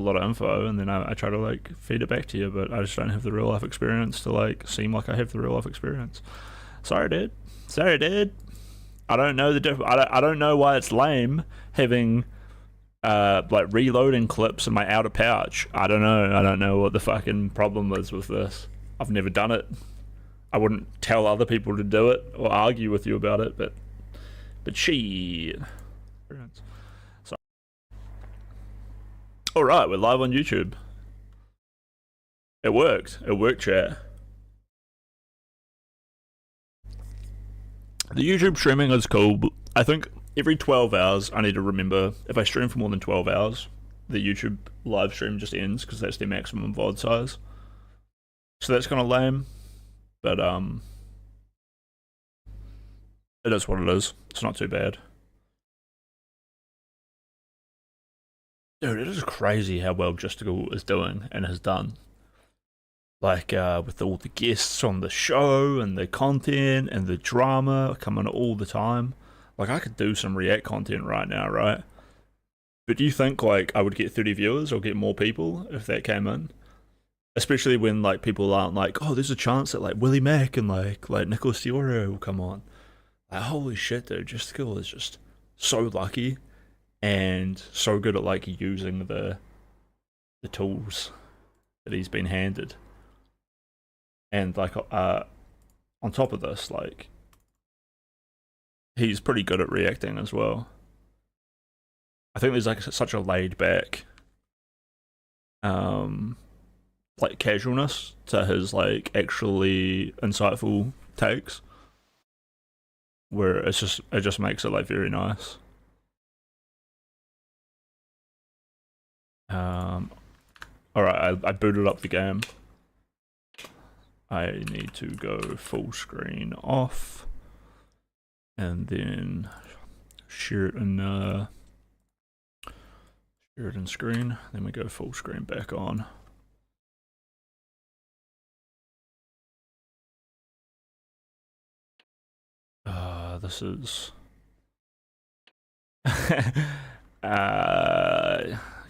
lot of info, and then I try to like feed it back to you, but I just don't have the real life experience to like seem like I have the real life experience. Sorry, dude. Sorry, dude. I don't know the I don't know why it's lame having like reloading clips in my outer pouch. I don't know. I don't know what the fucking problem is with this. I've never done it. I wouldn't tell other people to do it or argue with you about it, but shit. So, all right, we're live on YouTube. It worked. It worked, chat. The YouTube streaming is cool, but I think every 12 hours I need to remember if I stream for more than 12 hours, the YouTube live stream just ends because that's their maximum VOD size. So that's kind of lame, but it is what it is. It's not too bad. Dude, it is crazy how well Justical is doing and has done. Like with all the guests on the show and the content and the drama coming all the time. Like I could do some React content right now, right? But do you think like I would get 30 viewers or get more people if that came in? Especially when like people aren't like, oh, there's a chance that like Willie Mack and like Nicholas Diorio will come on. Like holy shit, dude, Justical is just so lucky and so good at like using the tools that he's been handed. And like on top of this, like he's pretty good at reacting as well. I think there's like such a laid back like casualness to his like actually insightful takes where it just makes it like very nice. Alright, I booted up the game. I need to go full screen off and then share it in screen, then we go full screen back on. This is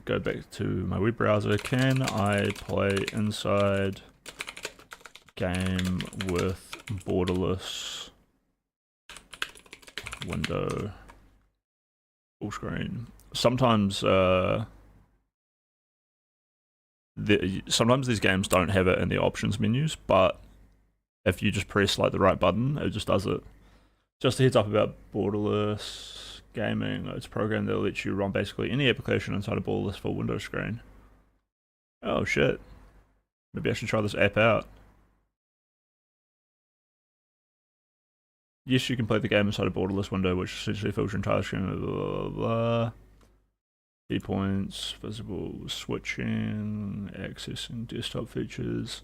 go back to my web browser. Can I play inside game with borderless window full screen? Sometimes sometimes these games don't have it in the options menus, but if you just press like the right button, it just does it. Just a heads up about borderless gaming. It's a program that lets you run basically any application inside a borderless full window screen. Oh shit. Maybe I should try this app out. Yes, you can play the game inside a borderless window, which essentially fills your entire screen. Blah, blah, blah. Key points, visible switching, accessing desktop features.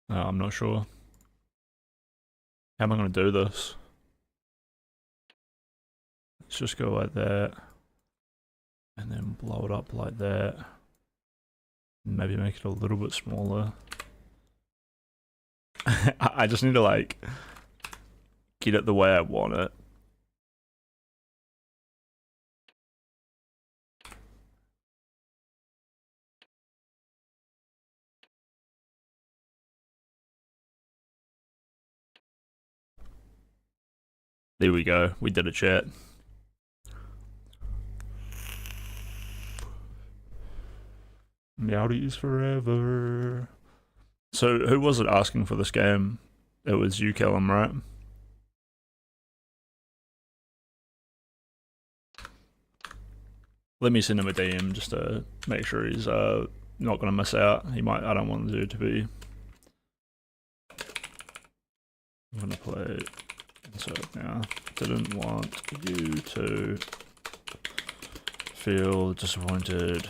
I'm not sure. How am I going to do this? Let's just go like that. And then blow it up like that. Maybe make it a little bit smaller. I just need to like get it the way I want it. There we go. We did a chat. Meowdies forever. So who was it asking for this game? It was you, Callum, right? Let me send him a DM just to make sure he's not gonna miss out. He might. I don't want there to be. I'm gonna play inside now. Didn't want you to feel disappointed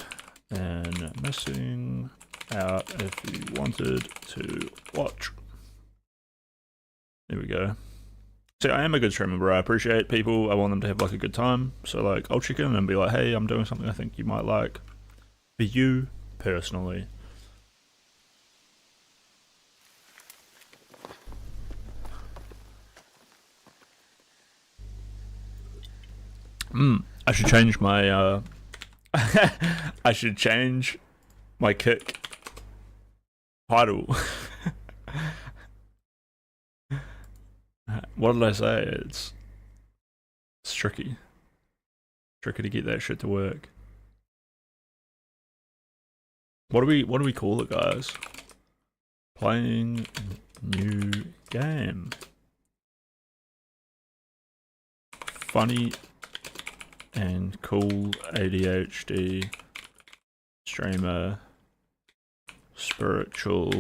and missing out if you wanted to watch. There we go. See, I am a good streamer, bro. I appreciate people. I want them to have like a good time. So like, I'll check in and be like, hey, I'm doing something I think you might like. For you personally. I should change my I should change my kick title. What did I say? It's tricky. Tricky to get that shit to work. What do we call it, guys? Playing new game. Funny and cool ADHD streamer spiritual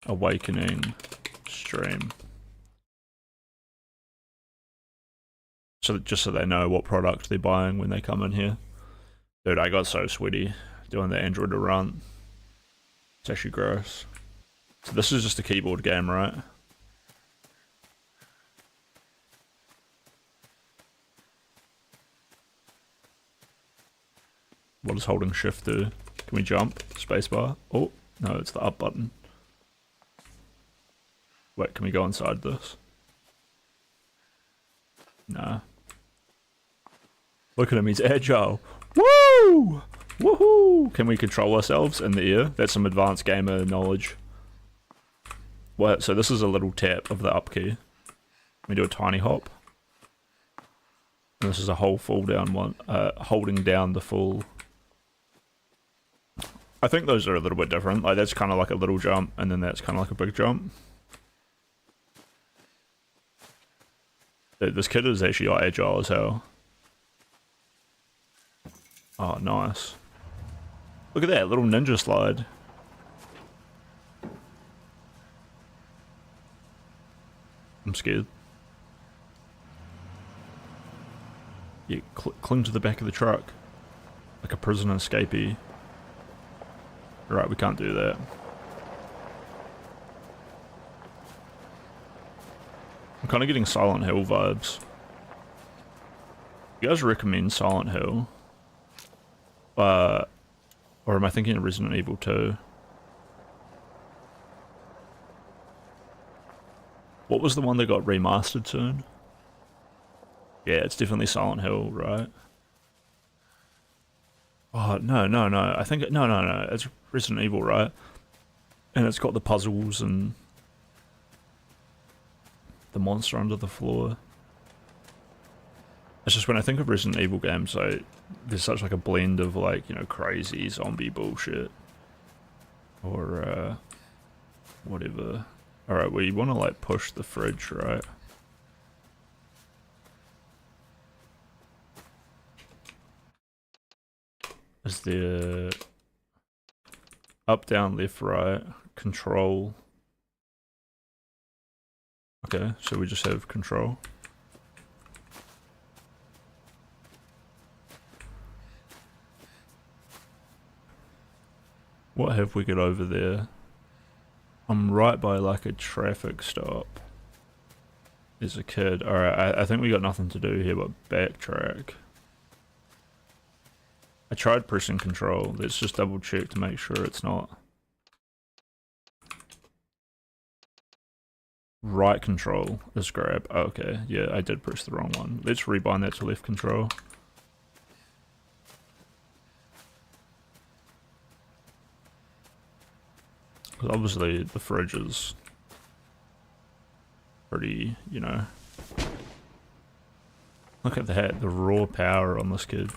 awakening stream. So just so they know what product they're buying when they come in here. Dude, I got so sweaty doing the Android to run. It's actually gross. So this is just a keyboard game, right? What does holding shift do? Can we jump? Spacebar? Oh, no, it's the up button. Wait, can we go inside this? Nah. Look at him, he's agile. Woo! Woohoo! Can we control ourselves in the air? That's some advanced gamer knowledge. What? So this is a little tap of the up key. We do a tiny hop. And this is a whole fall down one, holding down the full. I think those are a little bit different. Like that's kind of like a little jump, and then that's kind of like a big jump. Dude, this kid is actually agile as hell. Oh, nice. Look at that little ninja slide. I'm scared. Yeah, cling to the back of the truck. Like a prisoner escapee. Right, we can't do that. I'm kind of getting Silent Hill vibes. You guys recommend Silent Hill? Or am I thinking of Resident Evil 2? What was the one that got remastered soon? Yeah, it's definitely Silent Hill, right? Oh, no. I think, no. It's Resident Evil, right? And it's got the puzzles and the monster under the floor. It's just when I think of Resident Evil games, there's such like a blend of like, you know, crazy zombie bullshit. Or, whatever. Alright, we want to like push the fridge, right? Is there up, down, left, right, control? Okay, so we just have control. What have we got over there? I'm right by like a traffic stop. There's a kid. Alright, I think we got nothing to do here but backtrack. I tried pressing control. Let's just double check to make sure it's not. Right control is grab. Oh, okay, yeah, I did press the wrong one. Let's rebind that to left control. Because obviously the fridge is pretty, you know. Look at that, the raw power on this kid.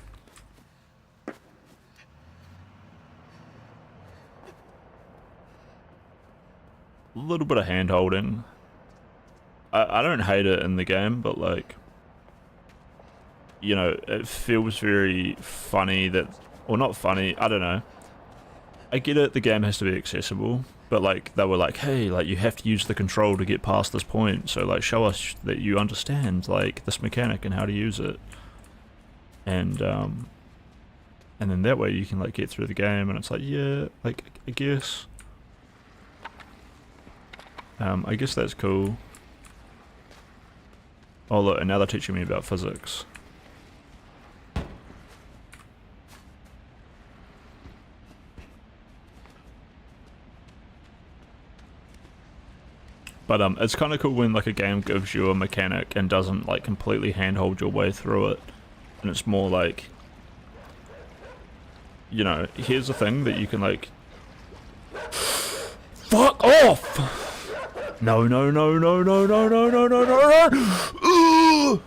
A little bit of hand holding. I don't hate it in the game, but like, you know, it feels very funny that, or not funny, I don't know. I get it, the game has to be accessible, but like, they were like, hey, like, you have to use the control to get past this point, so like, show us that you understand, like, this mechanic and how to use it. And then that way you can like get through the game, and it's like, yeah, like, I guess. I guess that's cool. Oh look, and now they're teaching me about physics. But it's kind of cool when like a game gives you a mechanic and doesn't like completely handhold your way through it, and it's more like, you know, here's the thing that you can like. Fuck off! No, no, no, no, no, no, no, no, no, no, no!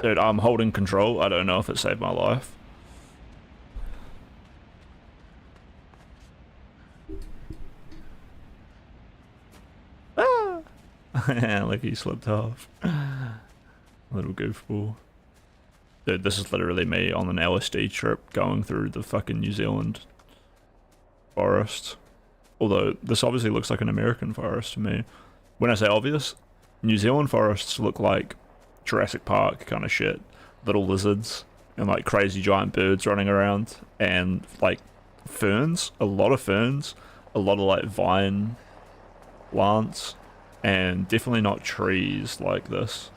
Dude, I'm holding control. I don't know if it saved my life. Ah! Like he slipped off. Little goofball. Dude, this is literally me on an LSD trip going through the fucking New Zealand forest. Although, this obviously looks like an American forest to me. When I say obvious, New Zealand forests look like Jurassic Park kind of shit. Little lizards and like crazy giant birds running around and like ferns, a lot of ferns, a lot of like vine plants, and definitely not trees like this.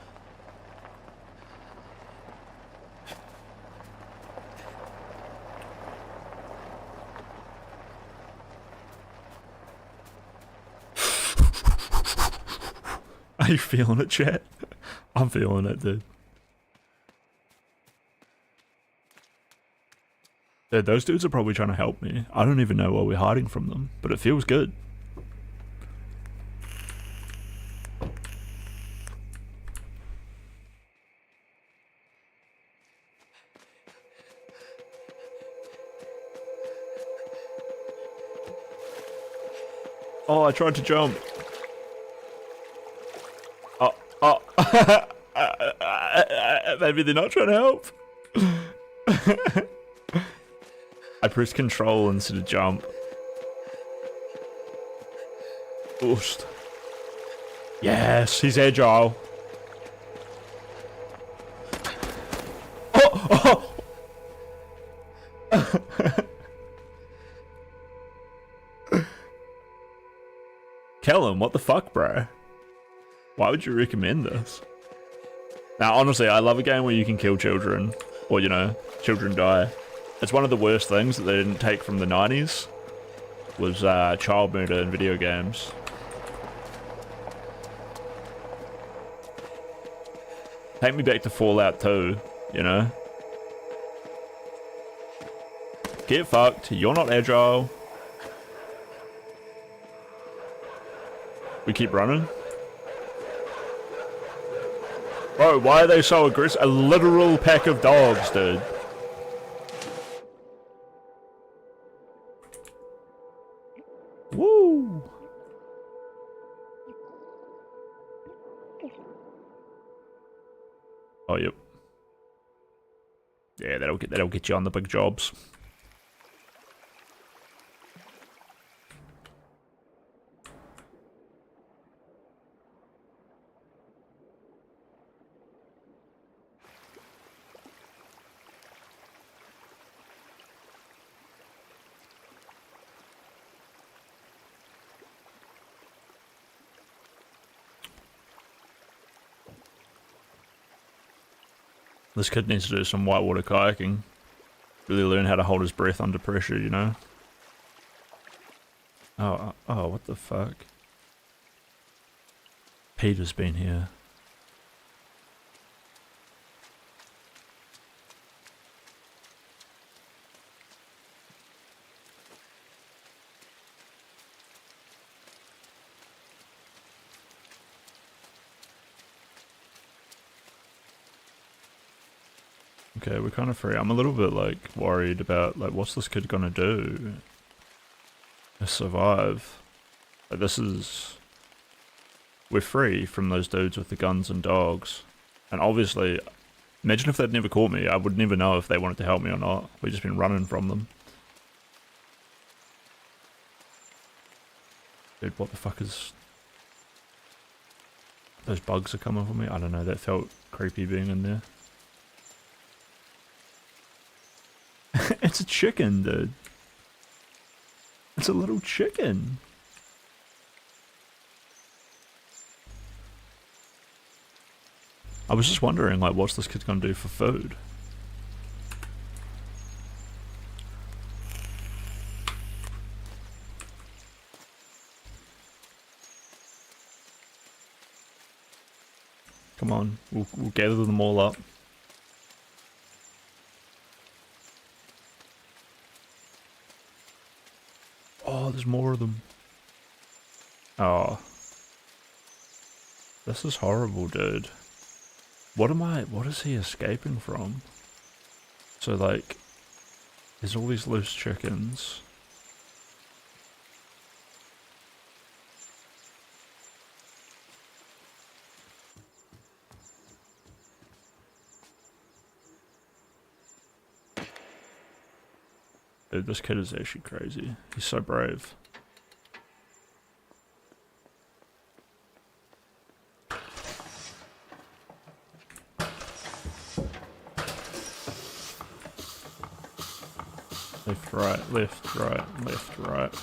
Are you feeling it, chat? I'm feeling it, dude. Dude, those dudes are probably trying to help me. I don't even know why we're hiding from them, but it feels good. Oh, I tried to jump. Oh, maybe they're not trying to help. I pressed control instead of jump. Oost. Yes, he's agile. Oh, oh. Kellen, what the fuck, bro? Why would you recommend this? Now, honestly, I love a game where you can kill children, or, you know, children die. It's one of the worst things that they didn't take from the 90s, was child murder in video games. Take me back to Fallout 2, you know? Get fucked, you're not agile. We keep running. Bro, why are they so aggressive? A literal pack of dogs, dude. Woo! Oh, yep. Yeah, that'll get you on the big jobs. This kid needs to do some whitewater kayaking. Really learn how to hold his breath under pressure, you know? Oh, what the fuck? Peter's been here. Okay, we're kind of free. I'm a little bit, like, worried about, like, what's this kid gonna do to survive? Like, this is... We're free from those dudes with the guns and dogs. And obviously, imagine if they'd never caught me. I would never know if they wanted to help me or not. We've just been running from them. Dude, what the fuck is... Those bugs are coming for me? I don't know, that felt creepy being in there. It's a chicken, dude. It's a little chicken. I was just wondering, like, what's this kid gonna do for food? Come on, we'll gather them all up. Oh, there's more of them. Oh. This is horrible, dude. What is he escaping from? So, like, there's all these loose chickens. Dude, this kid is actually crazy. He's so brave. Left, right, left, right, left, right.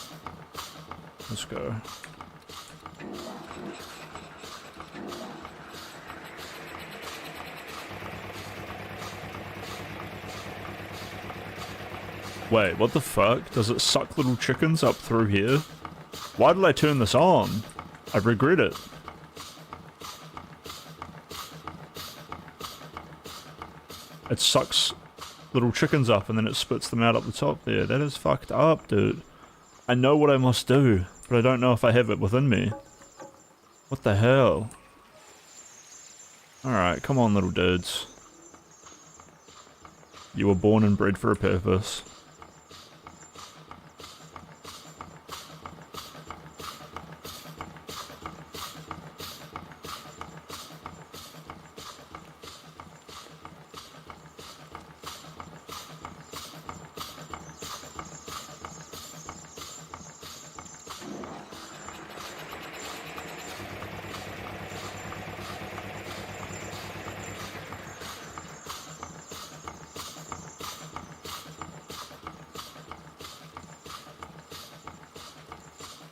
Let's go. Wait, what the fuck? Does it suck little chickens up through here? Why did I turn this on? I regret it. It sucks little chickens up and then it spits them out up the top there. That is fucked up, dude. I know what I must do, but I don't know if I have it within me. What the hell? Alright, come on, little dudes. You were born and bred for a purpose.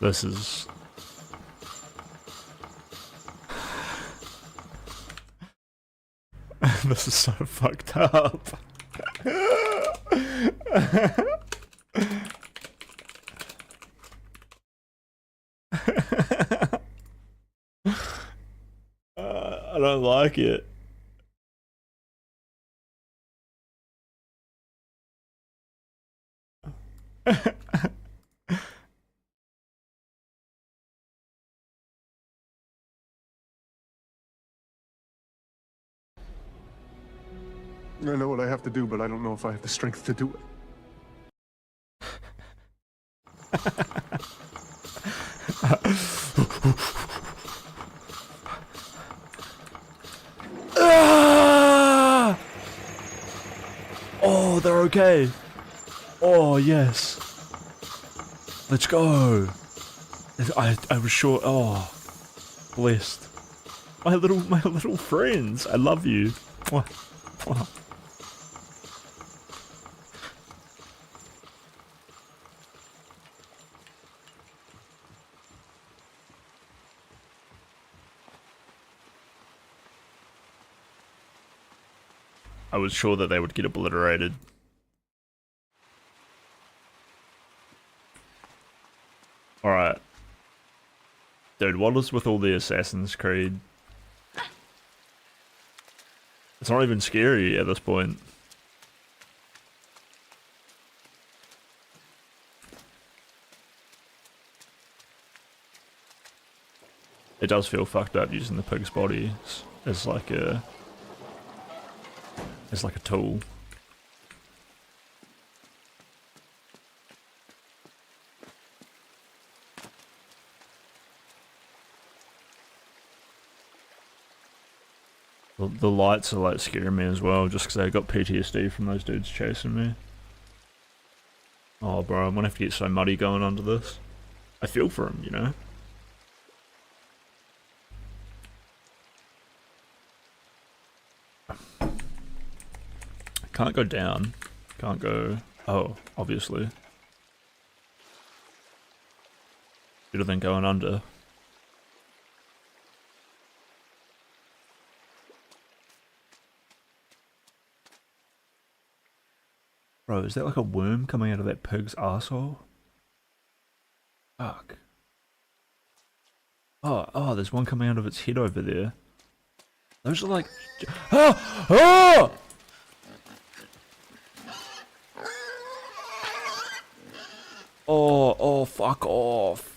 This is... this is so fucked up. I don't like it. I know what I have to do, but I don't know if I have the strength to do it. Ah! Oh, they're okay. Oh, yes. Let's go. I was sure. Oh, blessed. My little friends. I love you. Mwah. Mwah. I was sure that they would get obliterated. Alright. Dude, what is with all the Assassin's Creed? It's not even scary at this point. It does feel fucked up using the pig's body as like a tool. The lights are like scaring me as well, just because I got PTSD from those dudes chasing me. Oh bro, I'm gonna have to get so muddy going under this. I feel for him, you know? Can't go down. Can't go... Oh, obviously. Better than going under. Bro, is that like a worm coming out of that pig's asshole? Fuck. Oh, there's one coming out of its head over there. Those are like... Ah! Ah! Oh, fuck off.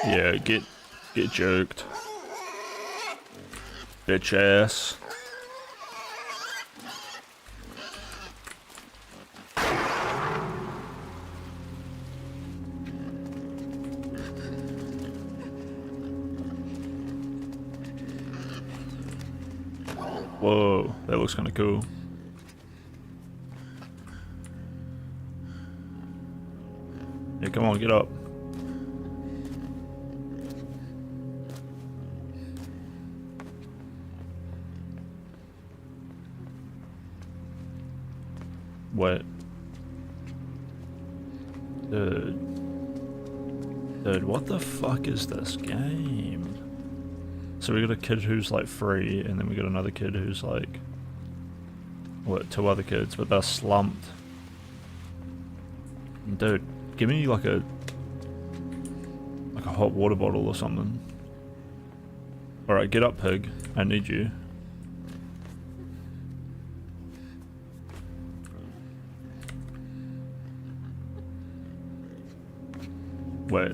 Yeah, get joked. Bitch ass. Whoa, that looks kind of cool. Yeah, come on, get up. What? Dude, what the fuck is this game? So we got a kid who's like 3, and then we got another kid who's like... What, 2 other kids, but they're slumped. Dude, give me like a hot water bottle or something. Alright, get up, pig. I need you. Wait.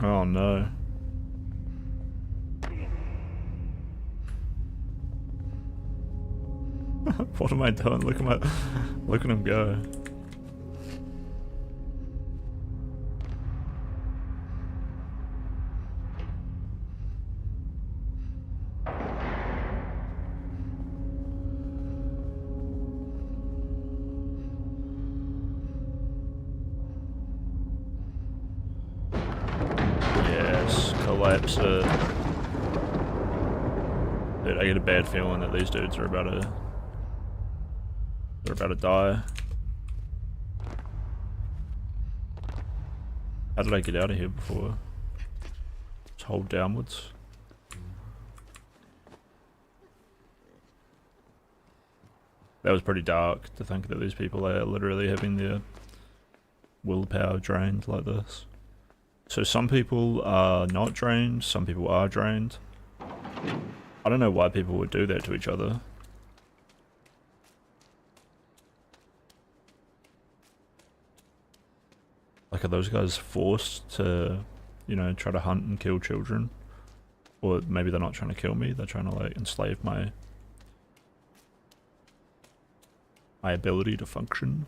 Oh no. What am I doing? Look at him go. Yes, collapse it. Dude, I get a bad feeling that these dudes are about to die. How did I get out of here before? Just hold downwards. That was pretty dark to think that these people are literally having their willpower drained like this. So some people are not drained, some people are drained. I don't know why people would do that to each other. Like, are those guys forced to, you know, try to hunt and kill children? Or maybe they're not trying to kill me, they're trying to, like, enslave my ability to function.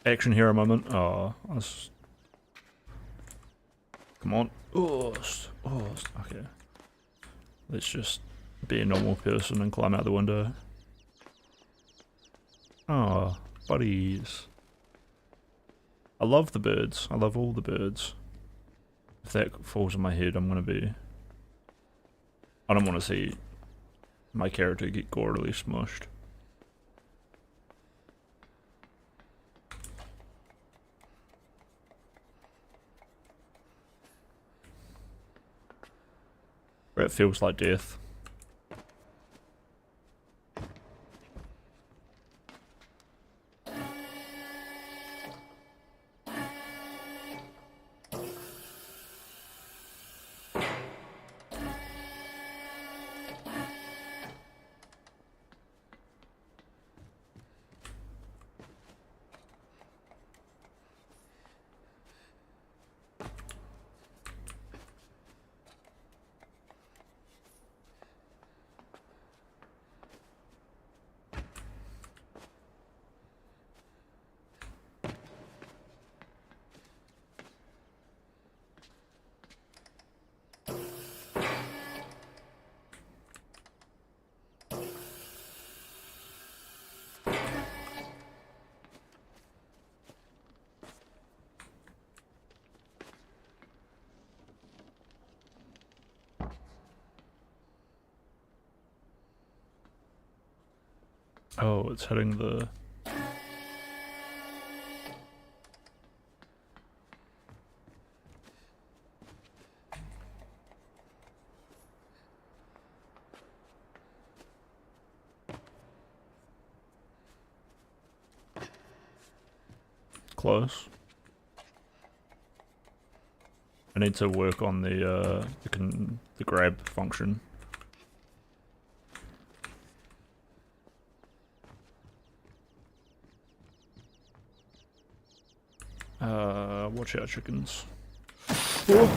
Action hero moment. Oh, come on. Oh, okay. Let's just be a normal person and climb out the window. Oh, buddies. I love the birds. I love all the birds. If that falls on my head, I'm gonna be... I don't want to see my character get gorily smushed. It feels like death. Oh, it's hitting the... Close. I need to work on the grab function. Watch out, chickens. Oh.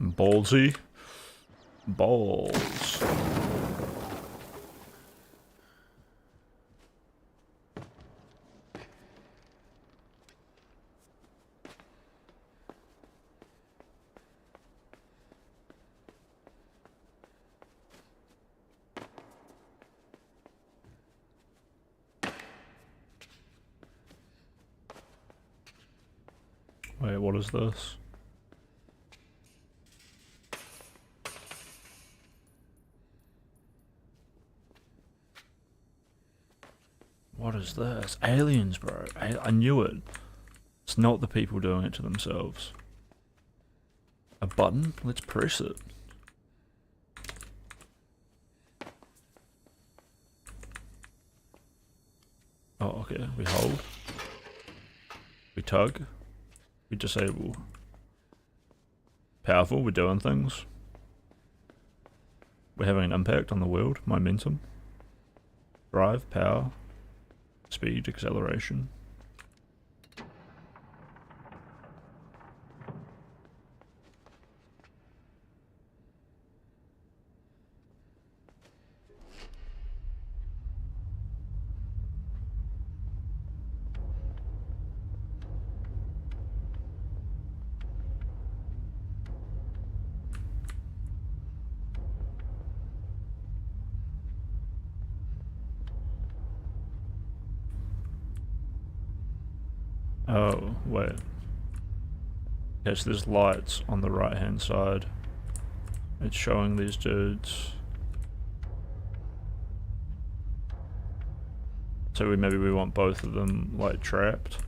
Ballsy. Balls. Wait, what is this? What is this? Aliens, bro. I knew it. It's not the people doing it to themselves. A button? Let's press it. Oh, okay. We hold. We tug. We disable. Powerful, we're doing things. We're having an impact on the world. Momentum. Drive, power. Speed, acceleration. Oh, wait. Yes, there's lights on the right hand side. It's showing these dudes. So maybe we want both of them, like, trapped.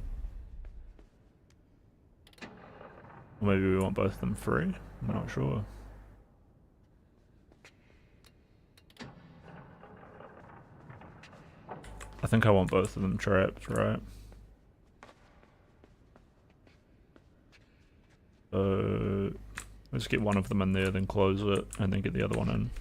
Or maybe we want both of them free? I'm not sure. I think I want both of them trapped, right? Let's get one of them in there, then close it, and then get the other one in.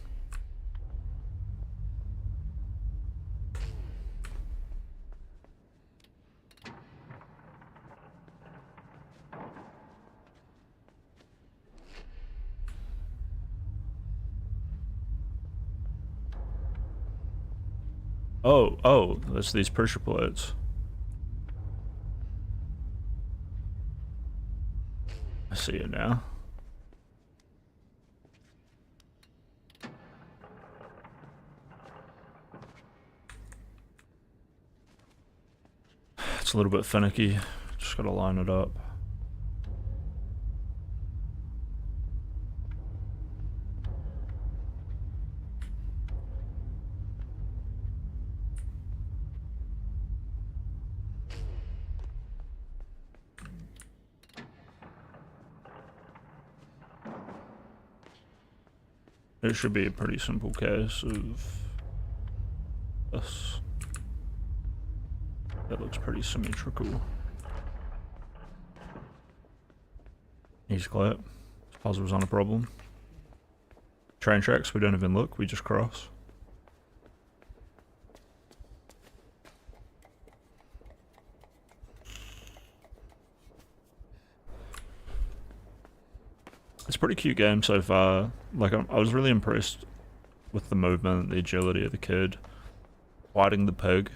Oh, there's these pressure plates. I see it now. It's a little bit finicky. Just gotta line it up. It should be a pretty simple case of this. That looks pretty symmetrical. He's clap. This puzzle's not a problem. Train tracks, we don't even look, we just cross. It's a pretty cute game so far. Like, I was really impressed with the movement, the agility of the kid. Fighting the pig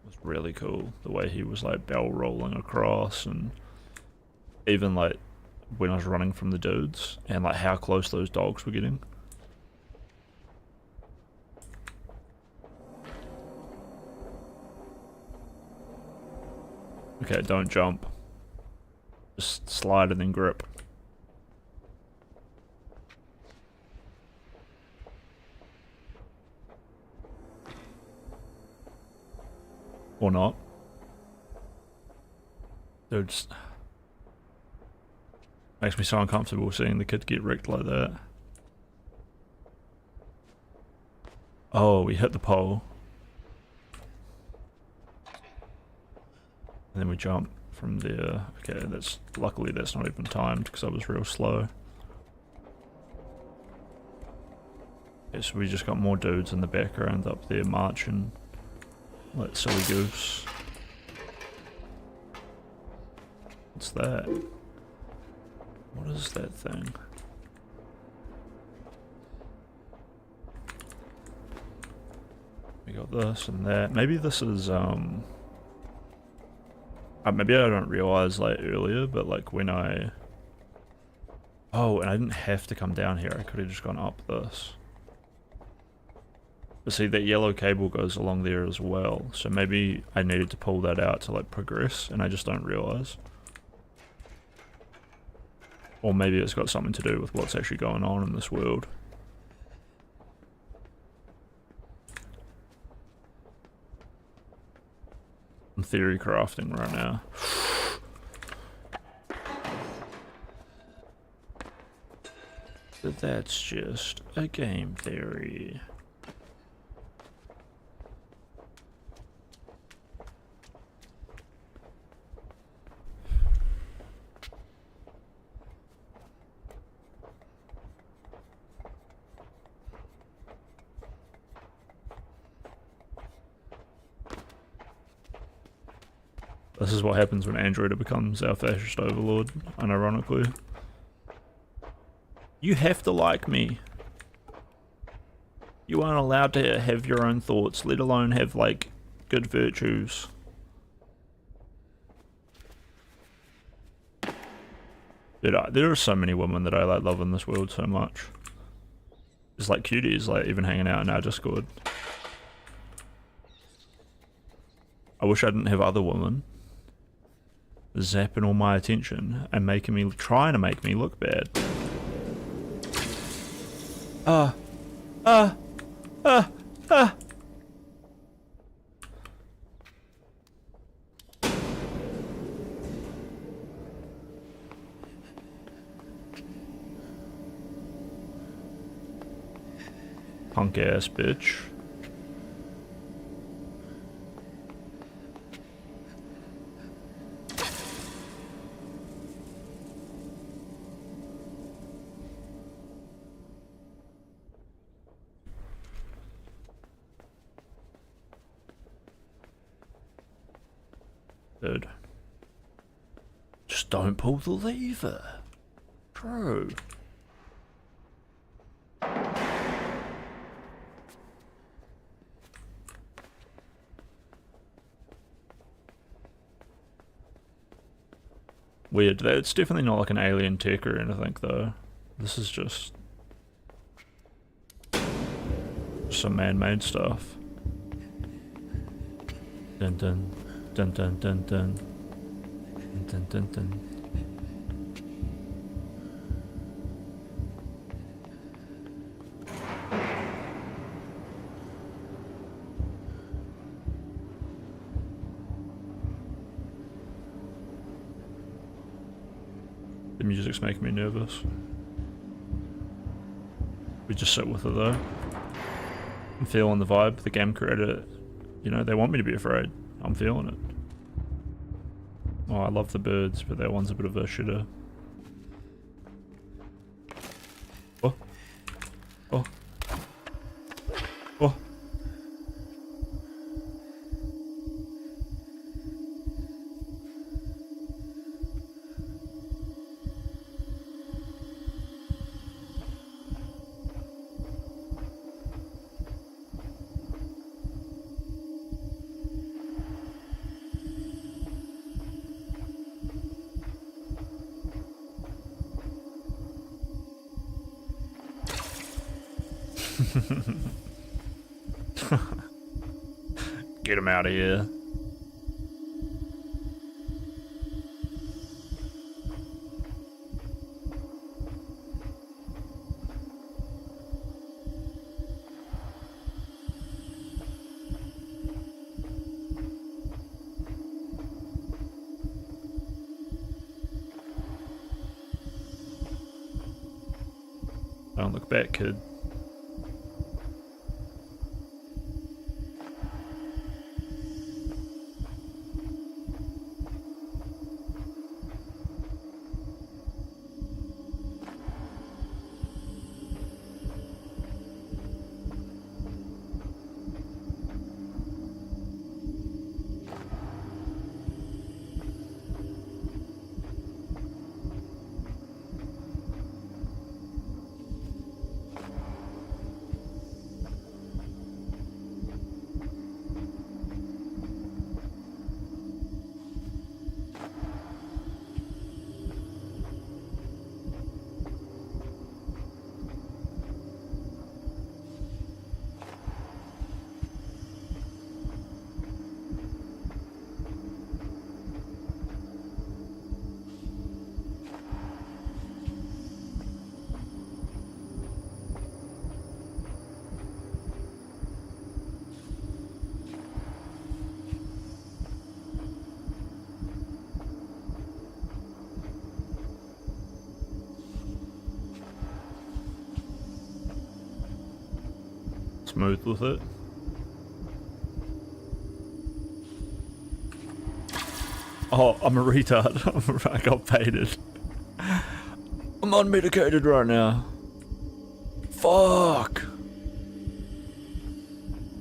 was really cool. The way he was like barrel rolling across, and even like when I was running from the dudes, and like how close those dogs were getting. Okay, don't jump. Just slide and then grip. Or not. Dude, just makes me so uncomfortable seeing the kid get wrecked like that. Oh, we hit the pole. And then we jump from there. Okay, luckily that's not even timed because I was real slow. Okay, so we just got more dudes in the background up there marching. Like silly goose. What's that? What is that thing? We got this and that. Maybe this is maybe I don't realize like earlier, but like when oh, and I didn't have to come down here. I could have just gone up this. But see, that yellow cable goes along there as well, so maybe I needed to pull that out to like progress, and I just don't realize. Or maybe it's got something to do with what's actually going on in this world. I'm theory crafting right now. But that's just a game theory. This is what happens when Androida becomes our fascist overlord, unironically. You have to like me. You aren't allowed to have your own thoughts, let alone have, like, good virtues. Dude, there are so many women that I like love in this world so much. Just like cuties, like even hanging out in our Discord. I wish I didn't have other women zapping all my attention and trying to make me look bad. Punk ass bitch. Dude. Just don't pull the lever. Bro. Weird. It's definitely not like an alien tech or anything though. This is just some man-made stuff. Dun dun Dun dun dun dun. Dun dun dun. The music's making me nervous. We just sit with it though. I'm feeling the vibe. The game creator, you know, they want me to be afraid. I'm feeling it. Oh, I love the birds, but that one's a bit of a shitter. Oh. Oh. Oh. Get him out of here. Don't look back, kid. Smooth with it. Oh, I'm a retard. I got baited. I'm unmedicated right now. Fuck.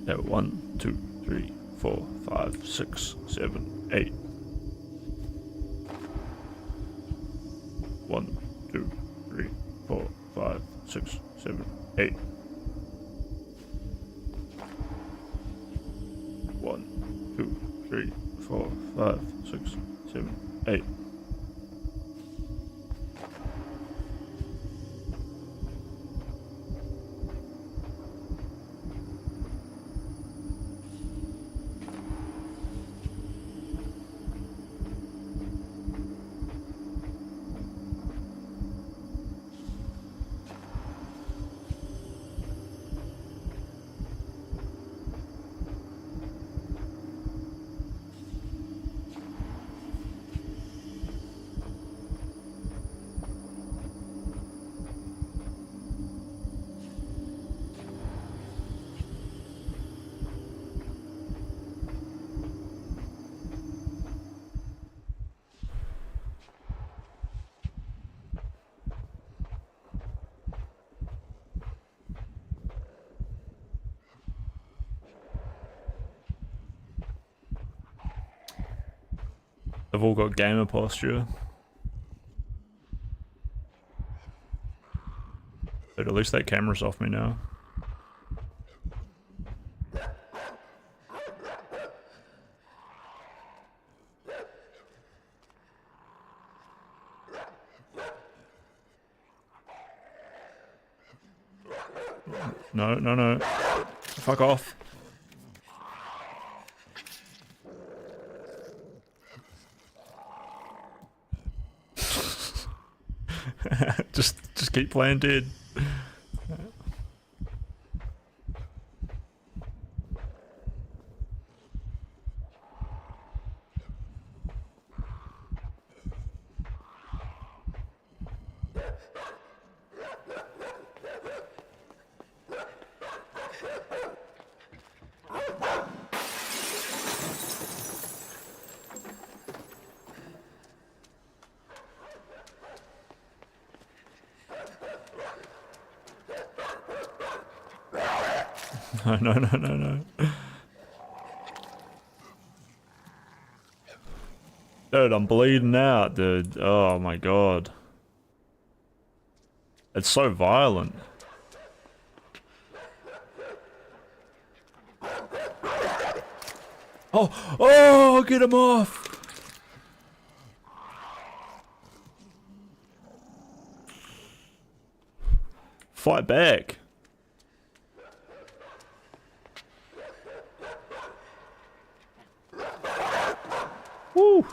Yeah, 1, 2, 3, 4, 5, 6, 7, 8. 1, 2, 3, 4, 5, 6, 7, 8. 1, 2, 3, 4, 5, 6, 7, 8. They've all got gamer posture. But at least that camera's off me now. No, no, no. Fuck off. just keep playing dead. No. Dude, I'm bleeding out, dude. Oh my god. It's so violent. Oh, get him off! Fight back. Woo!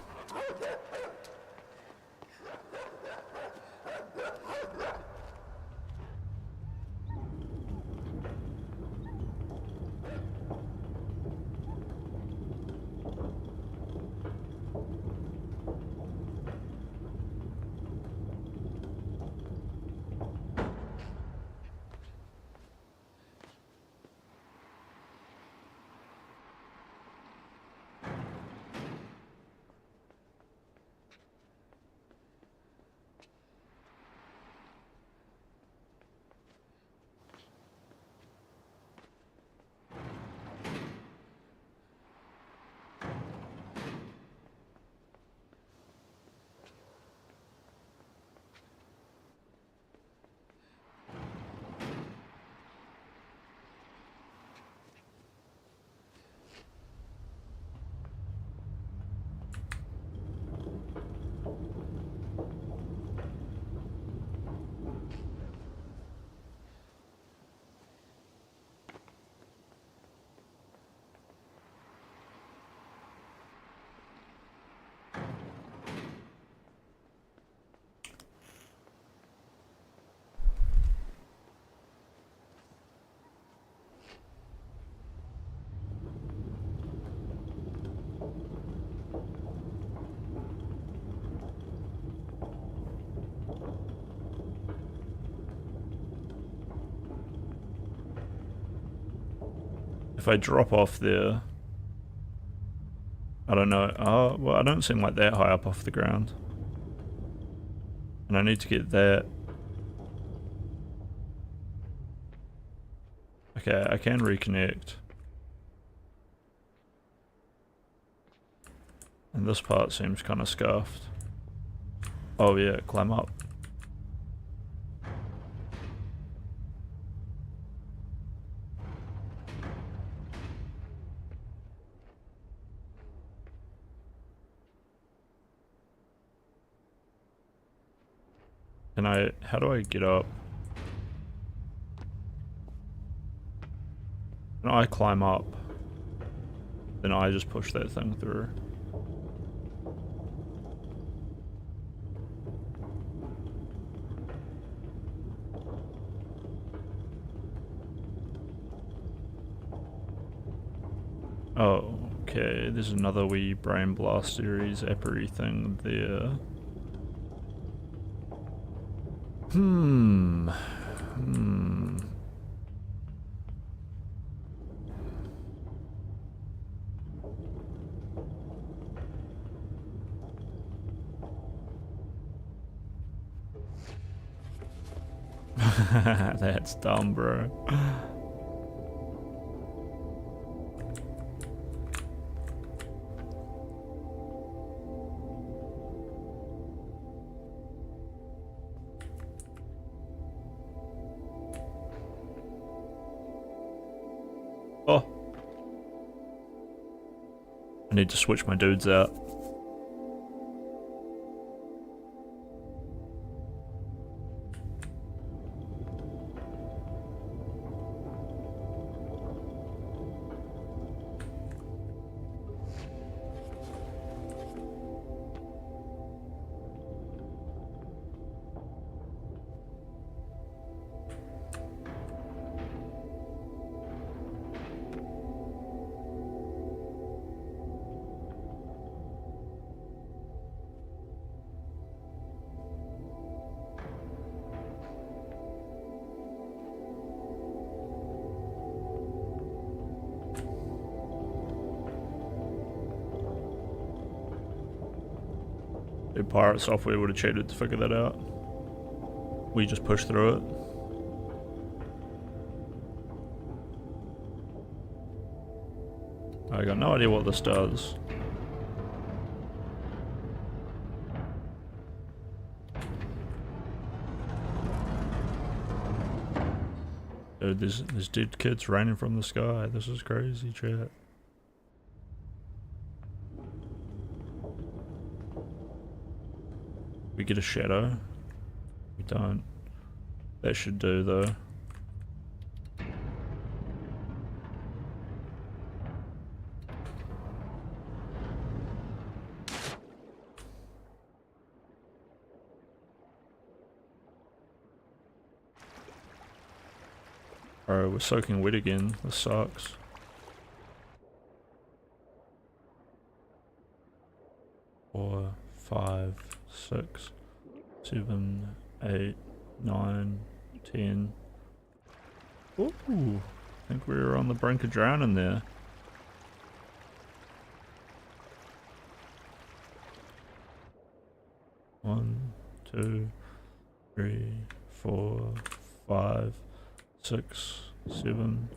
If I drop off there, I don't know. Oh, well, I don't seem like that high up off the ground. And I need to get that. Okay, I can reconnect. And this part seems kind of scuffed. Oh yeah, climb up. How do I get up? Can I climb up? Then I just push that thing through. Oh, okay, there's another wee Brain Blast series Appery thing there. Hmm. That's dumb, bro. Oh. I need to switch my dudes out. If Pirate Software would have cheated to figure that out. We just pushed through it. I got no idea what this does. Dude, there's dead kids raining from the sky. This is crazy, chat. We get a shadow. We don't. That should do though. Alright, we're soaking wet again. This sucks. Four, 5, 6, 7, 8, 9, 10. Ooh, I think we were on the brink of drowning there. One, 2, 3, 4, 5, 6, 7,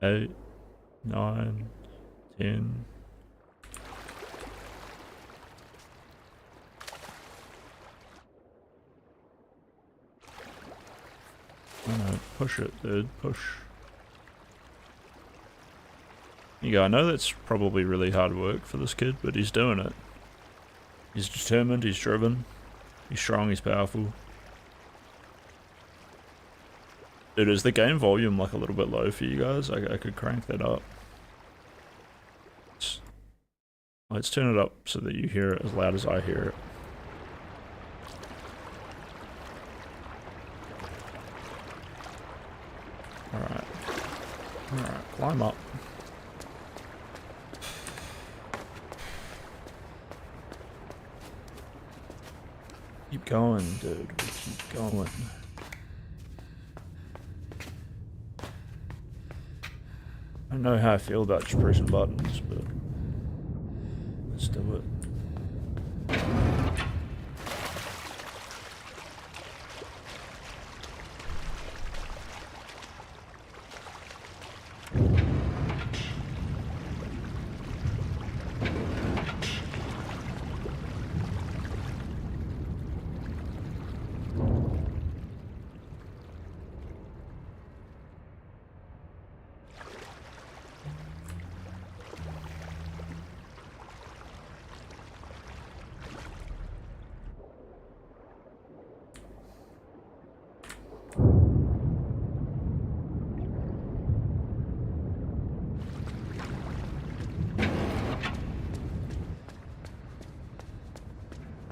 8, 9, 10. No, push it, dude. Push. You go. I know that's probably really hard work for this kid, but he's doing it. He's determined, he's driven, he's strong, he's powerful. Dude, is the game volume like a little bit low for you guys? I could crank that up. Let's turn it up so that you hear it as loud as I hear it. Alright. Alright, climb up. Keep going, dude. We keep going. I don't know how I feel about just pressing buttons, but let's do it.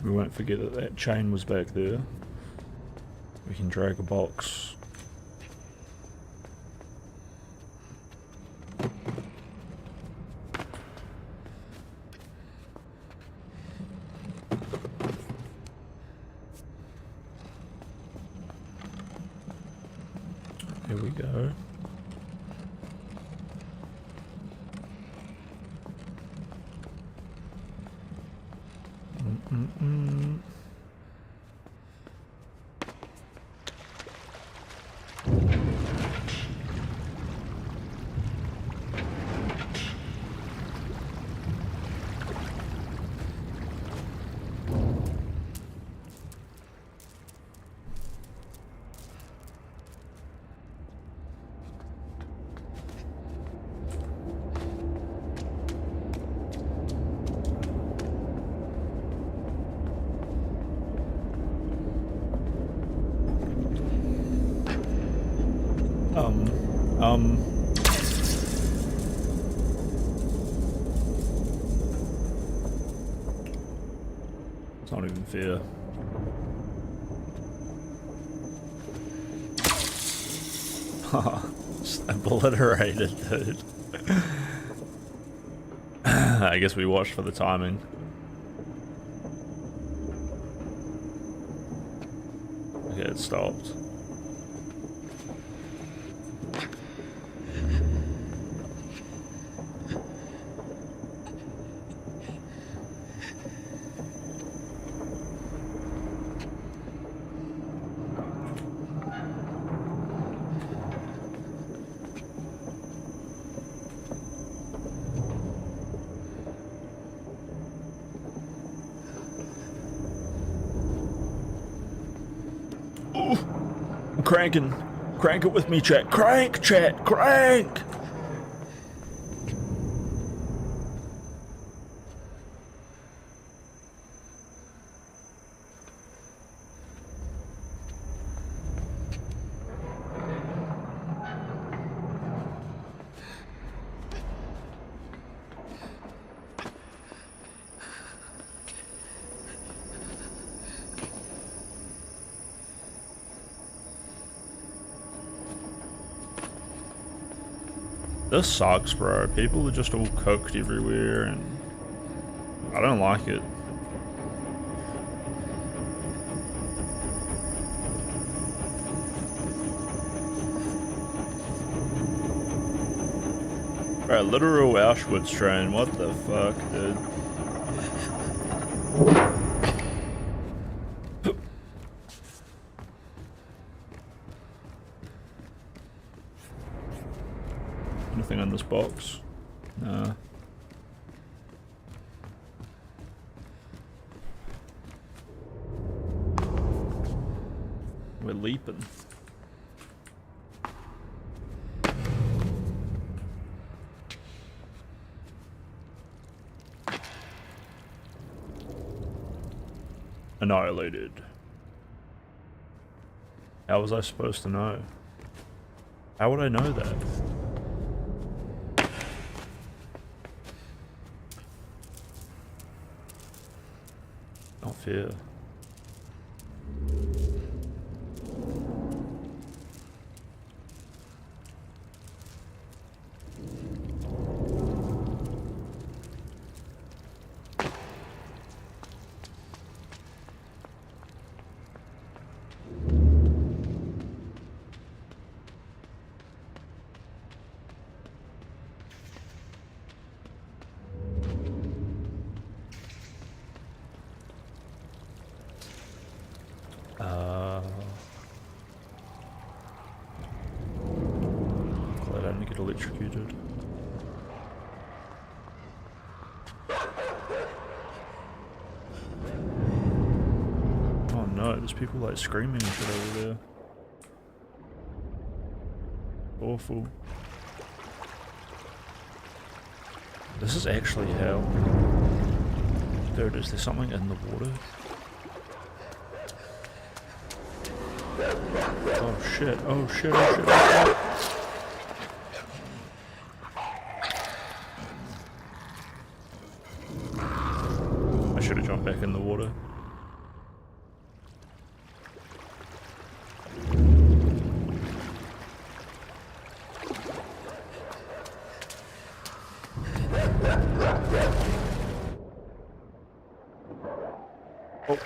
We won't forget that that chain was back there. We can drag a box. Here we go. It's not even fair. Just obliterated, dude. I guess we watched for the timing. Okay, it stopped. cranking. Crank it with me, chat. Crank, chat. Crank! This sucks, bro. People are just all cooked everywhere, and I don't like it. Bro, literal Auschwitz train. What the fuck, dude? Anything in this box? Nah. We're leaping. Annihilated. How was I supposed to know? How would I know that? Not fair. Glad I didn't get electrocuted. Oh no, there's people like screaming and shit over there. Awful. This is actually hell. Dude, is there something in the water? Oh shit, oh shit, oh shit, oh shit. I should have jumped back in the water. Oh.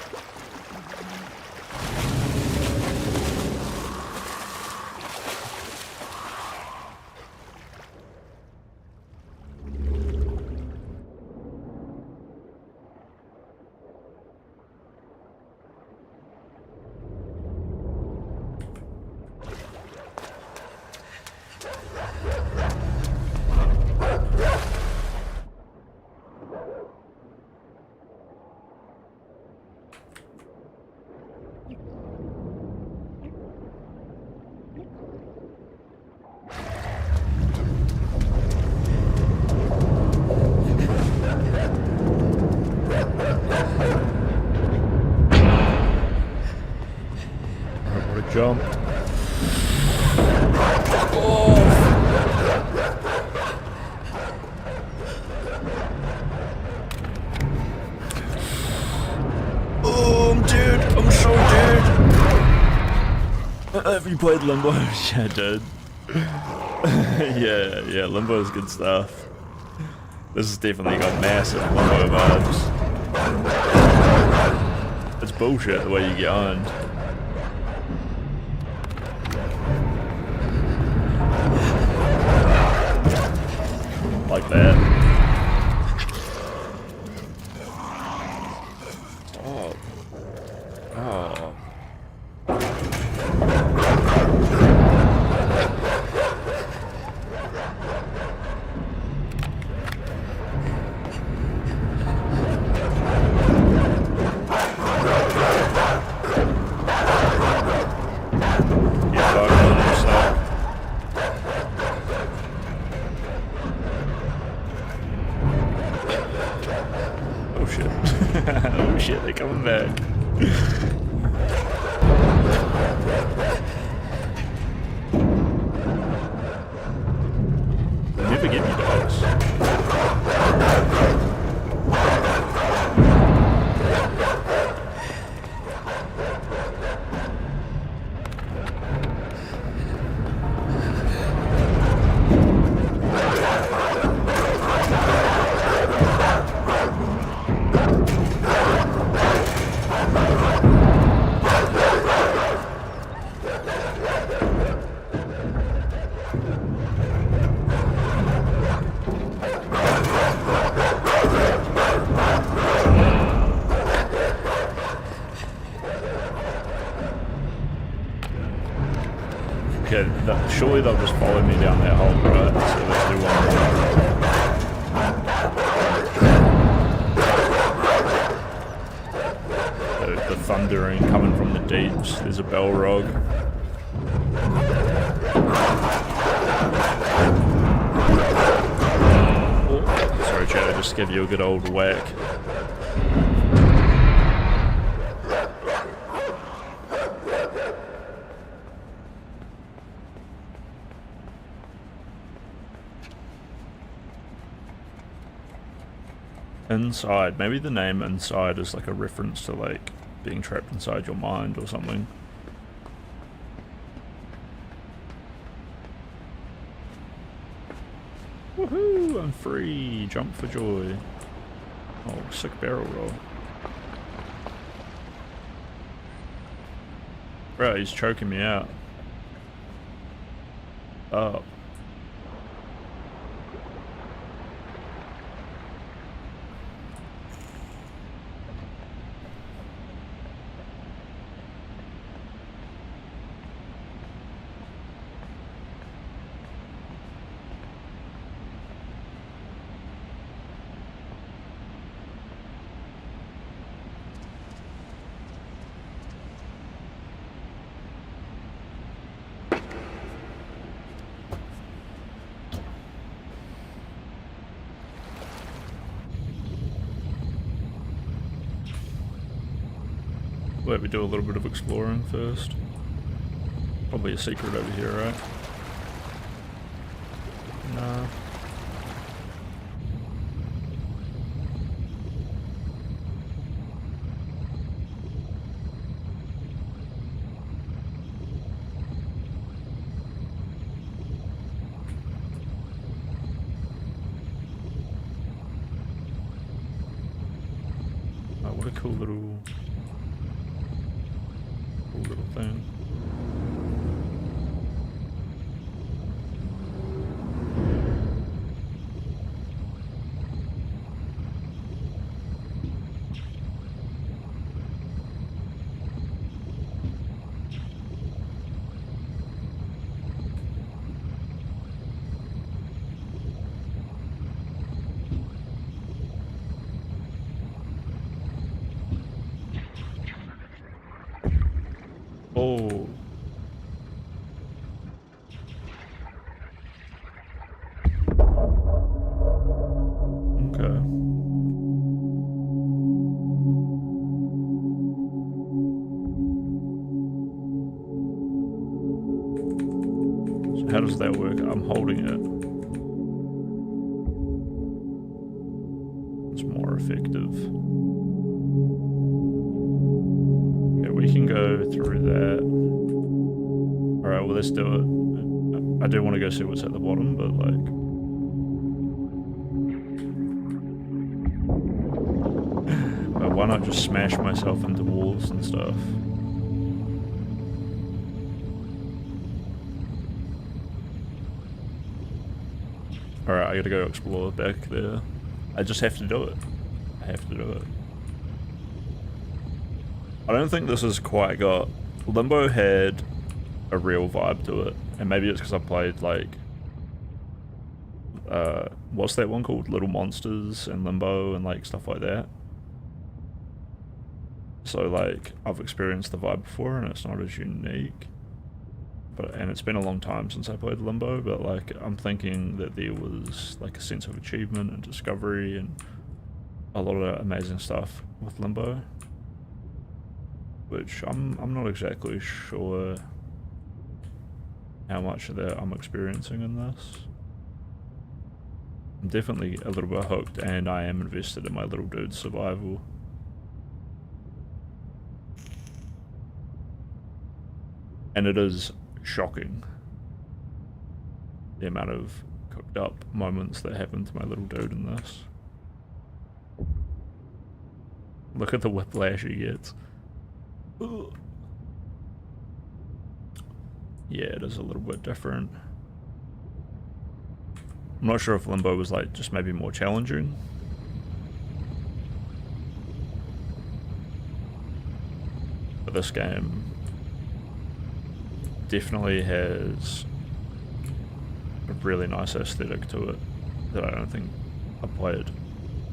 Jump. Fuck off! Oh, I'm dead. I'm so dead. Have you played Limbo? Yeah, dude. yeah, Limbo is good stuff. This has definitely got massive Limbo vibes. It's bullshit the way you get owned. Like that. Oh. Oh. Yeah. Oh shit, they're coming back. They never get me, dogs. Okay, surely they'll just follow me down that hole, right? So let's do one more. The thundering coming from the deeps. There's a Balrog. Oh, sorry, chat, I just gave you a good old whack. Inside. Maybe the name Inside is like a reference to like being trapped inside your mind or something. Woohoo! I'm free! Jump for joy. Oh, sick barrel roll. Bro, he's choking me out. Oh. Wait, we do a little bit of exploring first. Probably a secret over here, right? Nah. Oh, what a cool little thing. Oh. Okay. So how does that work? I'm holding it. It's more effective. Okay, we can go through that. Alright, well let's do it. I do want to go see what's at the bottom, but like... but why not just smash myself into walls and stuff? Alright, I gotta go explore back there. I just have to do it. I have to do it. I don't think this has quite got... Limbo had a real vibe to it, and maybe it's because I played like... what's that one called? Little Monsters and Limbo and like stuff like that. So like, I've experienced the vibe before and it's not as unique. And it's been a long time since I played Limbo, but like I'm thinking that there was like a sense of achievement and discovery and a lot of amazing stuff with Limbo, which I'm not exactly sure how much of that I'm experiencing in this. I'm definitely a little bit hooked, and I am invested in my little dude's survival. And it is shocking the amount of cooked up moments that happen to my little dude in this. Look at the whiplash he gets. Ugh. Yeah, it is a little bit different. I'm not sure if Limbo was like just maybe more challenging. But this game definitely has a really nice aesthetic to it that I don't think I played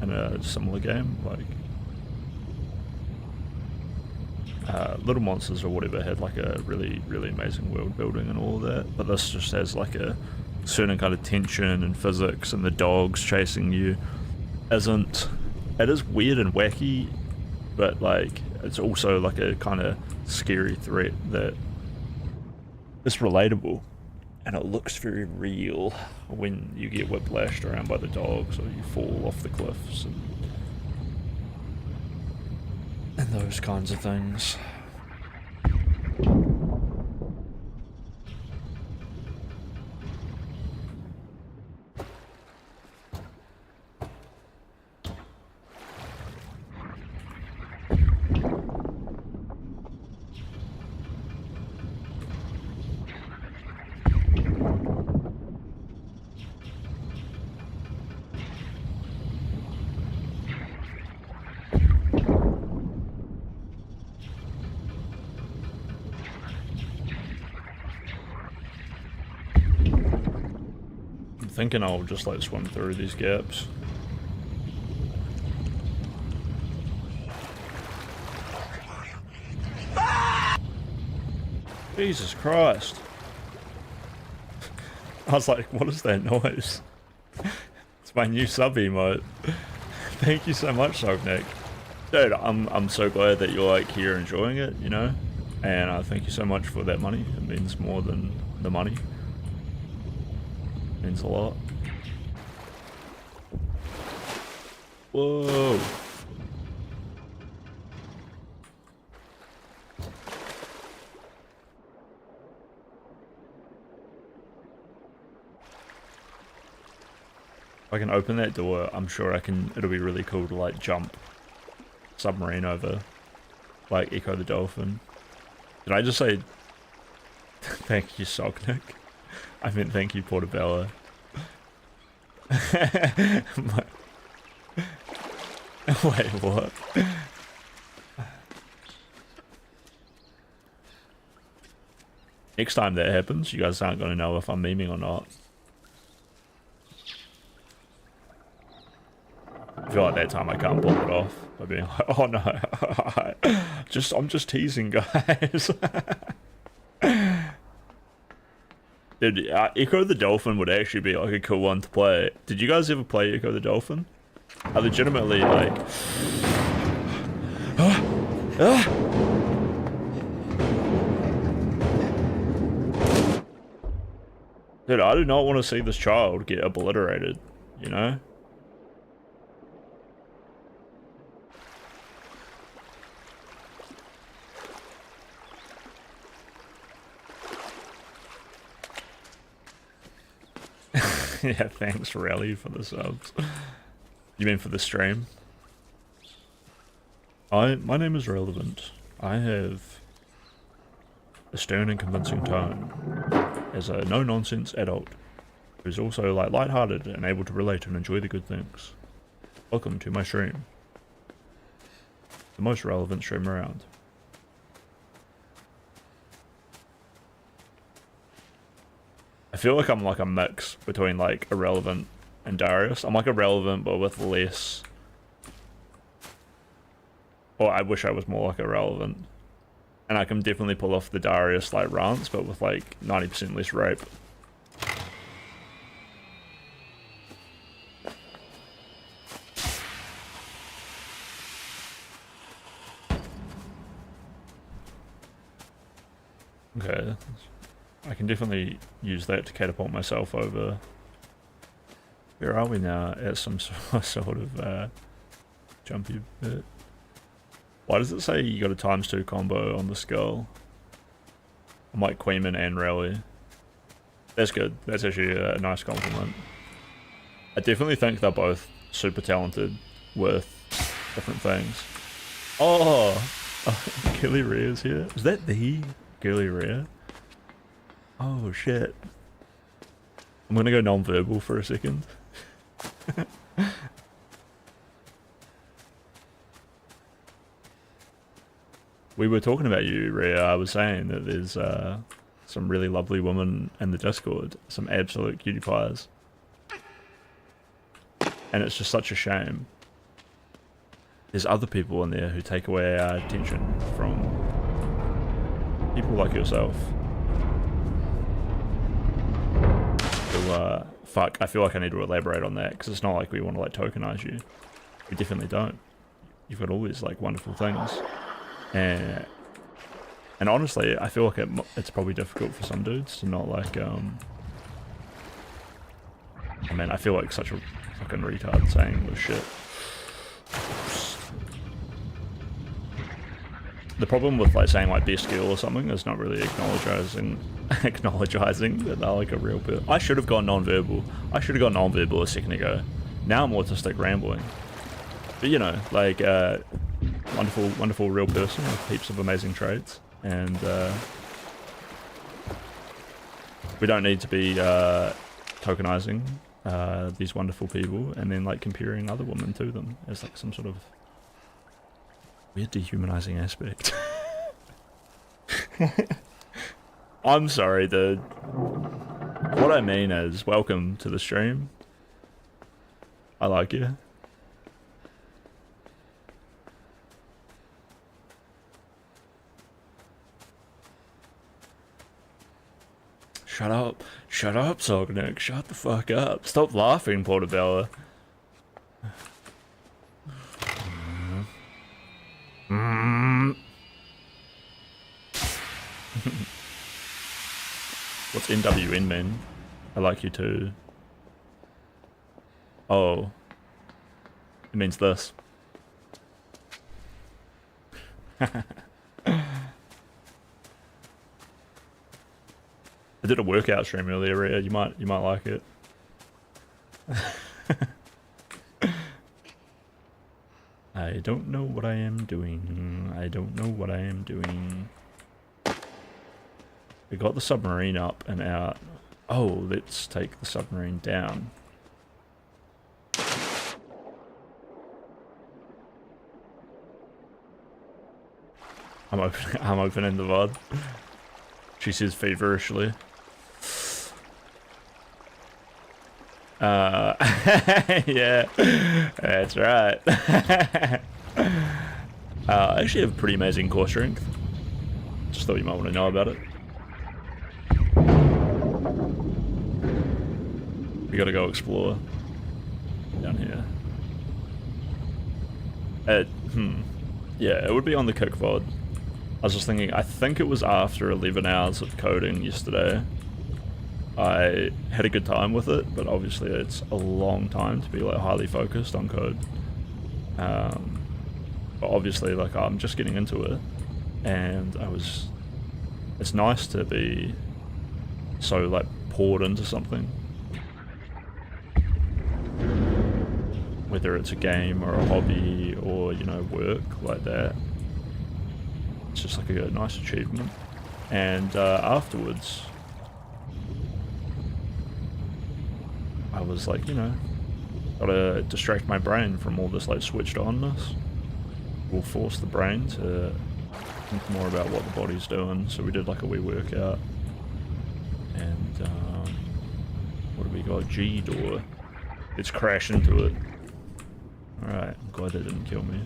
in a similar game. Like Little Monsters or whatever had like a really amazing world building and all of that, but this just has like a certain kind of tension and physics, and the dogs chasing you it is weird and wacky, but like it's also like a kind of scary threat that is relatable, and it looks very real when you get whiplashed around by the dogs or you fall off the cliffs and those kinds of things. Thinking I'll just like swim through these gaps. Jesus Christ. I was like, what is that noise? It's my new sub emote. Thank you so much, Sognick. Dude, I'm so glad that you're like here enjoying it, you know? And thank you so much for that money. It means more than the money. Means a lot. Whoa. If I can open that door, I'm sure it'll be really cool to like jump submarine over like Echo the Dolphin. Did I just say thank you, Sognick? I meant thank you, Portobello. Wait, what? Next time that happens, you guys aren't going to know if I'm memeing or not. I feel like that time I can't pull it off by being like, oh no, I'm just teasing, guys. Dude, Echo the Dolphin would actually be like a cool one to play. Did you guys ever play Echo the Dolphin? I legitimately like... Dude, I do not want to see this child get obliterated, you know? Yeah, thanks, Rally, for the subs. You mean for the stream? My name is Relevant. I have a stern and convincing tone as a no-nonsense adult who's also like lighthearted and able to relate and enjoy the good things. Welcome to my stream. The most relevant stream around. I feel like I'm like a mix between like Irrelevant and Darius. I'm like Irrelevant but with less... Or I wish I was more like Irrelevant. And I can definitely pull off the Darius like rants but with like 90% less rape. Okay, I can definitely use that to catapult myself over. Where are we now? At some sort of jumpy bit. Why does it say you got a ×2 combo on the skull? I'm like Queeman and Rally. That's good. That's actually a nice compliment. I definitely think they're both super talented with different things. Oh, Gilly Rare's here. Is that the Gilly Rare? Oh shit. I'm gonna go non-verbal for a second. We were talking about you, Rhea. I was saying that there's some really lovely women in the Discord, some absolute cutie pies. And it's just such a shame. There's other people in there who take away our attention from people like yourself. So, fuck, I feel like I need to elaborate on that, because it's not like we want to like tokenize you. We definitely don't. You've got all these like wonderful things. And honestly, I feel like it's probably difficult for some dudes to not like, I mean, I feel like such a fucking retard saying this shit. The problem with like saying like best skill or something is not really acknowledging that they're like a real person. I should have gone non-verbal. I should have gone non-verbal a second ago. Now I'm autistic rambling. But you know, like wonderful real person with heaps of amazing traits, and we don't need to be tokenizing these wonderful people and then like comparing other women to them as like some sort of weird dehumanizing aspect. I'm sorry, dude. What I mean is, welcome to the stream. I like you. Shut up, Sognick, shut the fuck up. Stop laughing, Portobello. What's NWN mean? I like you too. Oh. It means this. I did a workout stream earlier, Rhea. You might like it. I don't know what I am doing. I don't know what I am doing. We got the submarine up and out. Oh, let's take the submarine down. I'm opening the VOD. She says feverishly. Yeah, that's right. I actually have pretty amazing core strength. Just thought you might want to know about it. We gotta go explore down here. Yeah, it would be on the kick VOD. I was just thinking, I think it was after 11 hours of coding yesterday. I had a good time with it, but obviously it's a long time to be like highly focused on code. But obviously, like, I'm just getting into it, and it's nice to be so like poured into something, whether it's a game or a hobby or, you know, work like that. It's just like a nice achievement. And afterwards, I was like, you know, gotta distract my brain from all this like switched onness. We'll force the brain to think more about what the body's doing. So we did like a wee workout. And what do we got? G door. Let's crash into it. Alright, I'm glad that didn't kill me.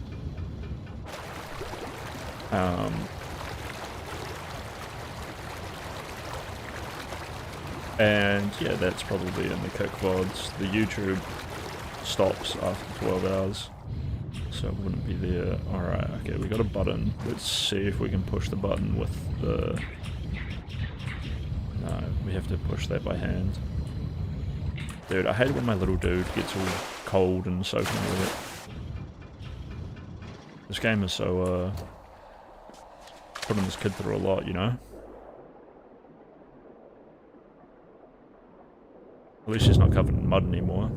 And yeah, that's probably in the kick VODs. The YouTube stops after 12 hours, so it wouldn't be there. Alright, okay, we got a button. Let's see if we can push the button with the No, we have to push that by hand. Dude, I hate when my little dude gets all cold and soaking wet. This game is so, putting this kid through a lot, you know? At least he's not covered in mud anymore.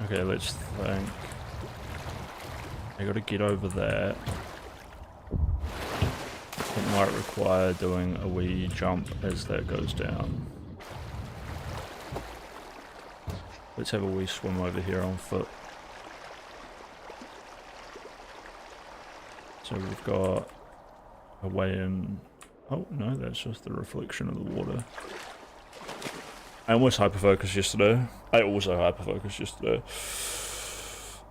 Okay, let's think. I gotta get over that. It might require doing a wee jump as that goes down. Let's have a wee swim over here on foot. So we've got a way in. Oh no, that's just the reflection of the water. I almost hyperfocused yesterday. I also hyperfocused yesterday.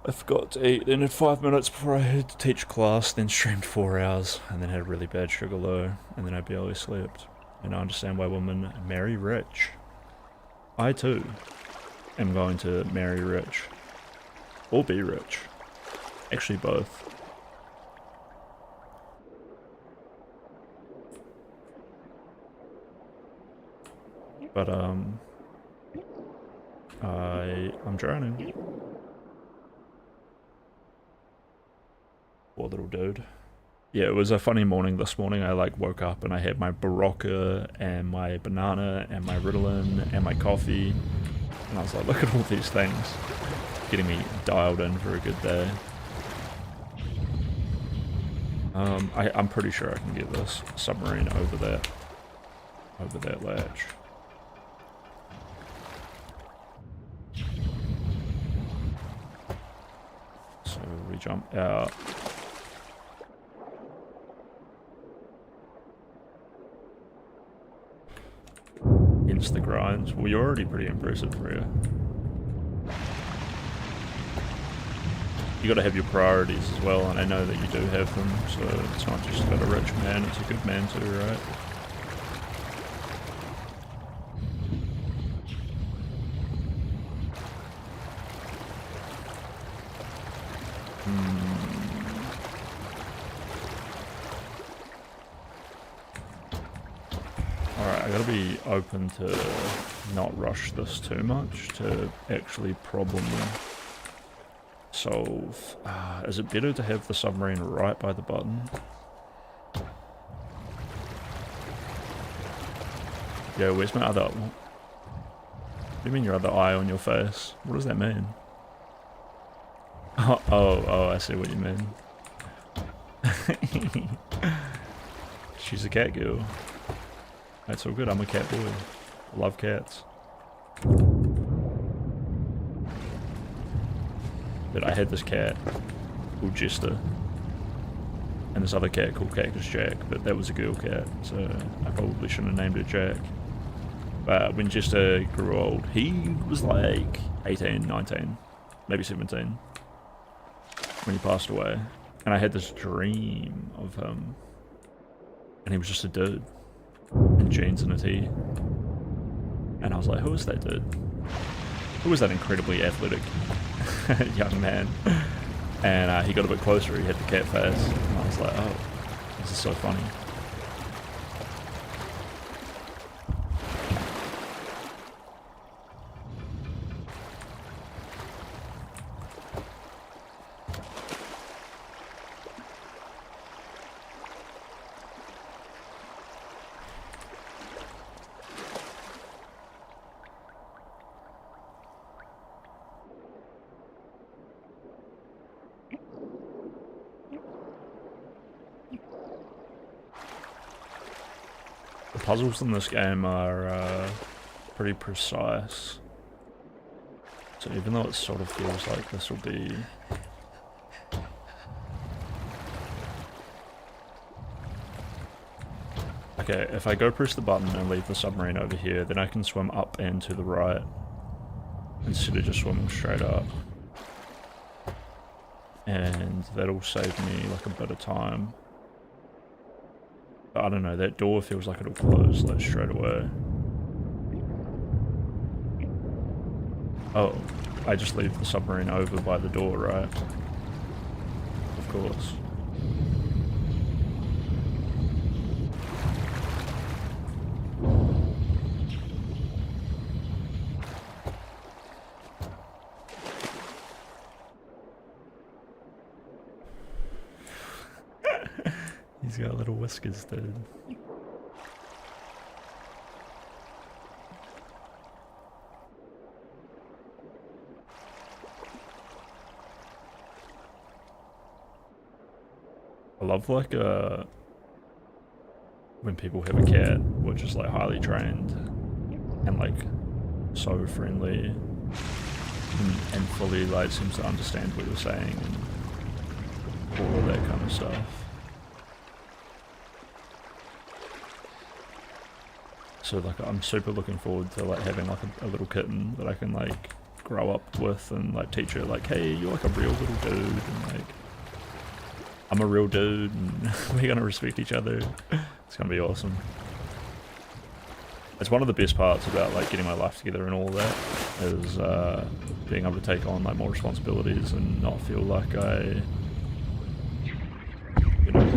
I forgot to eat, then had 5 minutes before I had to teach class, then streamed 4 hours, and then had a really bad sugar low, and then I barely slept. And I understand why women marry rich. I too am going to marry rich. Or be rich. Actually both. But I'm drowning. Poor little dude. Yeah, it was a funny morning this morning. I like woke up and I had my Berocca and my banana and my Ritalin and my coffee. And I was like, look at all these things. Getting me dialed in for a good day. I'm pretty sure I can get this submarine over that latch. So we jump out. Insta grinds. Well, you're already pretty impressive, Rhea. You gotta have your priorities as well, and I know that you do have them, so it's not just about a rich man, it's a good man too, right? Alright, I gotta be open to not rush this too much to actually problem solve. Is it better to have the submarine right by the button? Yo, where's my other... What do you mean your other eye on your face? What does that mean? Oh, I see what you mean. She's a cat girl. That's all good, I'm a cat boy. I love cats. But I had this cat called Jester. And this other cat called Cactus Jack, but that was a girl cat, so I probably shouldn't have named her Jack. But when Jester grew old, he was like 18, 19, maybe 17 when he passed away. And I had this dream of him, and he was just a dude in jeans and a tee. And I was like, who is that dude? Who was that incredibly athletic young man? And he got a bit closer, he had the cat face, and I was like, oh, this is so funny. The puzzles in this game are pretty precise. So even though it sort of feels like this will be... Okay, if I go press the button and leave the submarine over here, then I can swim up and to the right, instead of just swimming straight up. And that'll save me like a bit of time. I don't know, that door feels like it'll close like straight away. Oh, I just leave the submarine over by the door, right? Of course. He's got little whiskers, dude. I love like when people have a cat which is like highly trained and like so friendly and fully like seems to understand what you're saying and all of that kind of stuff. So like I'm super looking forward to like having like a little kitten that I can like grow up with and like teach her like, hey, you're like a real little dude and like I'm a real dude and we're gonna respect each other. It's gonna be awesome. It's one of the best parts about like getting my life together and all that is being able to take on like more responsibilities and not feel like I, you know,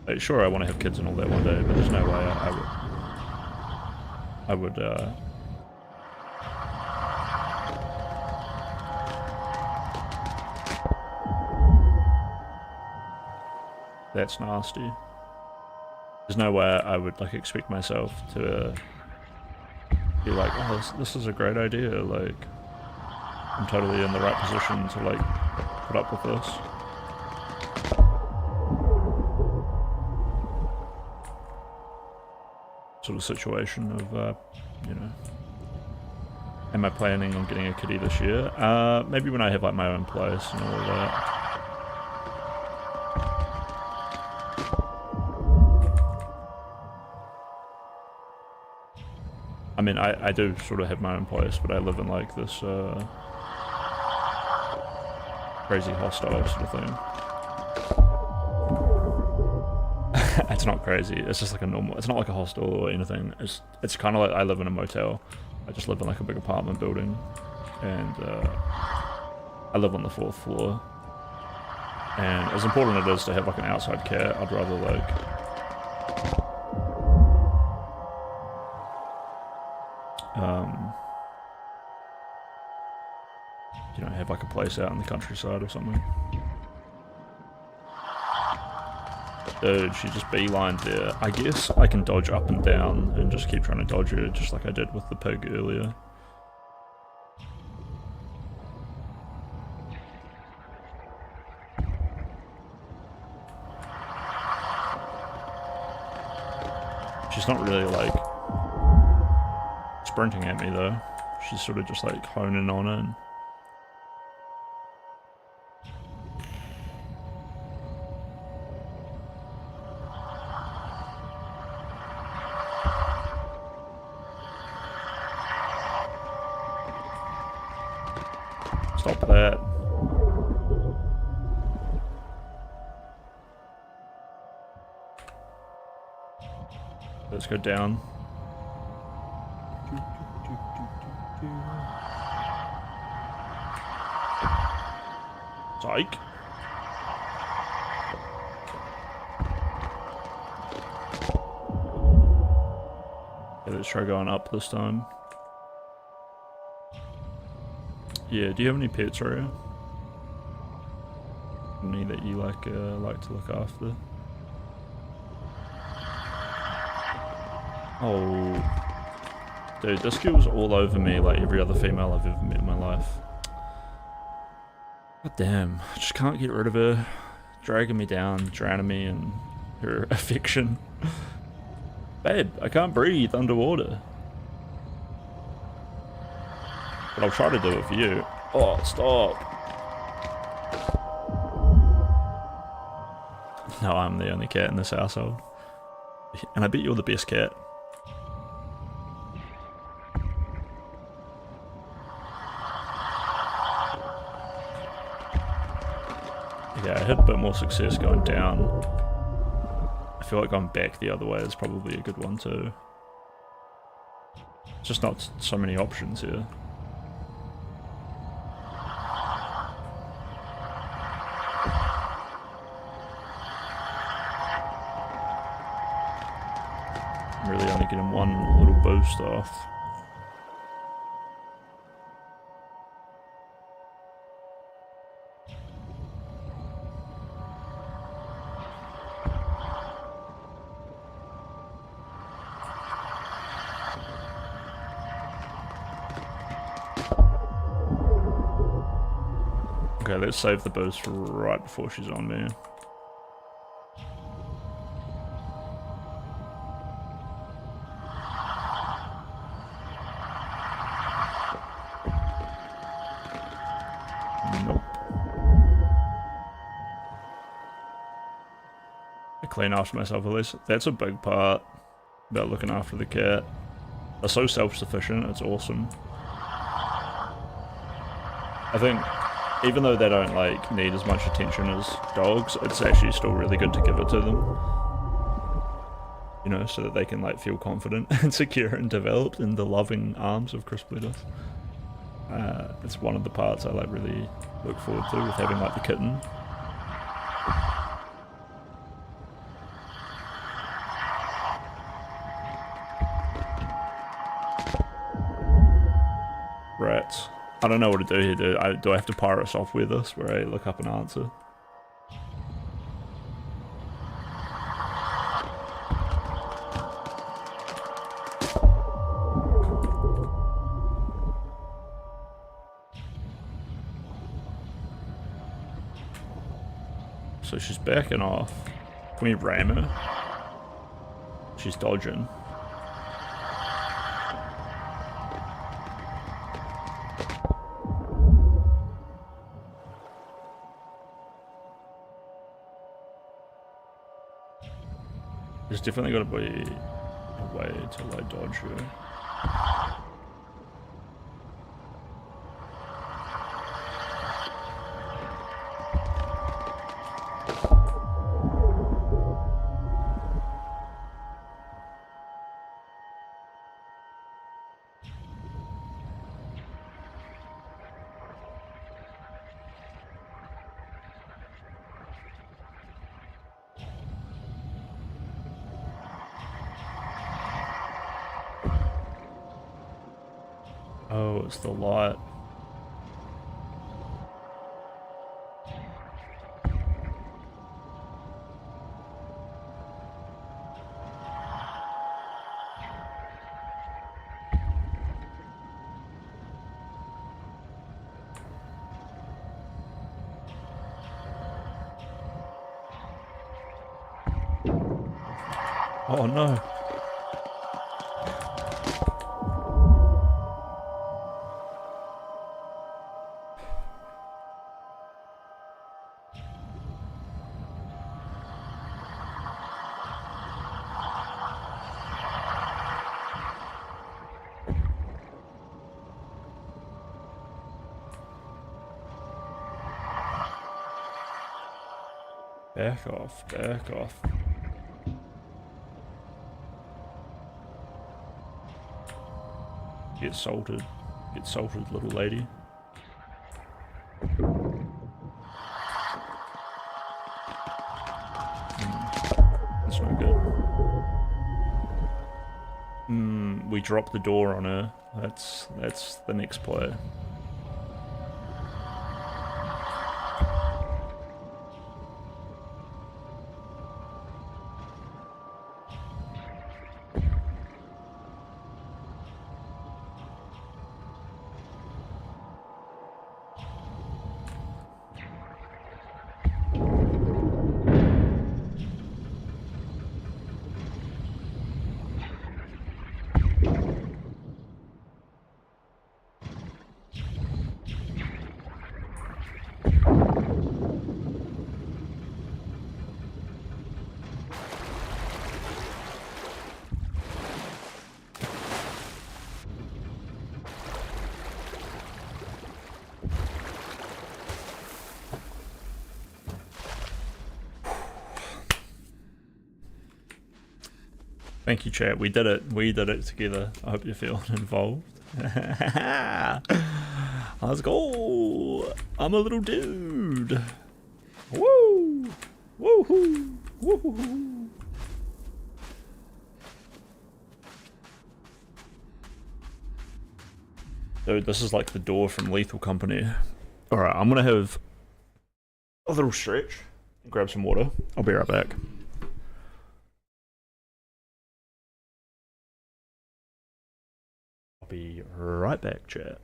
like, sure I want to have kids and all that one day, but there's no way I would that's nasty. There's no way I would like expect myself to be like, oh, this is a great idea, like I'm totally in the right position to like put up with this. Sort of situation of, you know, am I planning on getting a kitty this year? Maybe when I have like my own place and all of that. I mean, I do sort of have my own place, but I live in like this crazy hostile sort of thing. It's not crazy, it's just like a normal, it's not like a hostel or anything, it's kind of like I live in a motel. I just live in like a big apartment building and I live on the 4th floor, and as important as it is to have like an outside cat, I'd rather like you know, have like a place out in the countryside or something. Dude, she just beelined there. I guess I can dodge up and down and just keep trying to dodge her, just like I did with the pig earlier. She's not really like sprinting at me though. She's sort of just like honing on it. And stop that. Let's go down. Psych. Okay, let's try going up this time. Yeah, do you have any pets, Rhea? Any that you like to look after? Oh, dude, this girl was all over me like every other female I've ever met in my life. God damn, I just can't get rid of her. Dragging me down, drowning me in her affection. Babe, I can't breathe underwater. But I'll try to do it for you. Oh, stop. No, I'm the only cat in this household. And I bet you're the best cat. Yeah, I had a bit more success going down. I feel like going back the other way is probably a good one too. Just not so many options here. I'm really only getting one little boost off. Okay, let's save the boost right before she's on me. Nope. I clean after myself at least. That's a big part about looking after the cat. They're so self-sufficient, it's awesome. I think even though they don't like need as much attention as dogs, it's actually still really good to give it to them. You know, so that they can like feel confident and secure and developed in the loving arms of Chris Bledos. It's one of the parts I like really look forward to with having like the kitten. Rats. I don't know what to do here. Do I have to pirate software this where I look up an answer? So she's backing off. Can we ram her? She's dodging. There's definitely got to be a way to like dodge her. Oh, it's the light. Oh no. Back off, back off. Get salted, little lady. That's not good. We dropped the door on her. That's the next play. Thank you, chat. We did it. We did it together. I hope you're feeling involved. Let's go. I'm a little dude. Woo! Woohoo! Woohoo! Dude, this is like the door from Lethal Company. Alright, I'm gonna have a little stretch and grab some water. I'll be right back. I'll be right back, chat.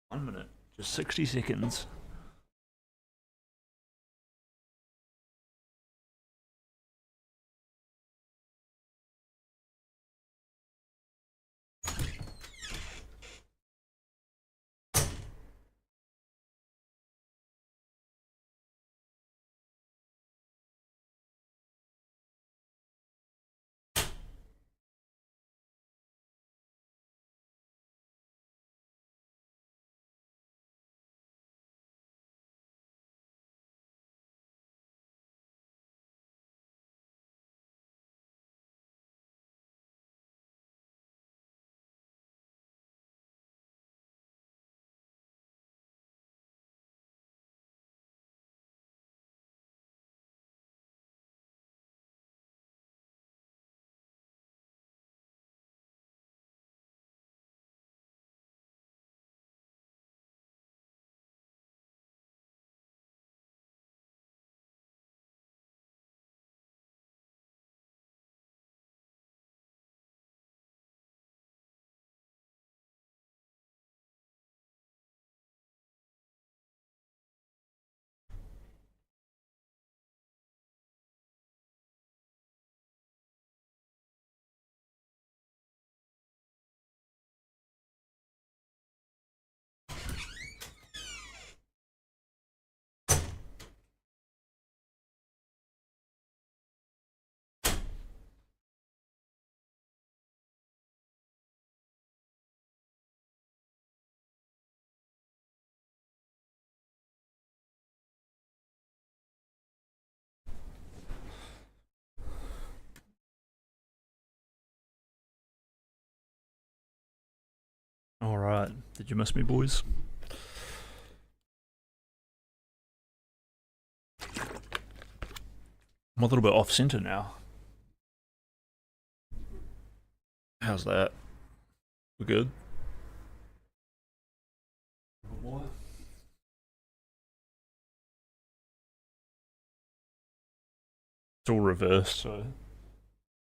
One minute, just 60 seconds. Alright, did you miss me, boys? I'm a little bit off center now. How's that? We're good? What? It's all reversed, so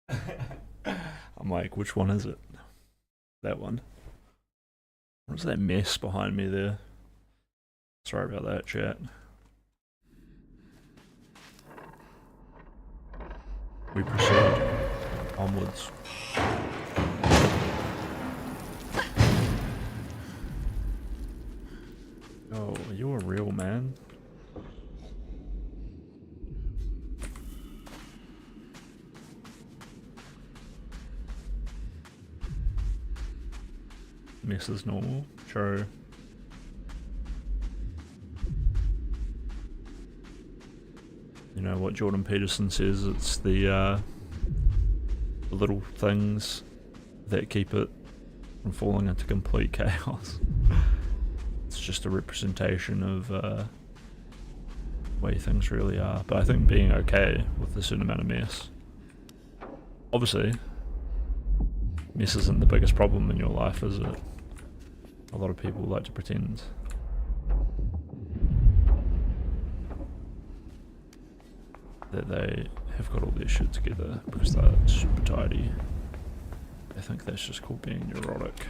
I'm like, which one is it? That one. What's that mess behind me there? Sorry about that, chat. We proceed onwards. Oh, you're a real man. Mess is normal. True. You know what Jordan Peterson says, it's the little things that keep it from falling into complete chaos. It's just a representation of the way things really are. But I think being okay with a certain amount of mess. Obviously, mess isn't the biggest problem in your life, is it? A lot of people like to pretend. That they have got all their shit together because they're super tidy. I think that's just called being neurotic.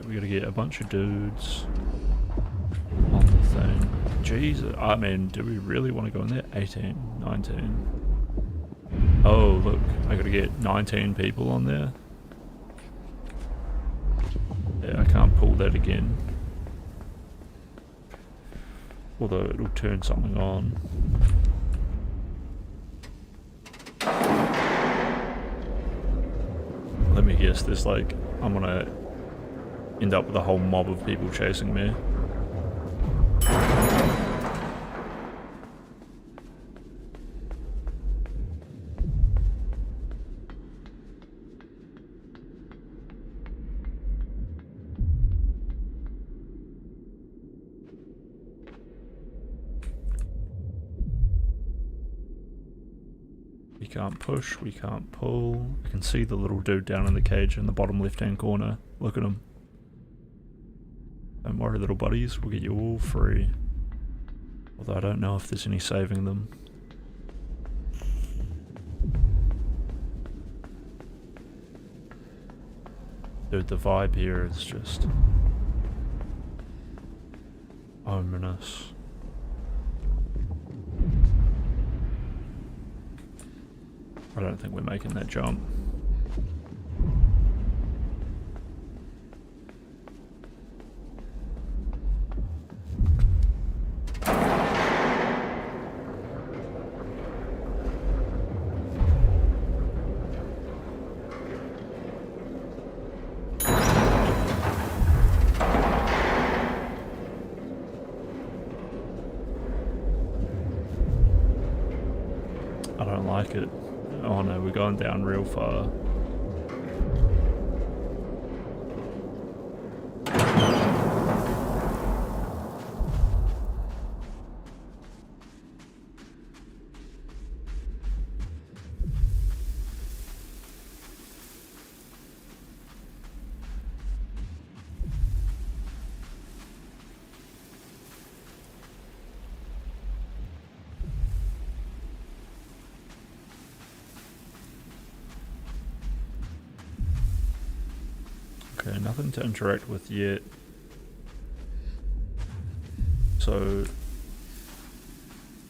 We gotta get a bunch of dudes on the thing. Jesus, I mean, do we really want to go in there? 18, 19. Oh, look, I gotta get 19 people on there. Yeah, I can't pull that again. Although it'll turn something on. Let me guess, there's like, I'm gonna end up with a whole mob of people chasing me. We can't push, we can't pull. I can see the little dude down in the cage in the bottom left-hand corner. Look at him. Don't worry, little buddies, we'll get you all free. Although I don't know if there's any saving them. Dude, the vibe here is just ominous. I don't think we're making that jump. I don't like it. Oh no, we're going down real far. Okay, nothing to interact with yet. So,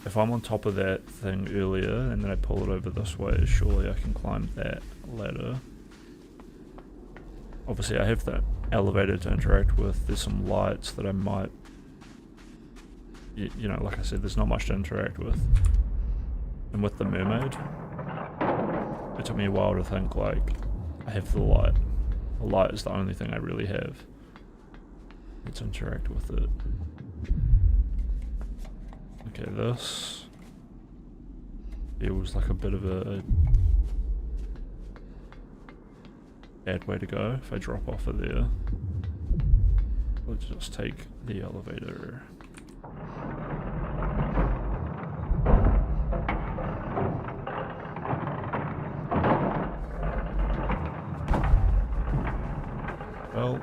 if I'm on top of that thing earlier and then I pull it over this way, surely I can climb that ladder. Obviously I have that elevator to interact with. There's some lights that I might... You know, like I said, there's not much to interact with. And with the mermaid, it took me a while to think, like, I have the light. The light is the only thing I really have. Let's interact with it. Okay, this feels like a bit of a bad way to go if I drop off of there. Let's just take the elevator. Well,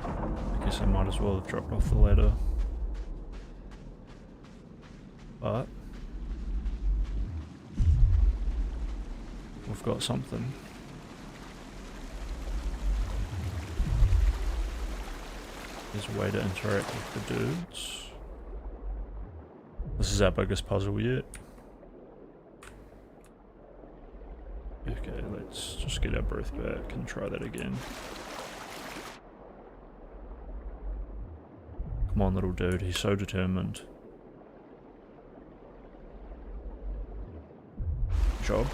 I guess I might as well have dropped off the ladder. But we've got something. There's a way to interact with the dudes. This is our biggest puzzle yet. Okay, let's just get our breath back and try that again. Come on, little dude, he's so determined. Good job.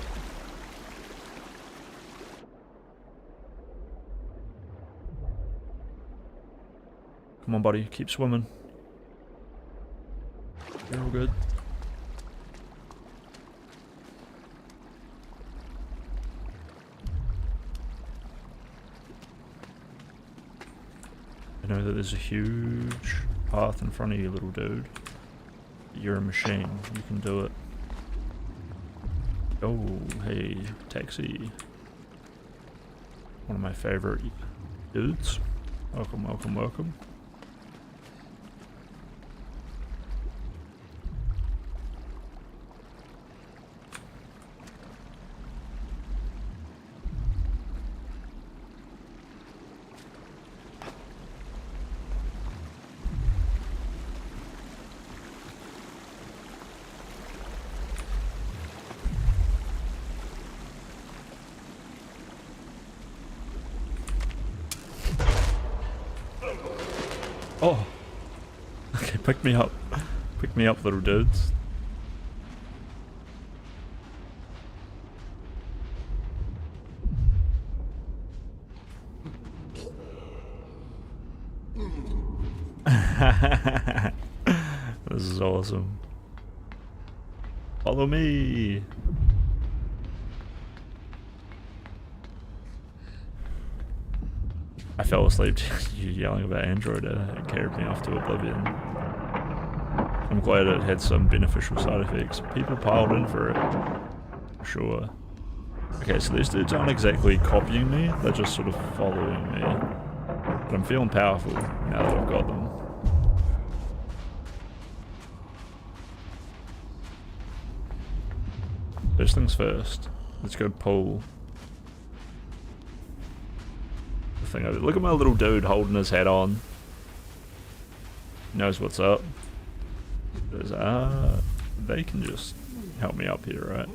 Come on, buddy, keep swimming. You're all good. I know that there's a huge path in front of you, little dude. You're a machine. You can do it. Oh, hey, taxi. One of my favorite dudes. Welcome, welcome, welcome. Oh, okay, pick me up. Pick me up, little dudes. This is awesome. Follow me. I fell asleep to you yelling about Android. It carried me off to oblivion. I'm glad it had some beneficial side effects. People piled in for it. For sure. Okay, so these dudes aren't exactly copying me, they're just sort of following me. But I'm feeling powerful now that I've got them. First things first, let's go pull the thing over. Look at my little dude holding his hat on. He knows what's up. There's, they can just help me up here, right?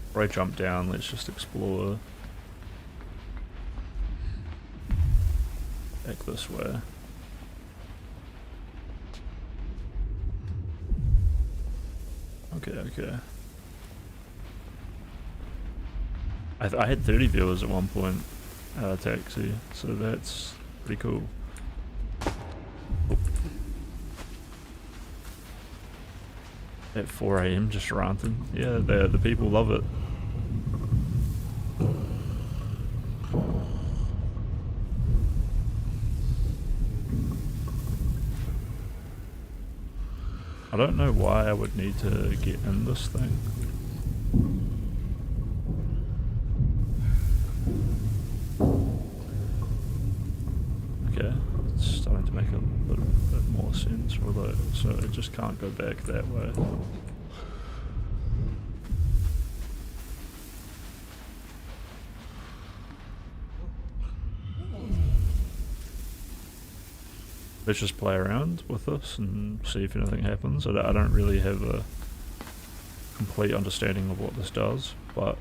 Before I jump down, let's just explore. Back this way. Okay. I had 30 viewers at one point, Taxi, so that's pretty cool. Oh. At 4 AM just ranting. Yeah, the people love it. I don't know why I would need to get in this thing. Okay, it's starting to make a little bit more sense, although, so it just can't go back that way. Let's just play around with this and see if anything happens. I don't really have a complete understanding of what this does, but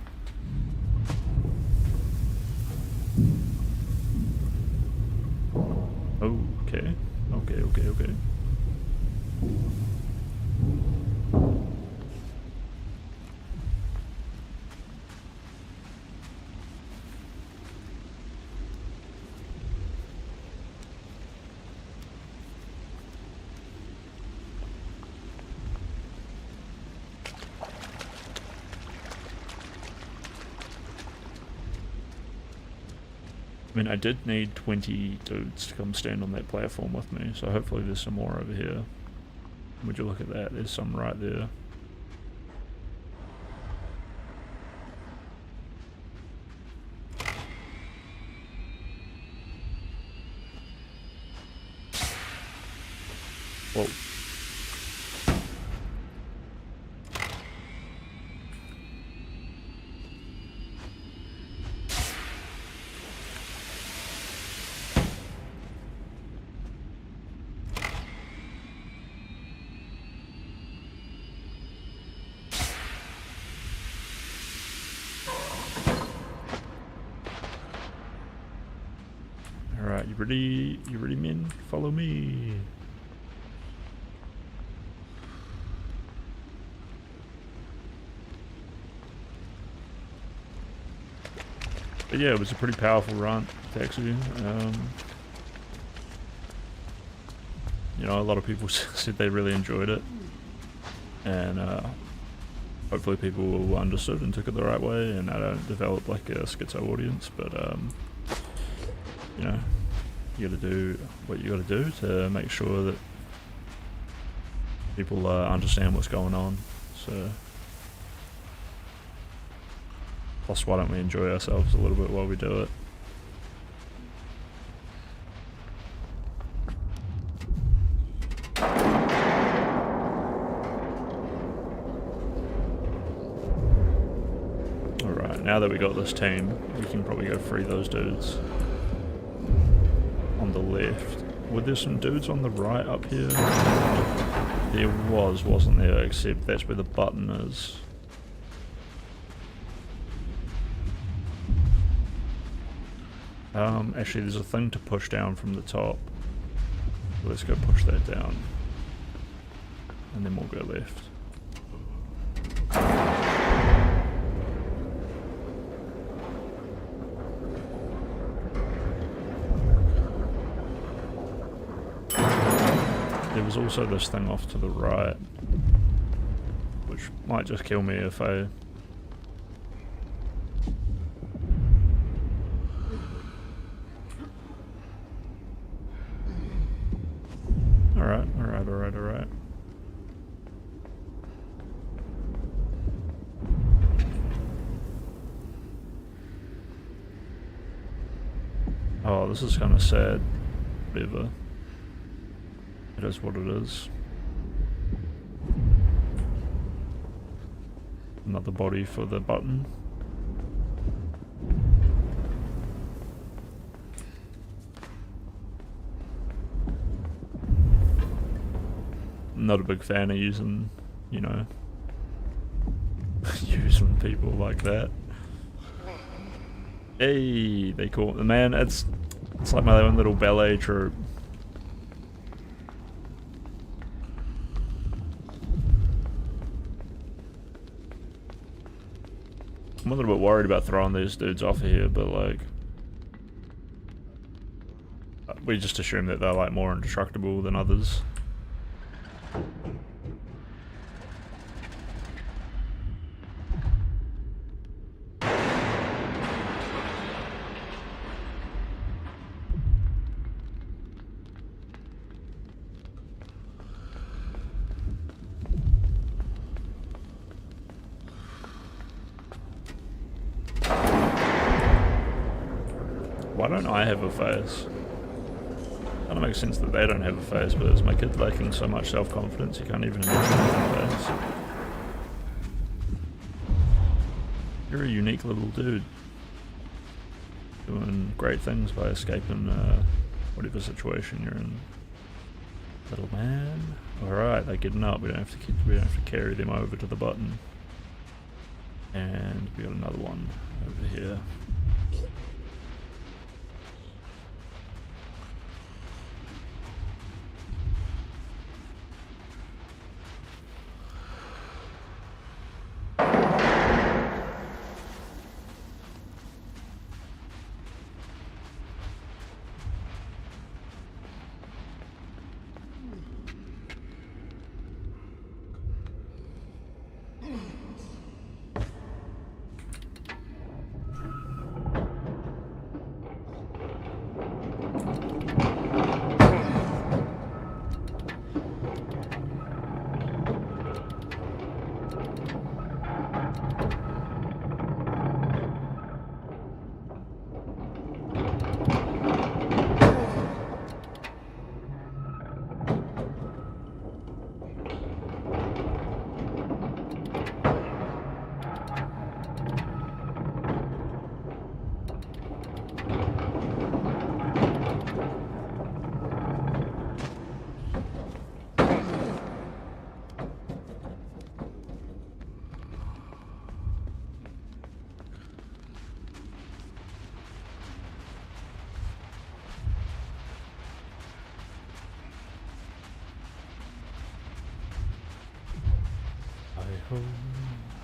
okay. I mean, I did need 20 dudes to come stand on that platform with me, so hopefully there's some more over here. Would you look at that? There's some right there. Whoa. Alright, you ready? You ready, men? Follow me. But yeah, it was a pretty powerful run, Taxi. You know, a lot of people said they really enjoyed it, and hopefully people understood and took it the right way, and I don't develop like a schizo audience, but you know, you gotta do what you gotta do to make sure that people understand what's going on. So, plus, why don't we enjoy ourselves a little bit while we do it? Alright, now that we got this team, we can probably go free those dudes. On the left. Were there some dudes on the right up here? There was, wasn't there? Except that's where the button is. Actually there's a thing to push down from the top. Let's go push that down. And then we'll go left. There was also this thing off to the right, which might just kill me if I... Alright. Oh, this is kind of sad. Whatever. It is what it is. Another body for the button. Not a big fan of using, you know, using people like that. Hey, they caught the man. It's like my own little ballet troupe. I'm a little bit worried about throwing these dudes off of here, but like, we just assume that they're like more indestructible than others. Why don't I have a face? Kind of makes sense that they don't have a face, but is my kid lacking so much self-confidence he can't even imagine having a face? You're a unique little dude. Doing great things by escaping whatever situation you're in. Little man. Alright, they're getting up. We don't have to carry them over to the button. And we got another one over here.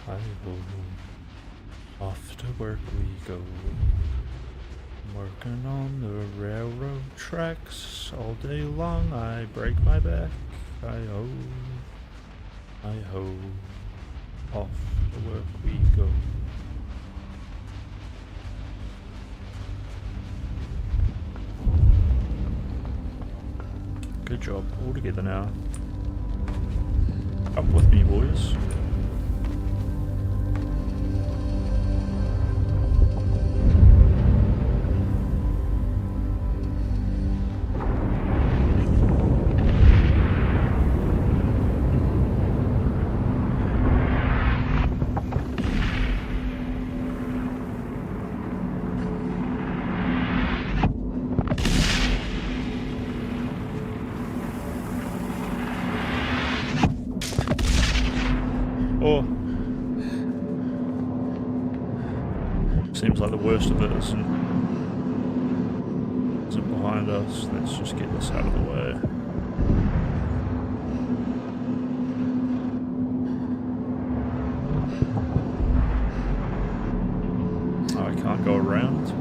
Hi-ho, off to work we go. Working on the railroad tracks all day long. I break my back. Hi-ho, hi-ho, off to work we go. Good job, all together now. Up with me, boys. Oh. Seems like the worst of it isn't behind us. Let's just get this out of the way. Can't go around.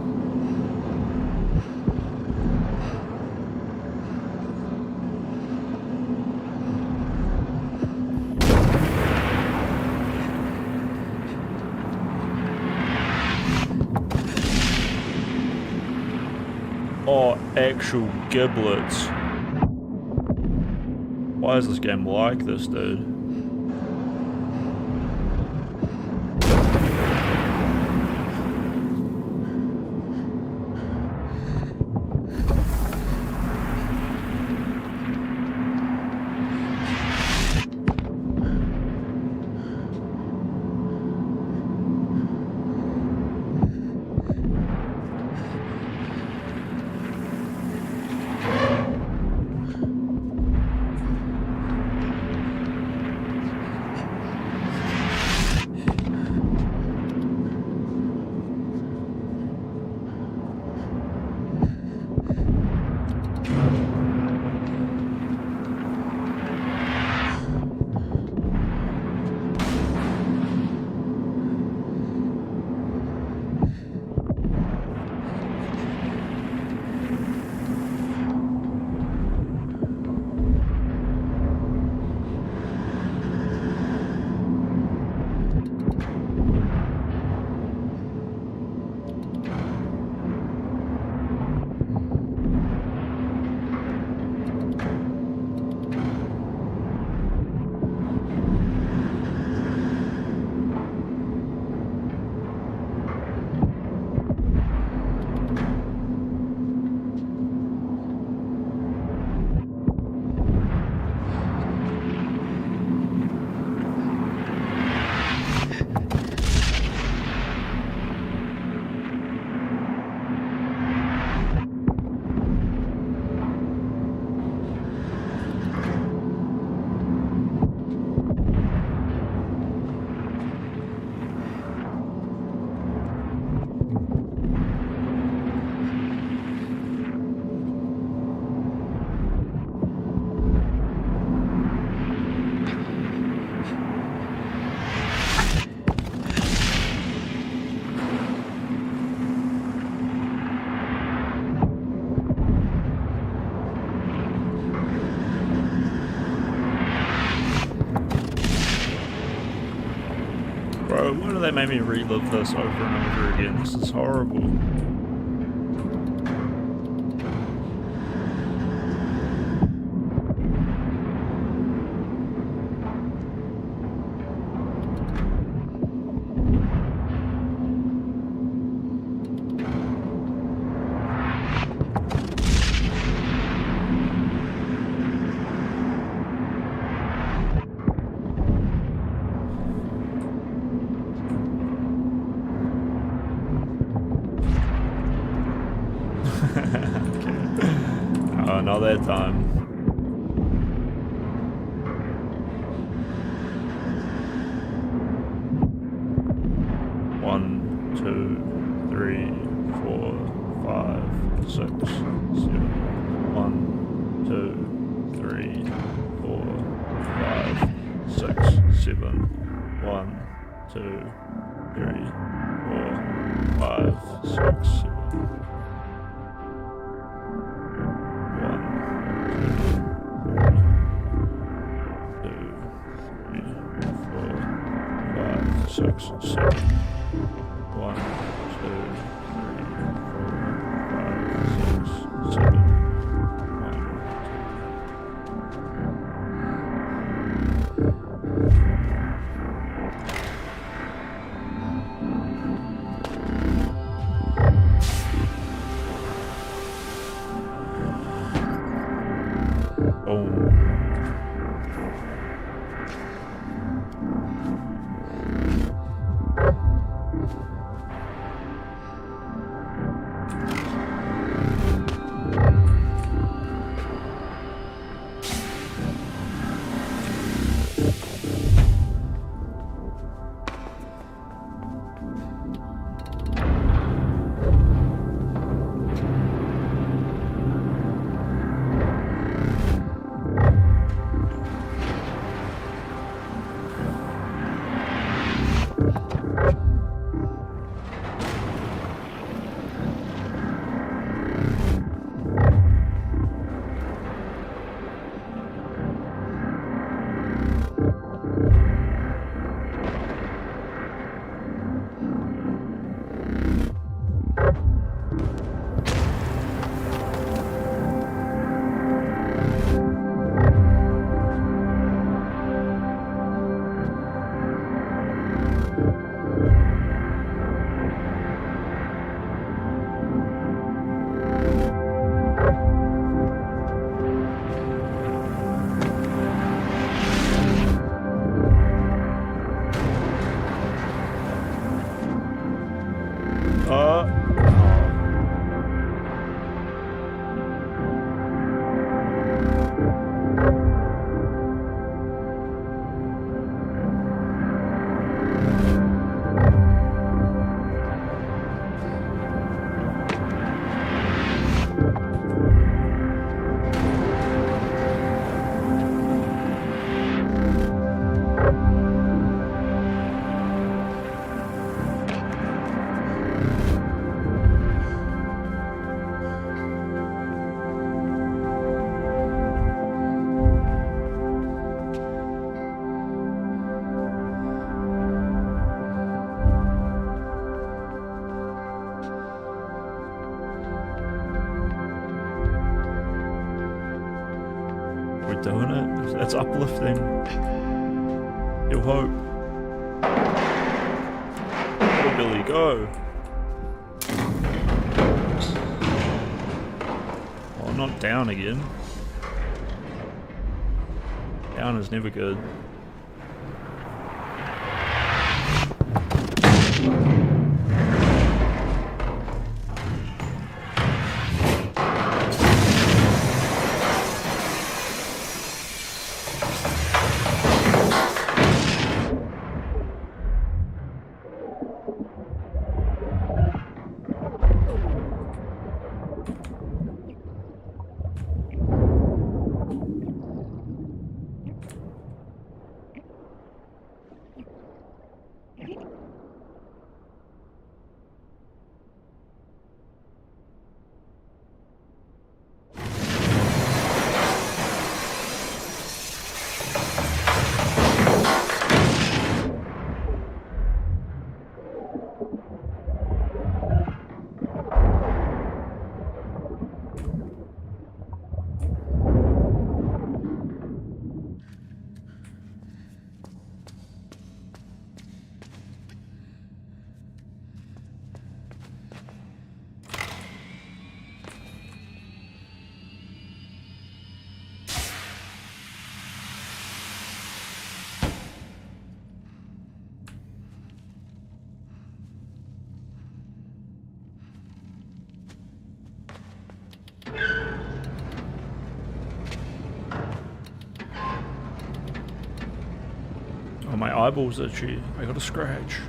Oh, actual giblets. Why is this game like this, dude? Bro, why do they make me relive this over and over again? This is horrible. Oh, not that time. One, two, three, 4, 5, 6, 7. 1, 2, 3, 4, 5, 6, 7. 1, 2, 3, 4, 5, 6, 7. 6, 7. 1, 2, 3, 4, 5, 6, 7. 1. Oh. We're doing it. It's uplifting. You'll hope. Go, Billy, go. Oh, not down again. Down is never good. Oh, my eyeballs are itchy. I got a scratch.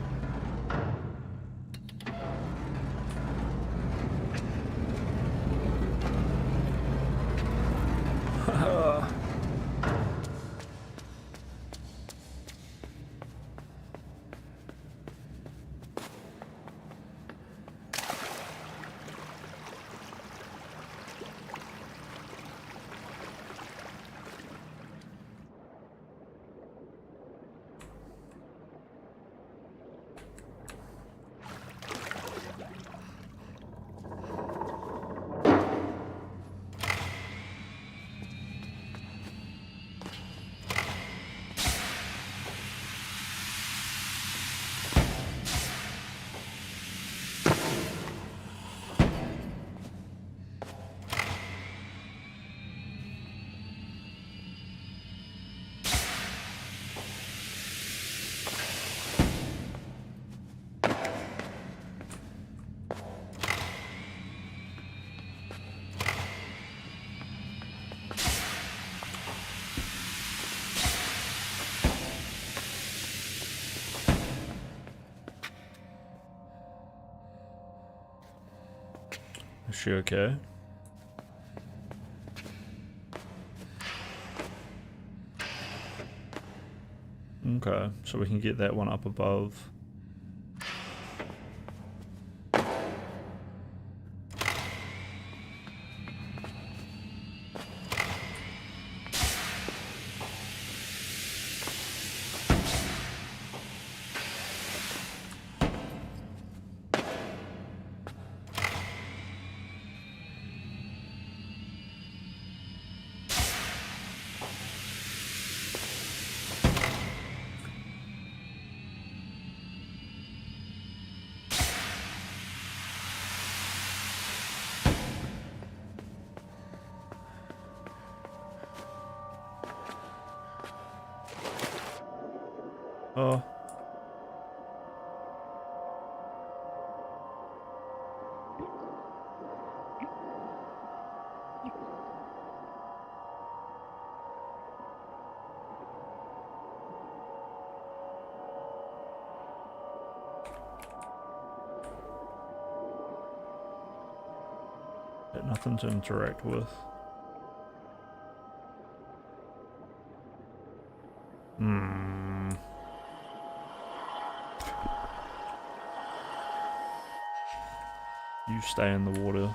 Is she okay? Okay, so we can get that one up above. Oh. Got nothing to interact with. Hmm. You stay in the water.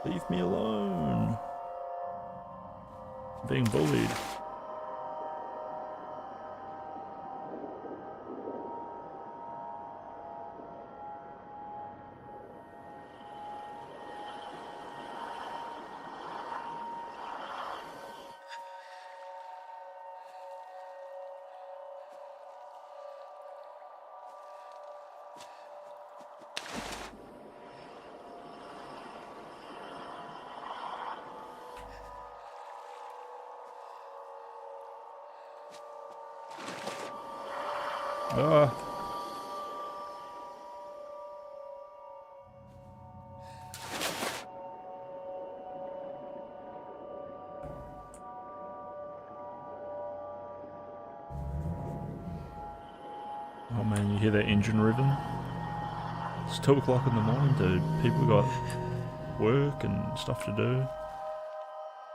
Leave me alone. I'm being bullied. Ah. Oh man, you hear that engine revving? It's 2 o'clock in the morning, dude. People got work and stuff to do.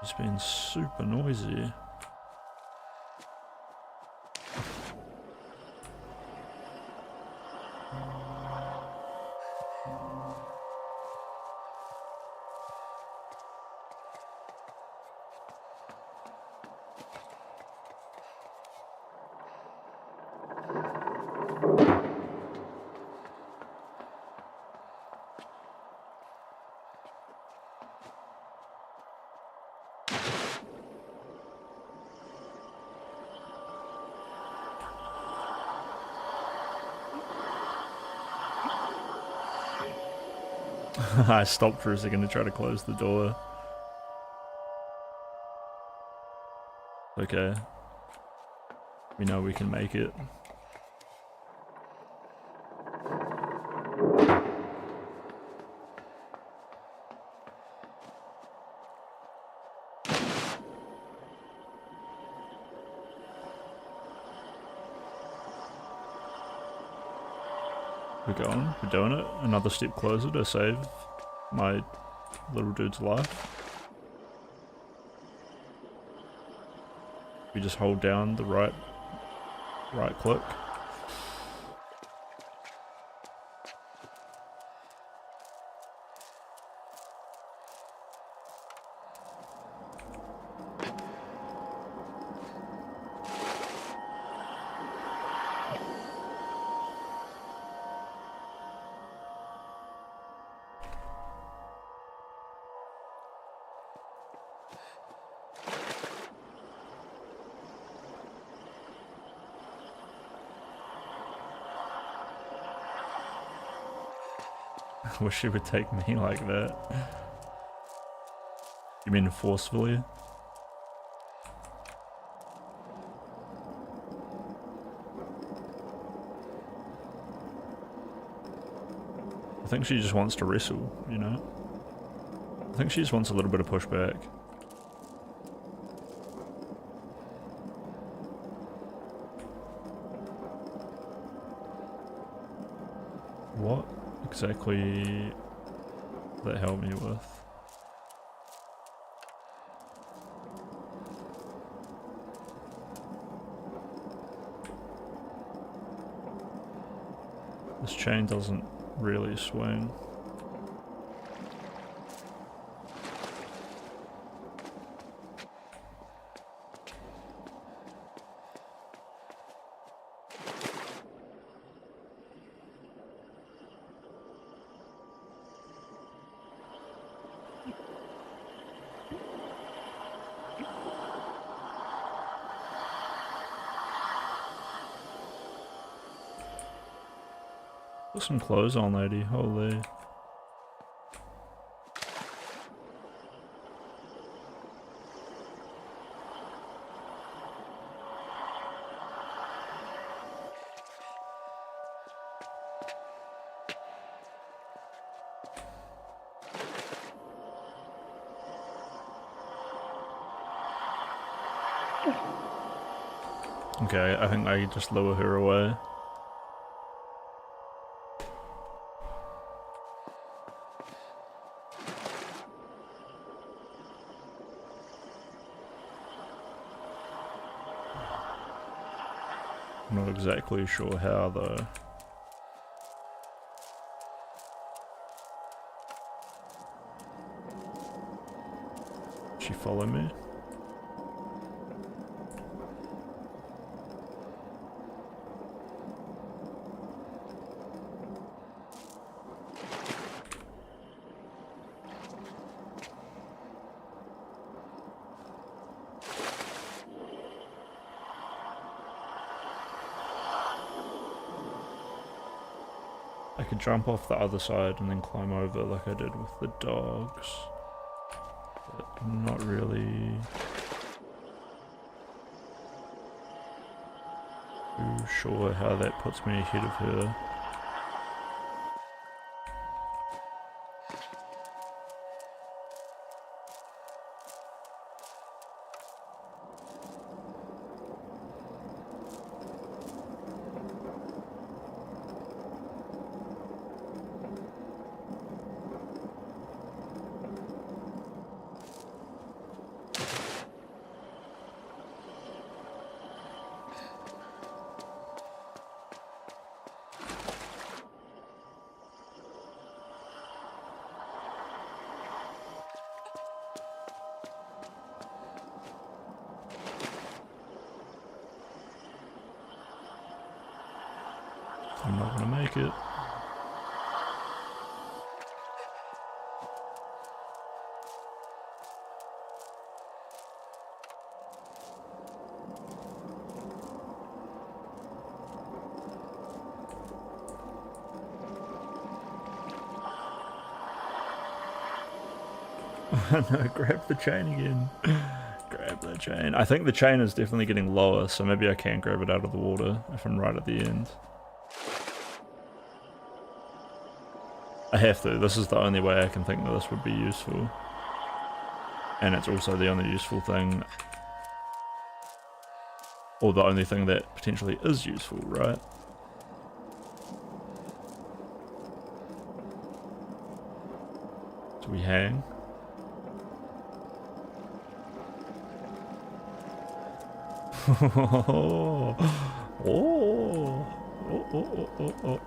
It's been super noisy. I stopped for a second to try to close the door. Okay. We know we can make it. We're going, we're doing it. Another step closer to save my little dude's life. We just hold down the right click. I wish she would take me like that. You mean forcefully? I think she just wants to wrestle, you know? I think she just wants a little bit of pushback. What exactly did that help me with? This chain doesn't really swing. Put some clothes on, lady. Holy. Okay, I think I just lure her away. I'm not exactly sure how though. She follow me? I could jump off the other side and then climb over like I did with the dogs. But I'm not really too sure how that puts me ahead of her. I'm not gonna make it. No, grab the chain again. Grab the chain. I think the chain is definitely getting lower, so maybe I can grab it out of the water if I'm right at the end. I have to. This is the only way I can think that this would be useful. And it's also the only useful thing, or the only thing that potentially is useful, right? So we hang. Oh, oh, oh, oh, oh, oh.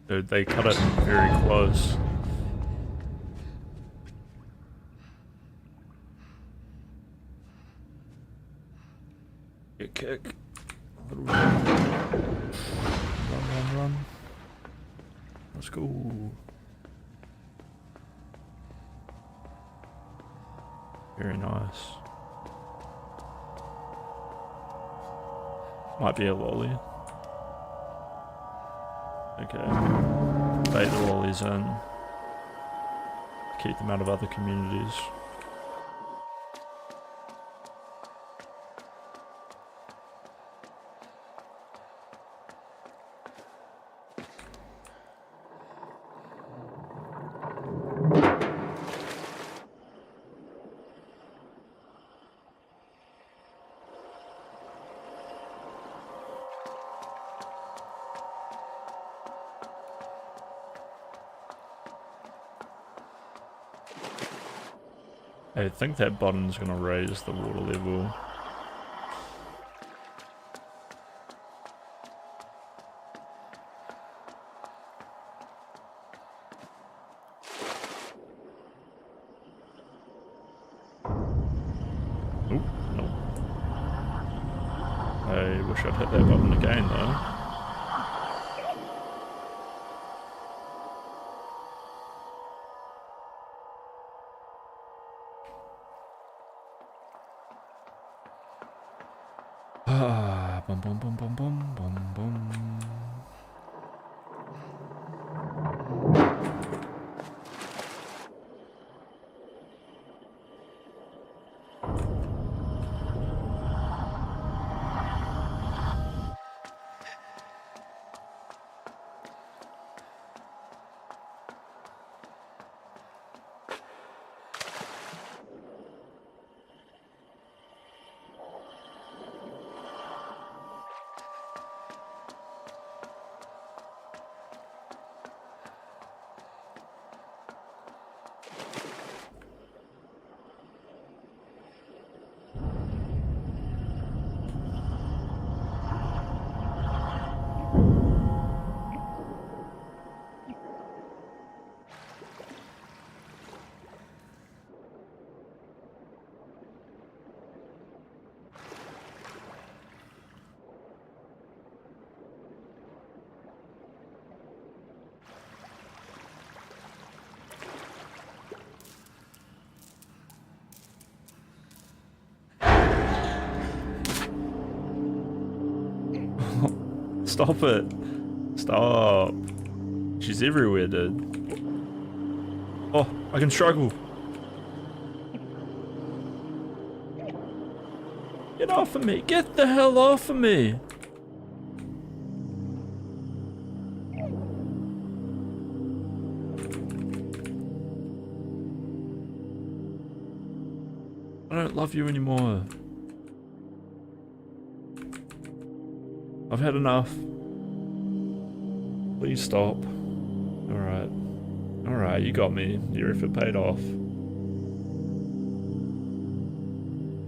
Dude, they cut it very close. Get kick. Run, run, run. Let's go. Very nice. Might be a lolly. Okay. Bait the lollies in. Keep them out of other communities. I think that button's gonna raise the water level. Oop, nope. I wish I'd hit that button again though. Bum bum bum bum bum bum bum. Stop it. Stop. She's everywhere, dude. Oh, I can struggle. Get off of me. Get the hell off of me. I don't love you anymore. I've had enough. Please stop. Alright. Alright, you got me. Your effort paid off.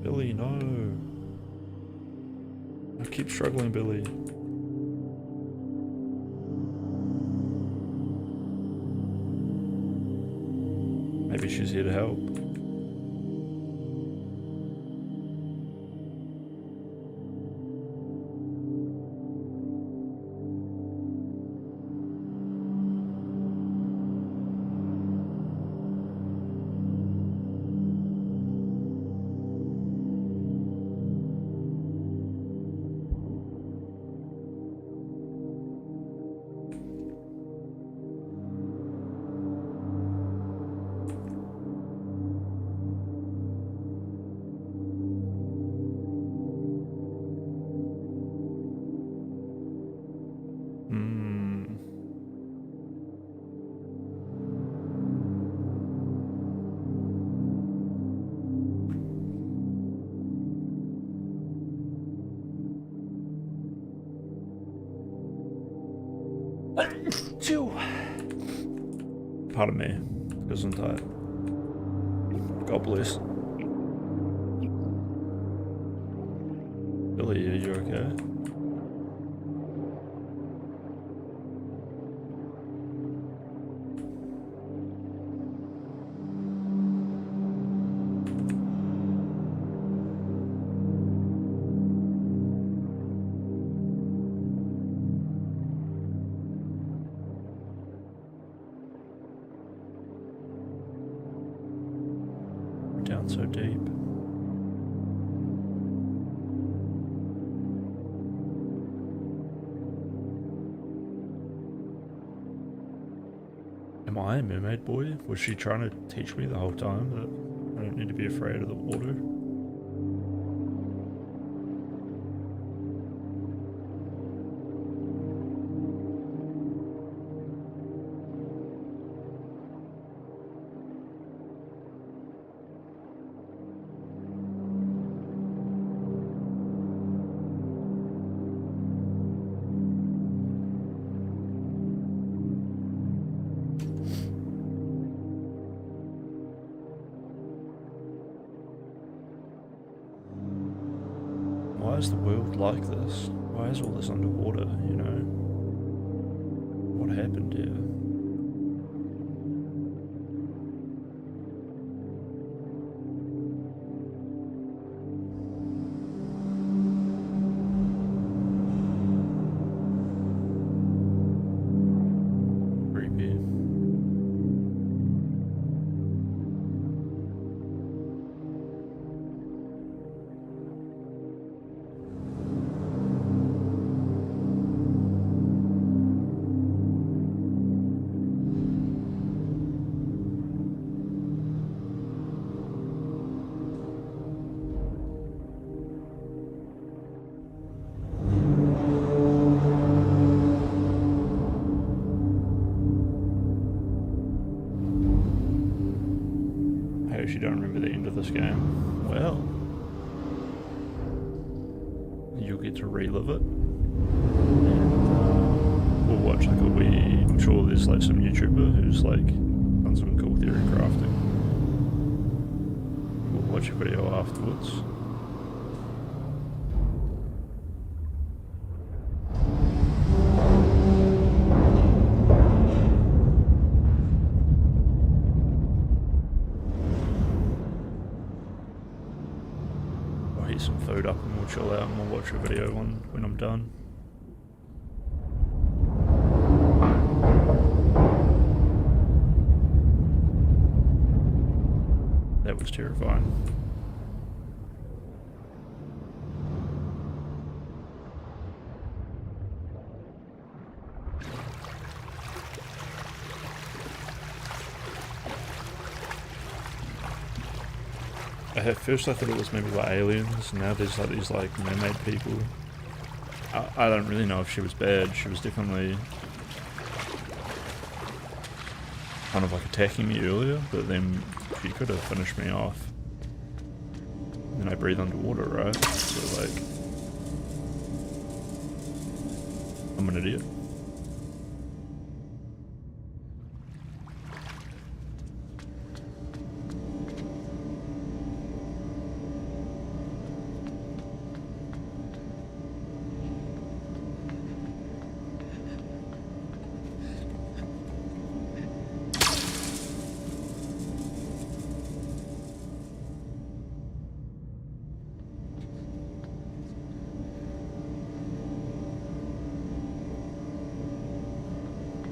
Billy, no. I keep struggling, Billy. Maybe she's here to help. Pardon me, because I'm tired. God bless. Billy, are you okay? Down so deep. Am I a mermaid boy? Was she trying to teach me the whole time that I don't need to be afraid of the water? Why is the world like this? Why is all this underwater, you know? What happened here? Creepy. this game. Well, you'll get to relive it. And we'll watch like a wee. I'm sure there's like some YouTuber who's like done some cool theory crafting. We'll watch a video afterwards. Some food up and we'll chill out and we'll watch a video when I'm done. That was terrifying. At first I thought it was maybe like aliens, now there's like these like mermaid people. I don't really know if she was bad. She was definitely kind of like attacking me earlier, but then she could have finished me off. And I breathe underwater, right? So like, I'm an idiot.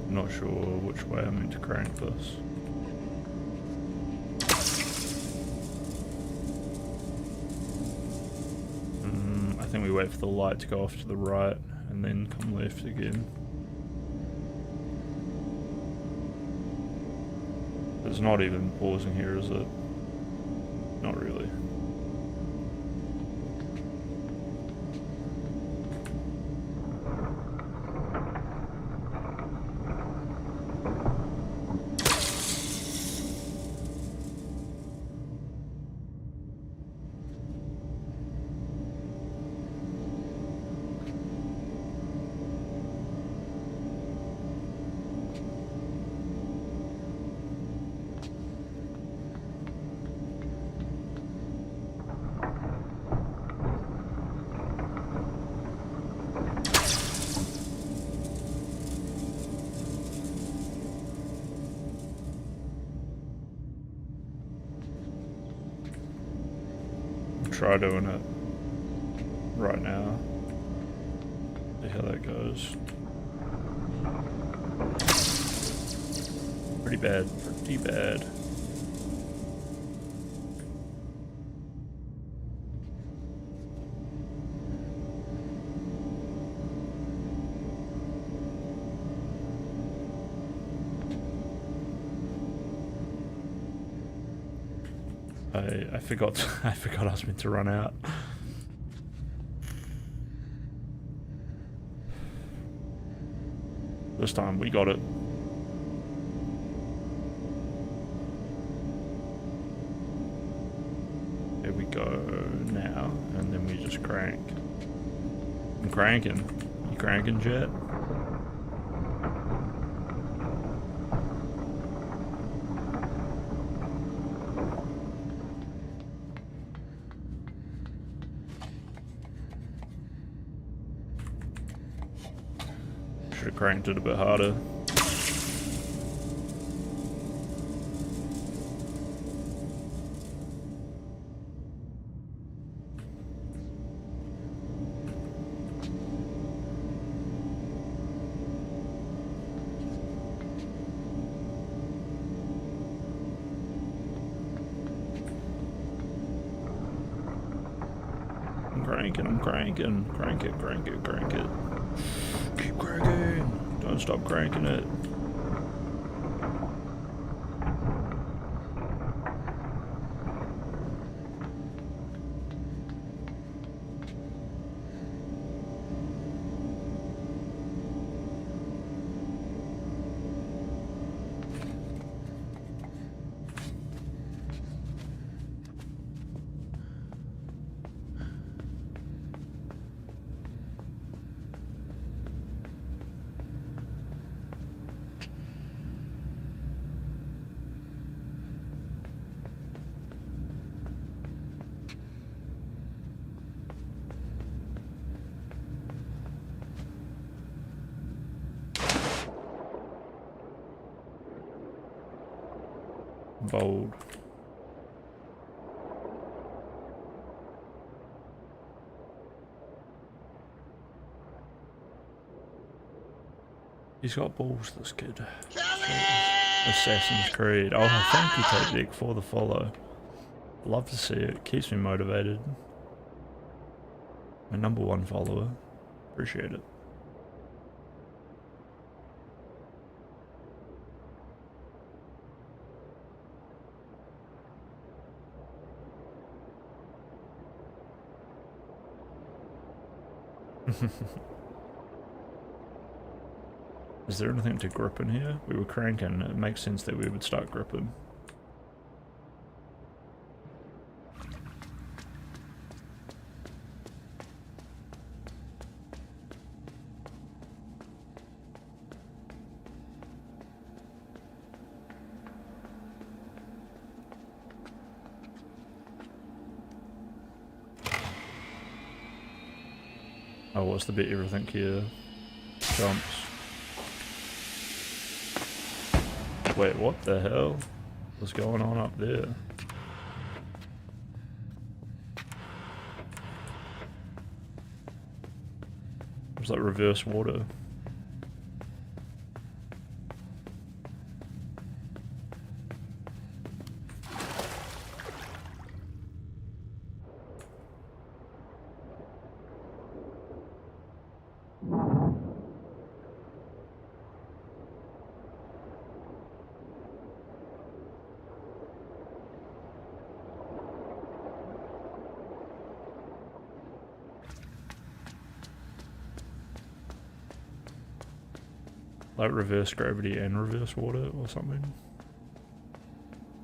Not sure which way I'm meant to crank this. I think we wait for the light to go off to the right and then come left again. It's not even pausing here, is it? Not really. Try doing it right now. See how that goes. Pretty bad, pretty bad. I forgot I forgot I was meant to run out. This time we got it. Here we go now, and then we just crank. I'm cranking. You cranking, Jet? Should have cranked it a bit harder. I'm cranking. Crank it, crank it, crank it. Keep cranking. Don't stop cranking it. bold. He's got balls, this kid. Assassin's Creed. Oh, thank you, Topdeck, for the follow. Love to see it. Keeps me motivated. My #1 follower. Appreciate it. Is there anything to grip in here? We were cranking. It makes sense that we would start gripping. Oh, what's the bit everything here? Jumps. Wait, what the hell? What's going on up there? It's like reverse water. Like reverse gravity and reverse water or something.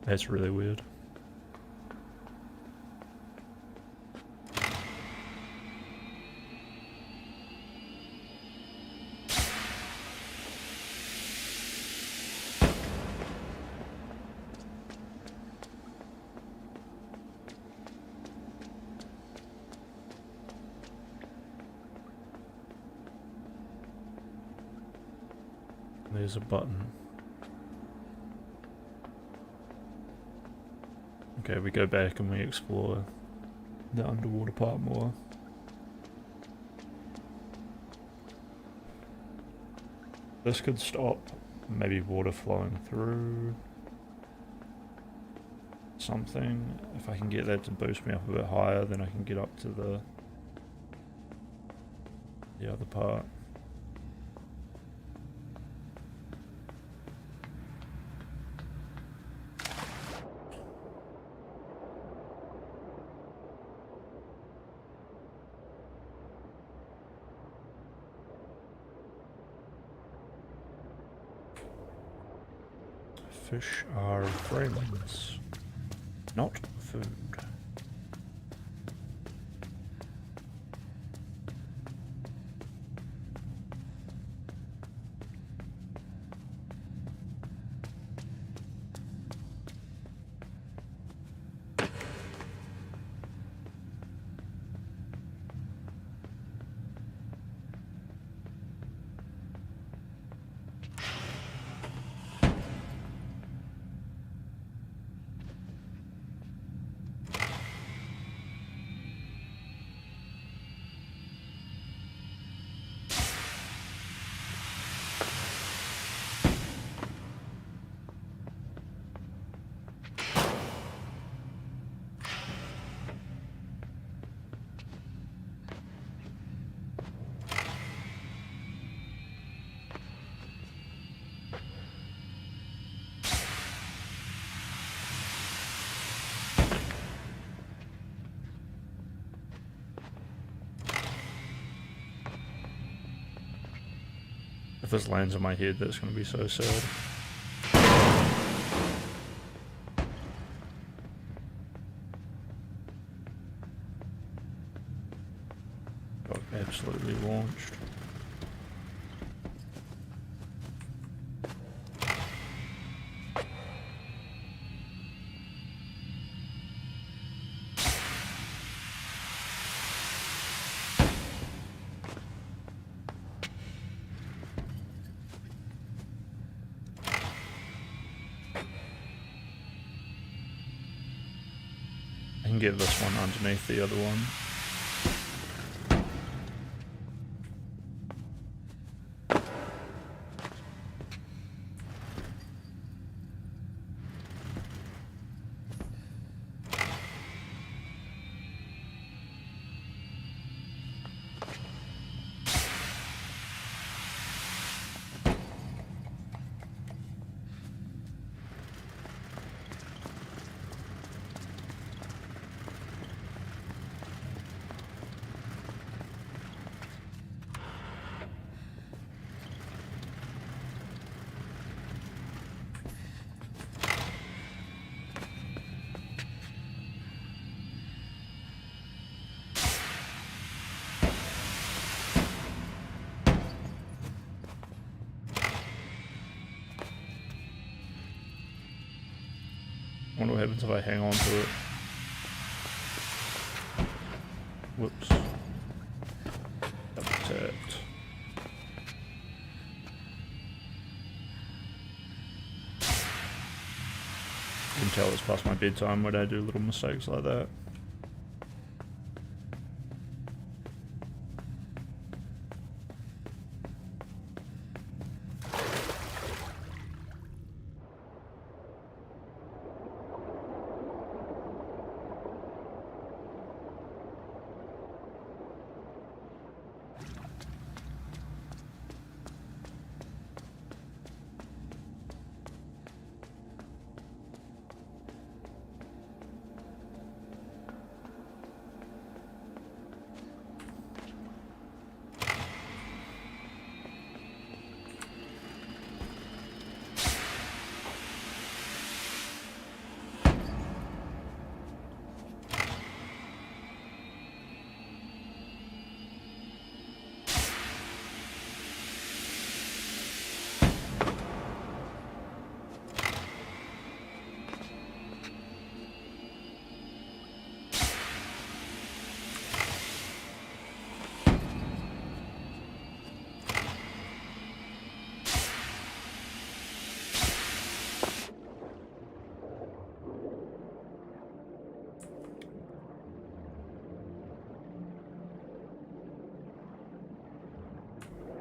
That's really weird. There's a button. Okay, we go back and we explore the underwater part more. This could stop maybe water flowing through something. If I can get that to boost me up a bit higher, then I can get up to the other part. Fish are friends, not food. If this lands on my head, that's going to be so sad. Got absolutely launched. get this one underneath the other one. I wonder what happens if I hang on to it. Whoops. Double tapped. You can tell it's past my bedtime when I do little mistakes like that.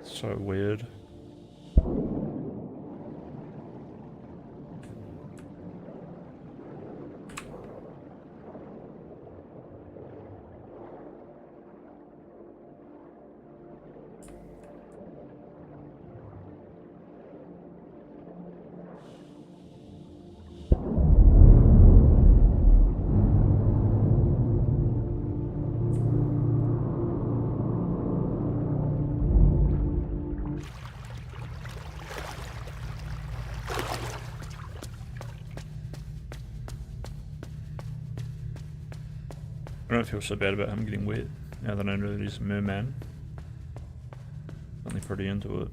So weird. I don't feel so bad about him getting wet, now that I know that he's a merman. Only pretty into it.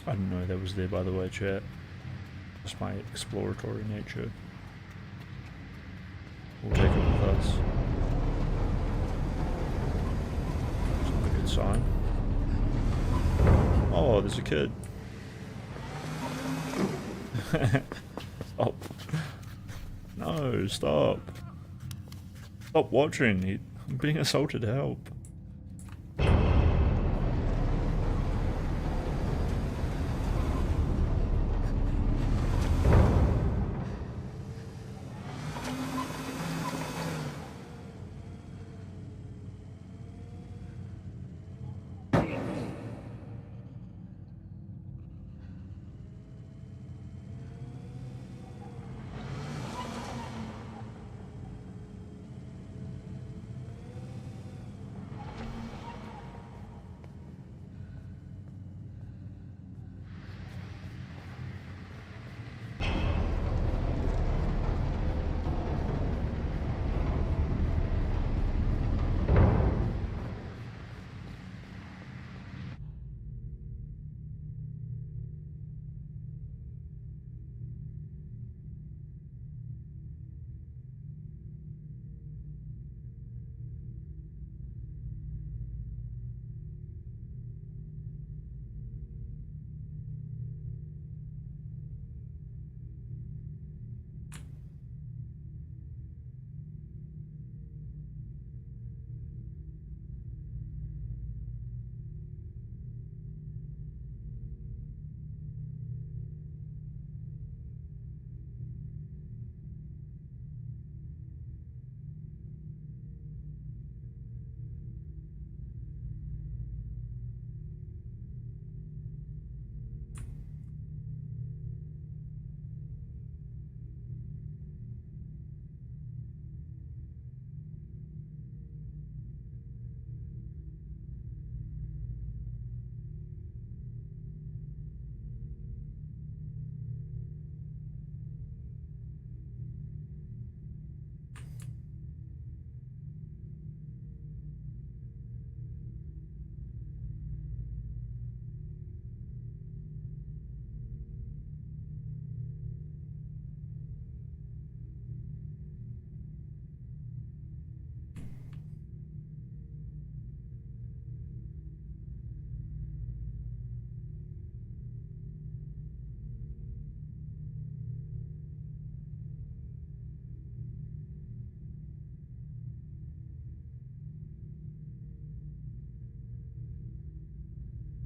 I didn't know that was there, by the way, chat. Just my exploratory nature. We'll take it with us. It's not a good sign. Oh, there's a kid. Stop. No, stop. Stop watching. I'm being assaulted, help.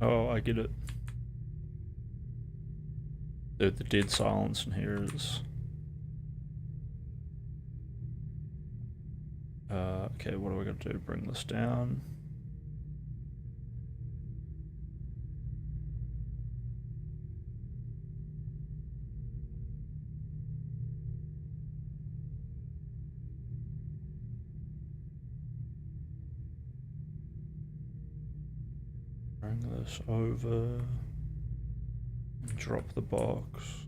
Oh, I get it. Dude, the dead silence in here is... okay, what are we gonna do? Bring this down. Bring this over. Drop the box.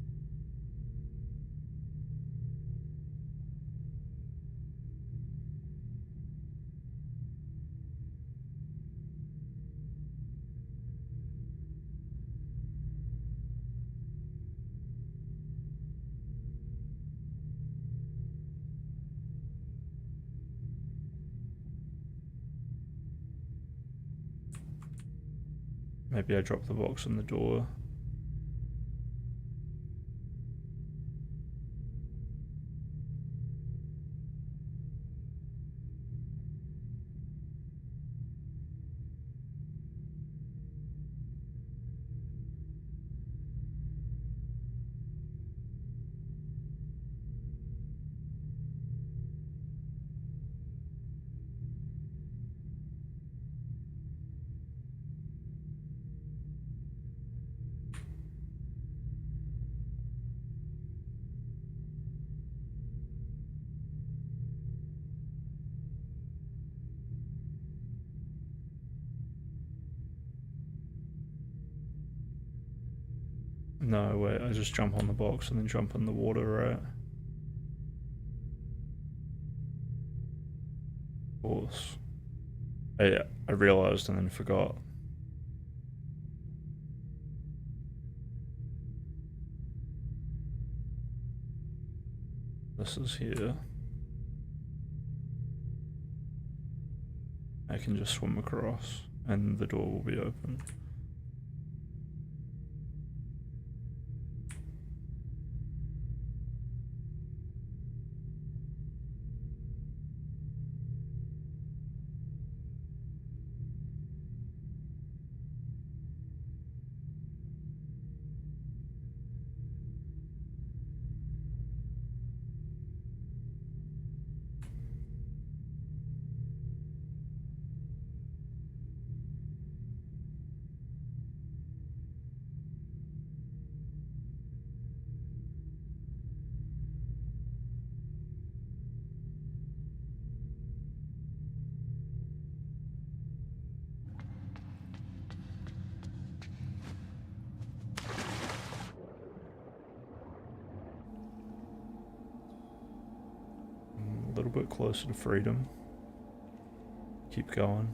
Maybe I drop the box in the door. No, wait, I just jump on the box and then jump in the water, right? Of course. I realized and then forgot. This is here. I can just swim across and the door will be open. A little bit closer to freedom. Keep going.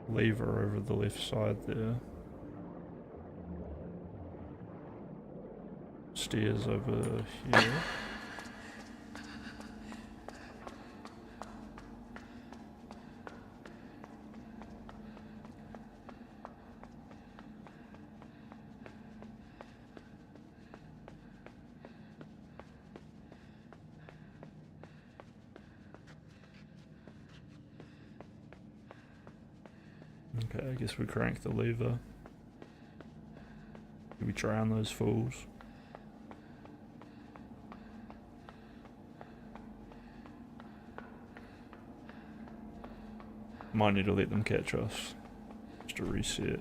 Lever over the left side there. Stairs over here. Okay, I guess we crank the lever. Do we drown those fools? Might need to let them catch us. Just to reset.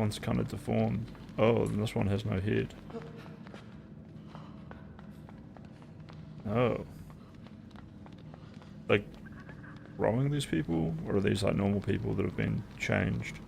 one's kind of deformed. Oh, and this one has no head. Oh. Like, growing these people? Or are these like normal people that have been changed?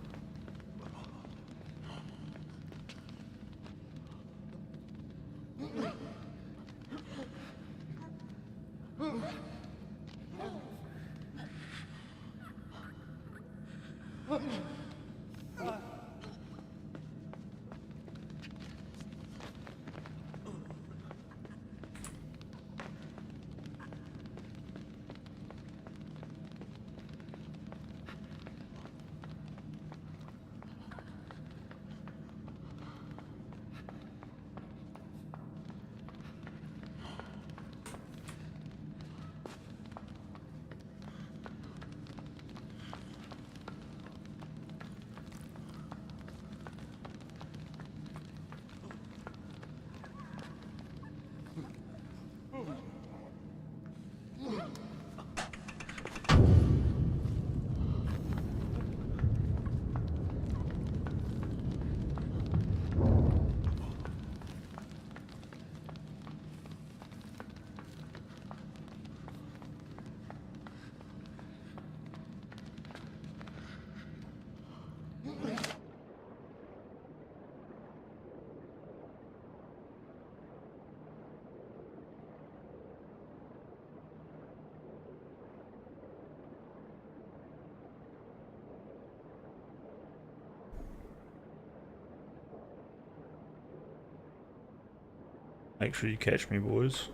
Make sure you catch me, boys.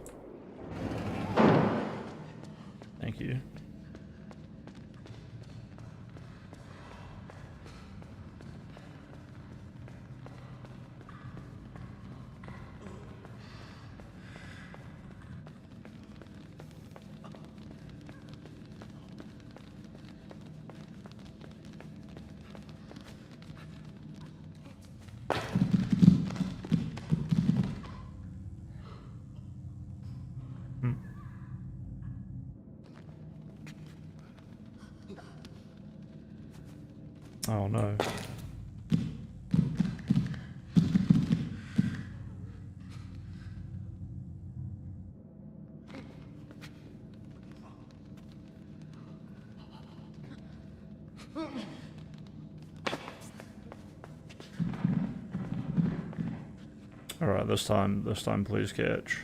Thank you. Oh no. Alright, this time please catch.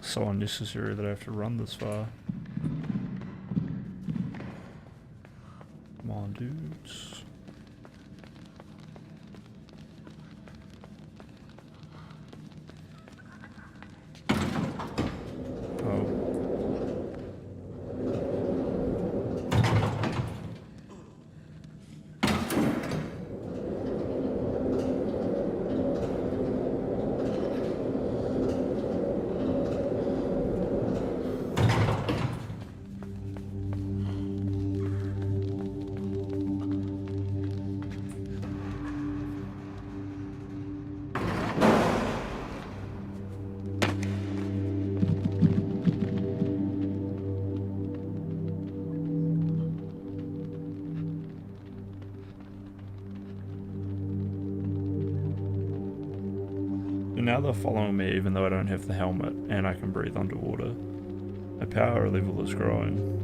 So unnecessary that I have to run this far. Come on, dudes. Now they're following me even though I don't have the helmet and I can breathe underwater. My power level is growing.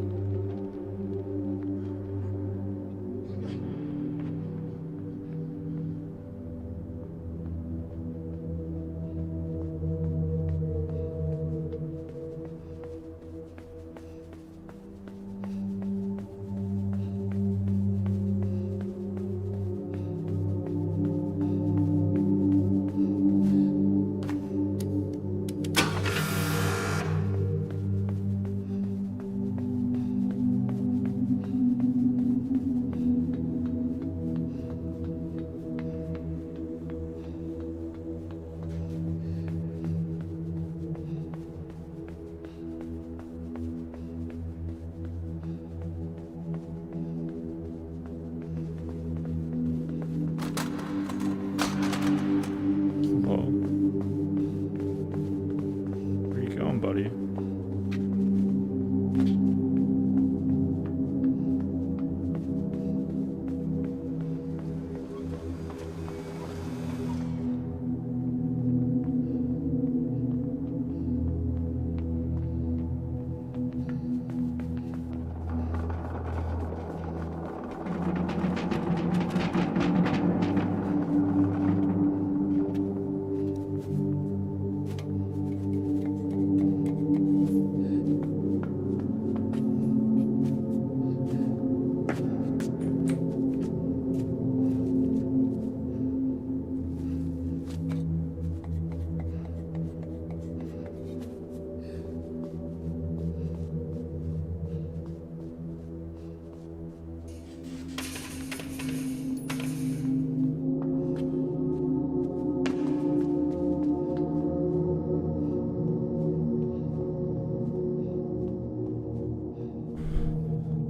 on, buddy?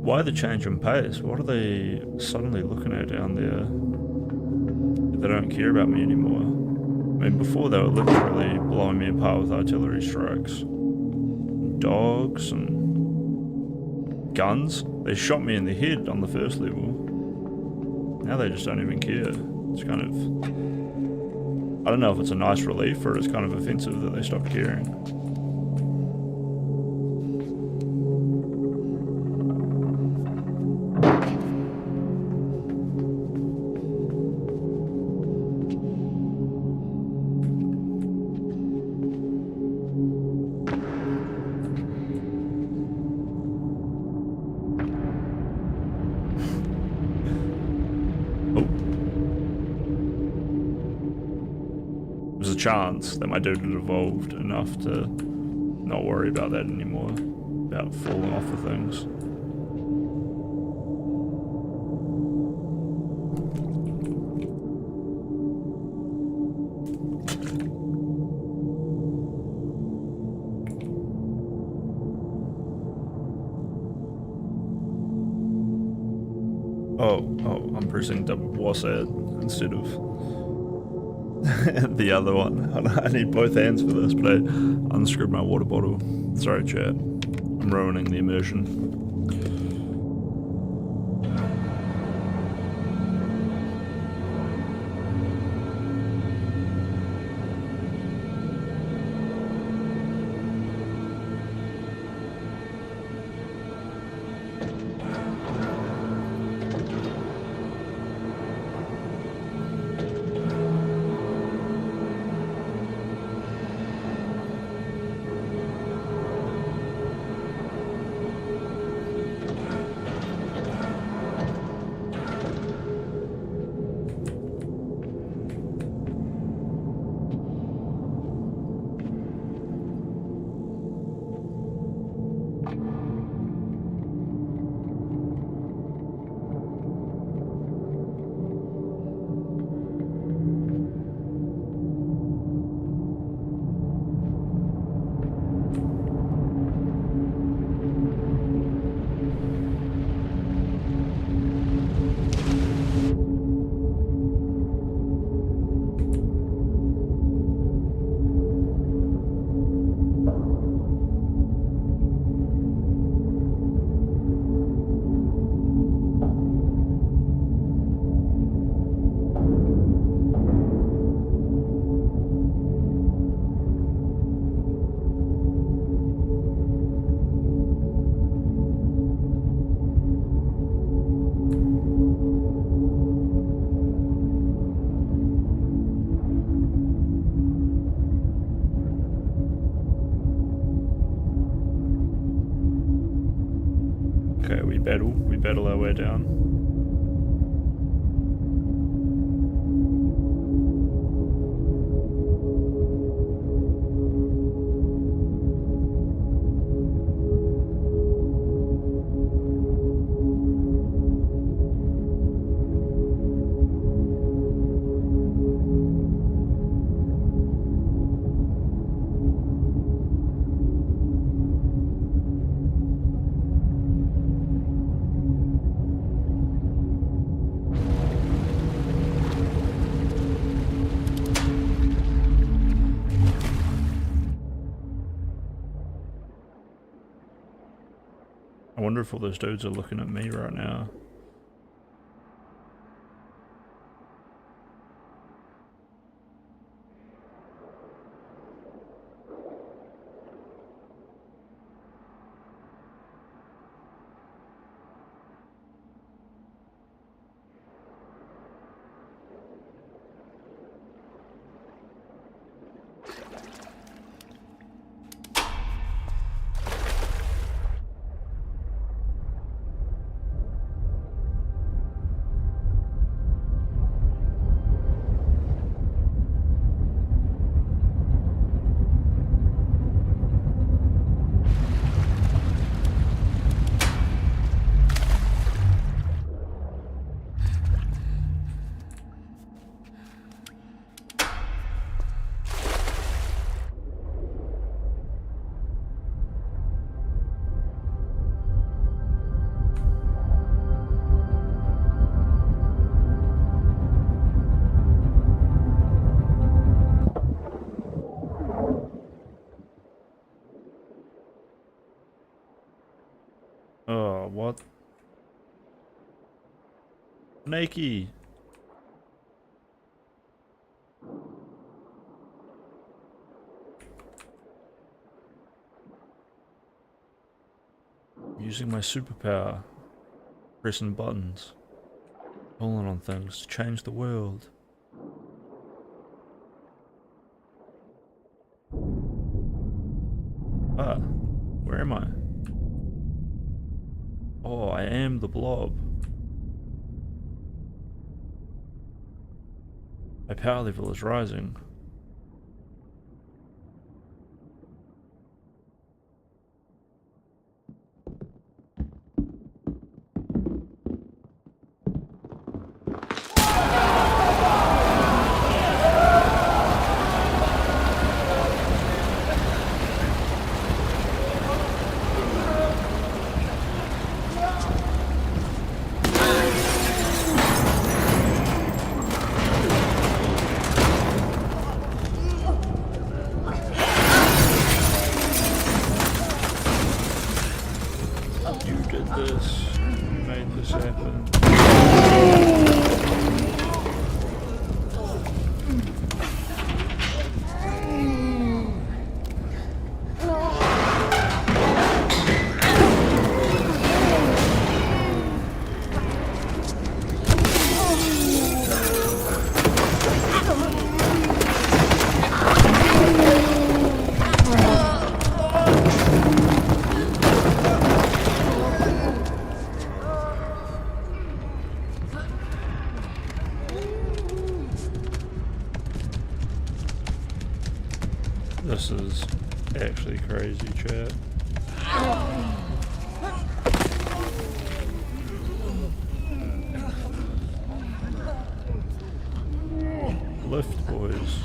Why the change in pace? What are they suddenly looking at down there? They don't care about me anymore. I mean, before they were literally blowing me apart with artillery strikes. Dogs and guns. They shot me in the head on the first level. Now they just don't even care. It's kind of... I don't know if it's a nice relief or it's kind of offensive that they stopped caring. There's a chance that my dude had evolved enough to not worry about that anymore, about falling off of things. Oh, I'm pressing WASD instead of the other one. I need both hands for this, but I unscrewed my water bottle. Sorry, chat. I'm ruining the immersion. Okay, we battle our way down. I wonder if all those dudes are looking at me right now. Oh, what? Nakey! Using my superpower. Pressing buttons. Pulling on things to change the world. Ah, where am I? Oh, I am the blob. My power level is rising. You did this. You made this happen. This is actually crazy, chat. Lift, boys.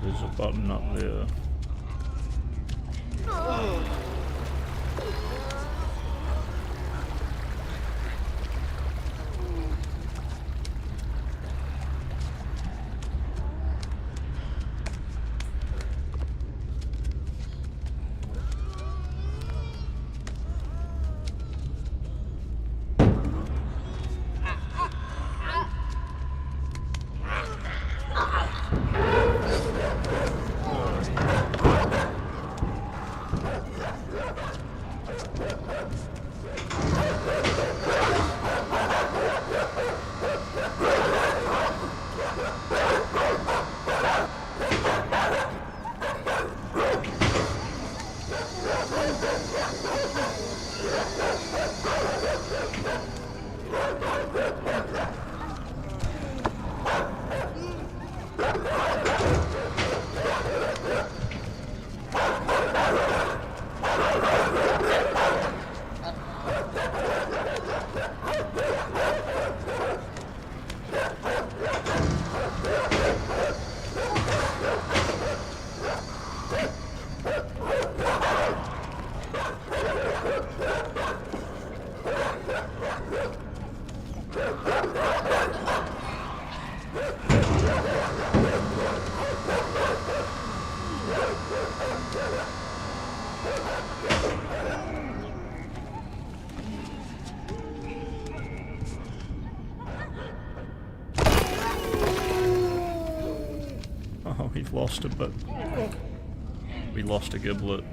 There's a button up there. Oh, we've lost a bit. We lost a giblet.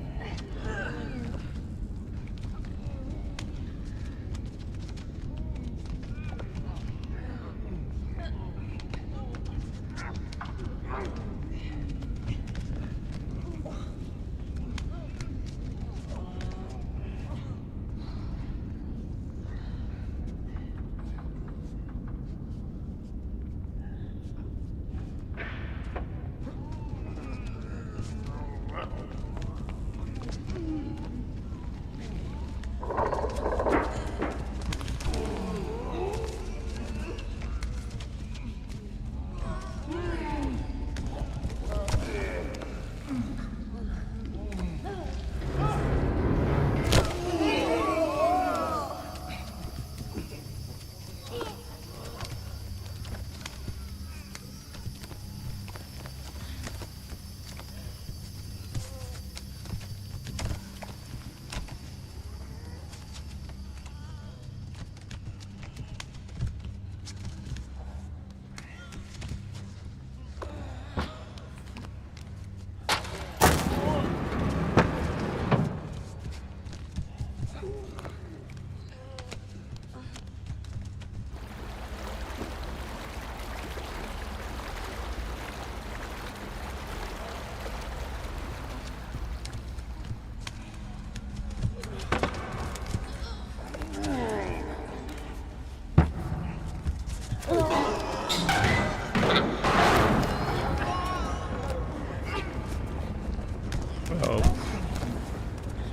Well,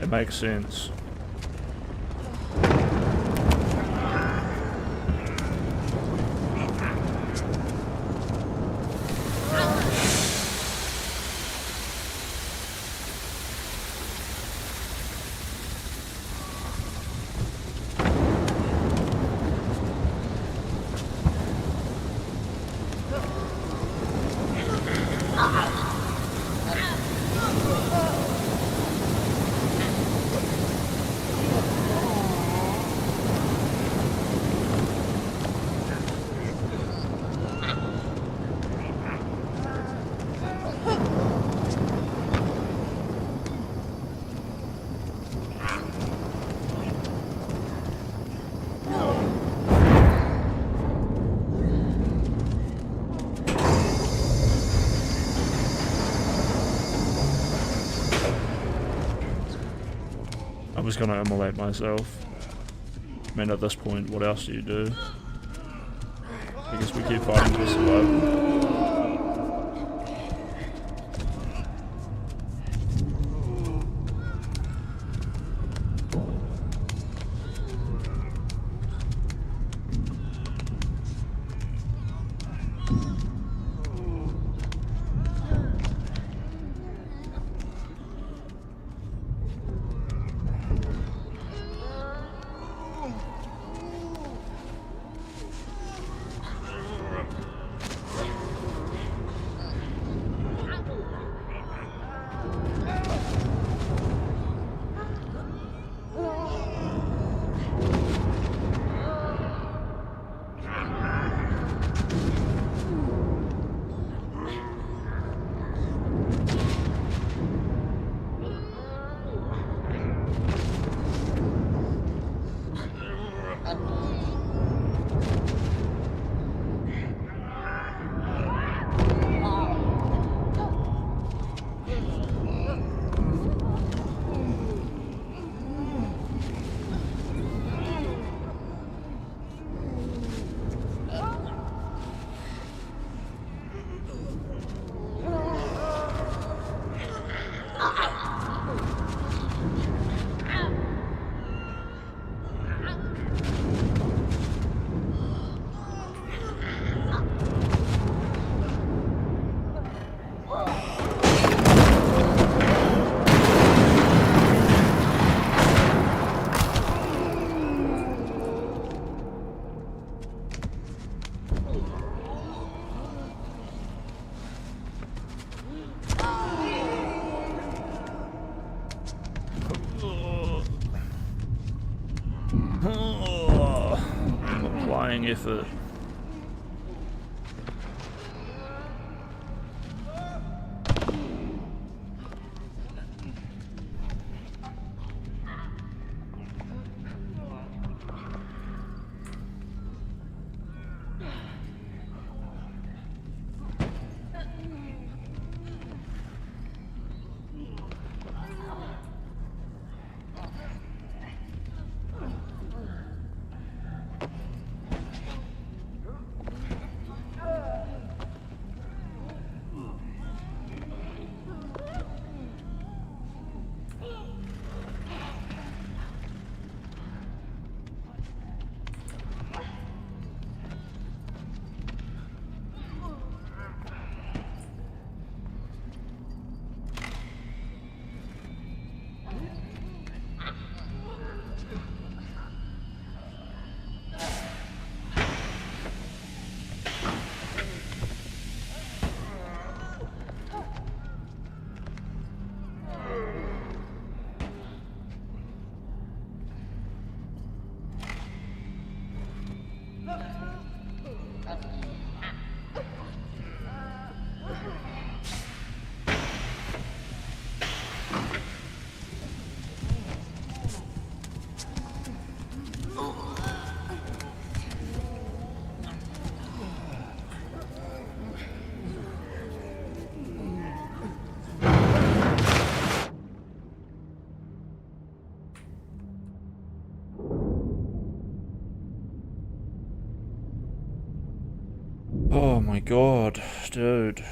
it makes sense. I was gonna immolate myself. I mean, at this point, what else do you do? I guess we keep fighting for survival. convincing effort. Oh my god, dude.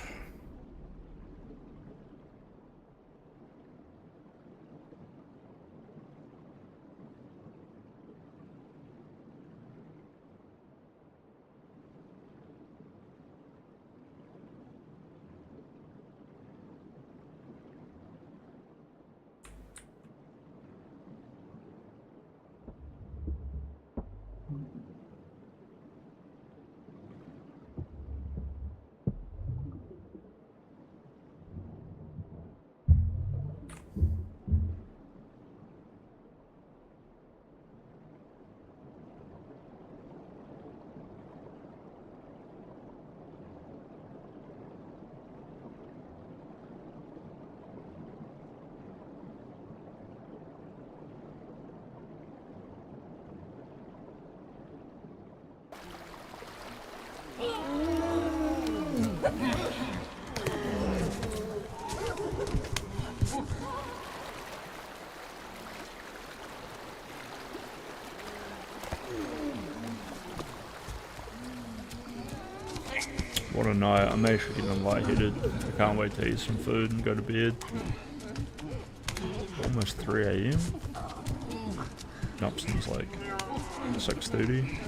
What a night. I'm actually getting lightheaded. I can't wait to eat some food and go to bed. Almost 3 AM. Up since like 6:30.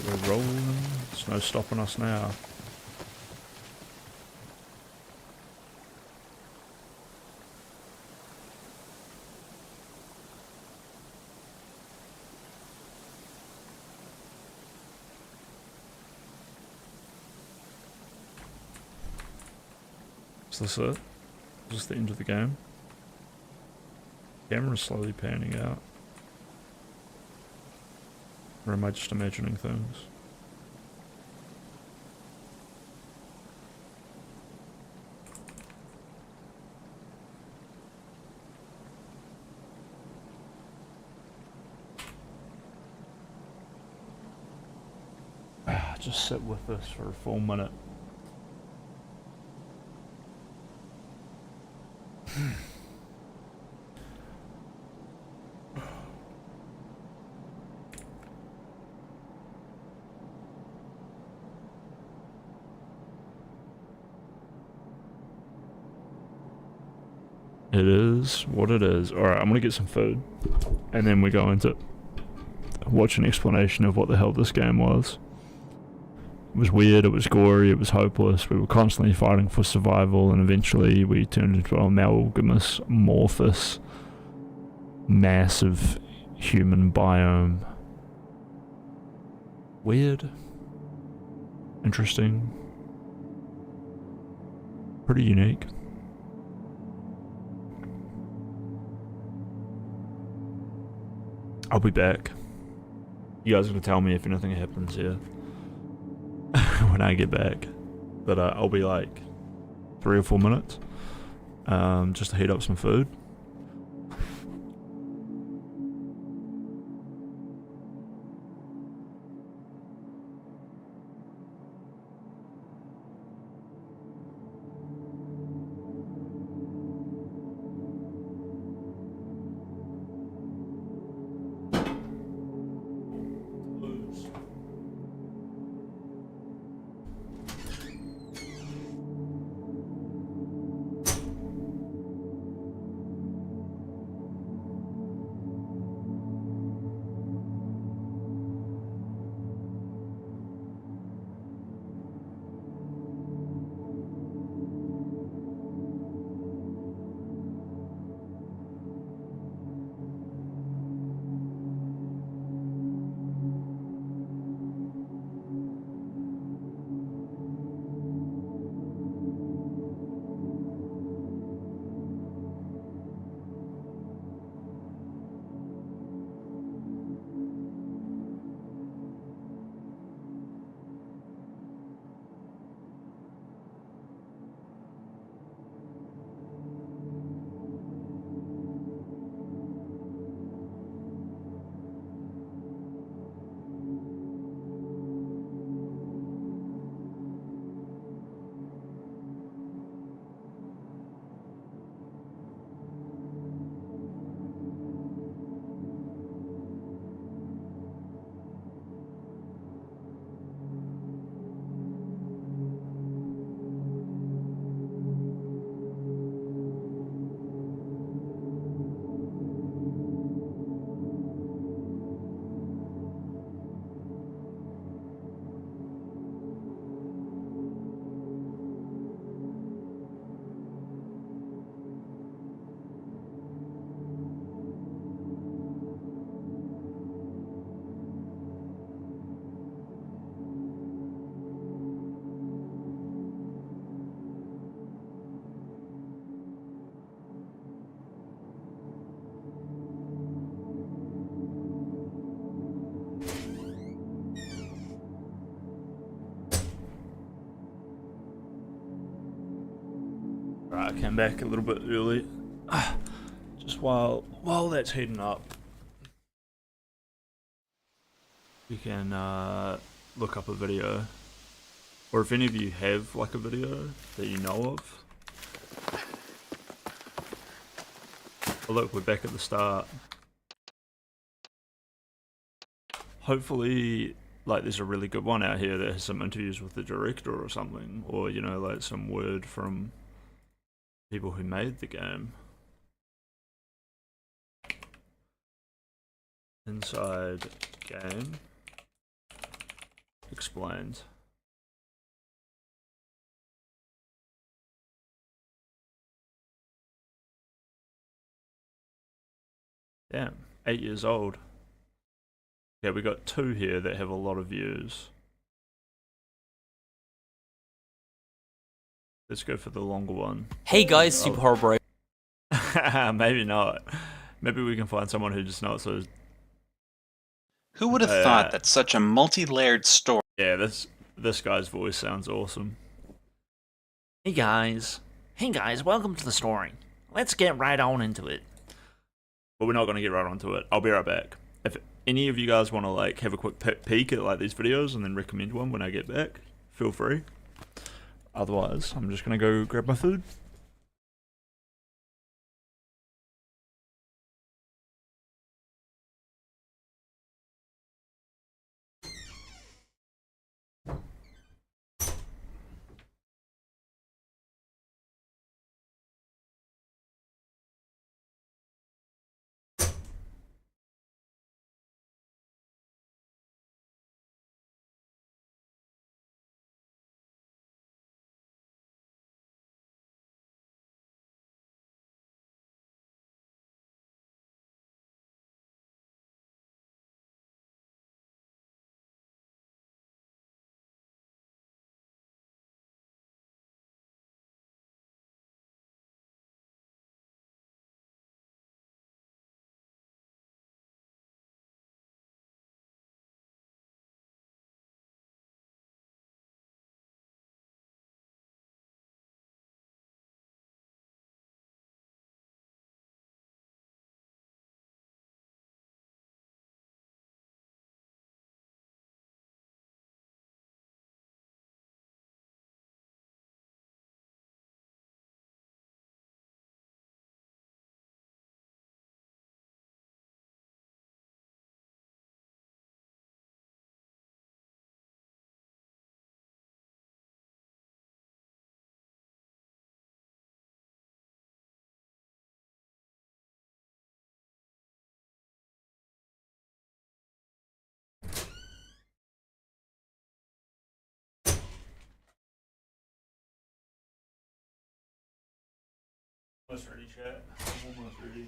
We're rolling. There's no stopping us now. Is this it? Is this the end of the game? Camera's slowly panning out. Or am I just imagining things? Just sit with this for a full minute. It is what it is. Alright, I'm gonna get some food. And then we go into watch an explanation of what the hell this game was. was weird, it was gory, it was hopeless. We were constantly fighting for survival, and eventually we turned into an amalgamous, amorphous, massive human biome. Weird. Interesting. Pretty unique. I'll be back. You guys are gonna tell me if anything happens here when I get back. But I'll be like 3 or 4 minutes, just to heat up some food. Right, I came back a little bit early, just while that's heating up. You can look up a video, or if any of you have like a video that you know of. Oh look, we're back at the start. Hopefully, like, there's a really good one out here that has some interviews with the director or something, or you know, like some word from people who made the game. Inside game explained. Damn, 8 years old. Yeah, we got 2 here that have a lot of views. Let's go for the longer one. Hey guys, Super Horror Bro. Maybe not. Maybe we can find someone who just knows those. Who would have thought that such a multi-layered story? Yeah, this guy's voice sounds awesome. Hey guys, welcome to the story. Let's get right on into it. But we're not going to get right onto it. I'll be right back. If any of you guys want to like have a quick peek at like these videos and then recommend one when I get back, feel free. Otherwise, I'm just going to go grab my food. Almost ready, chat. I'm almost ready.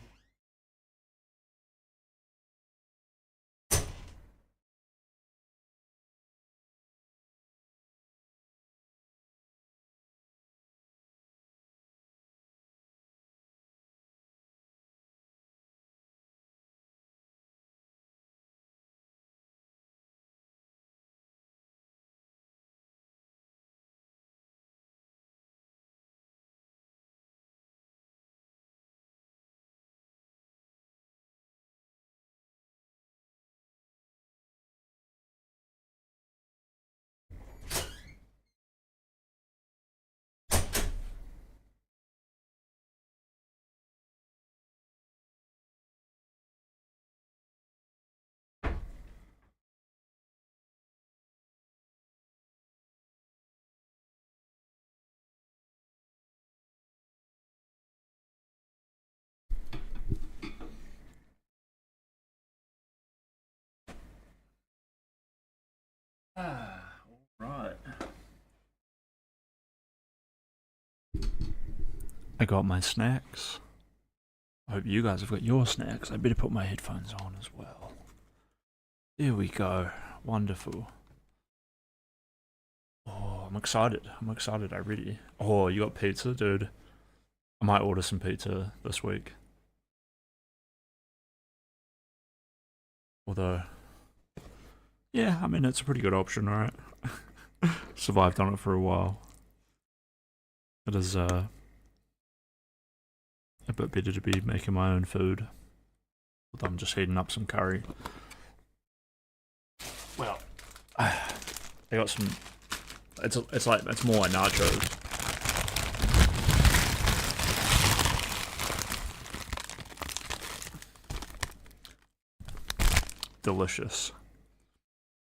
Alright. I got my snacks. I hope you guys have got your snacks. I better put my headphones on as well. There we go. Wonderful. Oh, I'm excited. I really. Oh, you got pizza, dude? I might order some pizza this week. Although, yeah, I mean, it's a pretty good option, right? Survived on it for a while. It is a bit better to be making my own food. Although I'm just heating up some curry. Well, I got some. It's more like nachos. Delicious.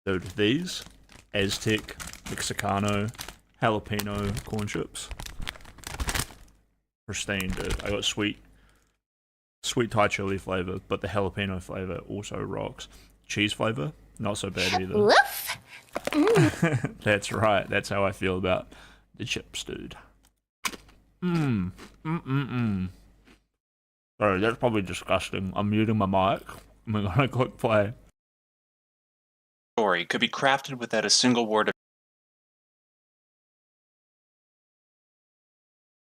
Dude, these Aztec, Mexicano, jalapeno corn chips. Pristine, dude. I got sweet Thai chili flavor, but the jalapeno flavor also rocks. Cheese flavor, not so bad either. Woof. That's right. That's how I feel about the chips, dude. Sorry, that's probably disgusting. I'm muting my mic. I'm gonna click play. Story could be crafted without a single word of.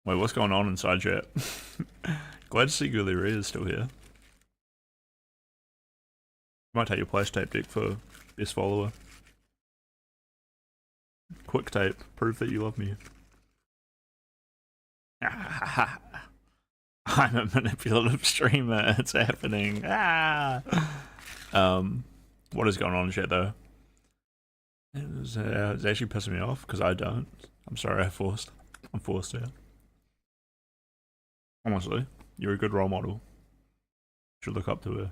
Wait, what's going on inside chat? Glad to see Ghoulie Rhea is still here. Might take your place tape deck for best follower. Quick tape, prove that you love me. I'm a manipulative streamer, it's happening. What is going on in chat though? It's actually pissing me off because I don't. I'm sorry, I'm forced to. Honestly, you're a good role model. Should look up to her.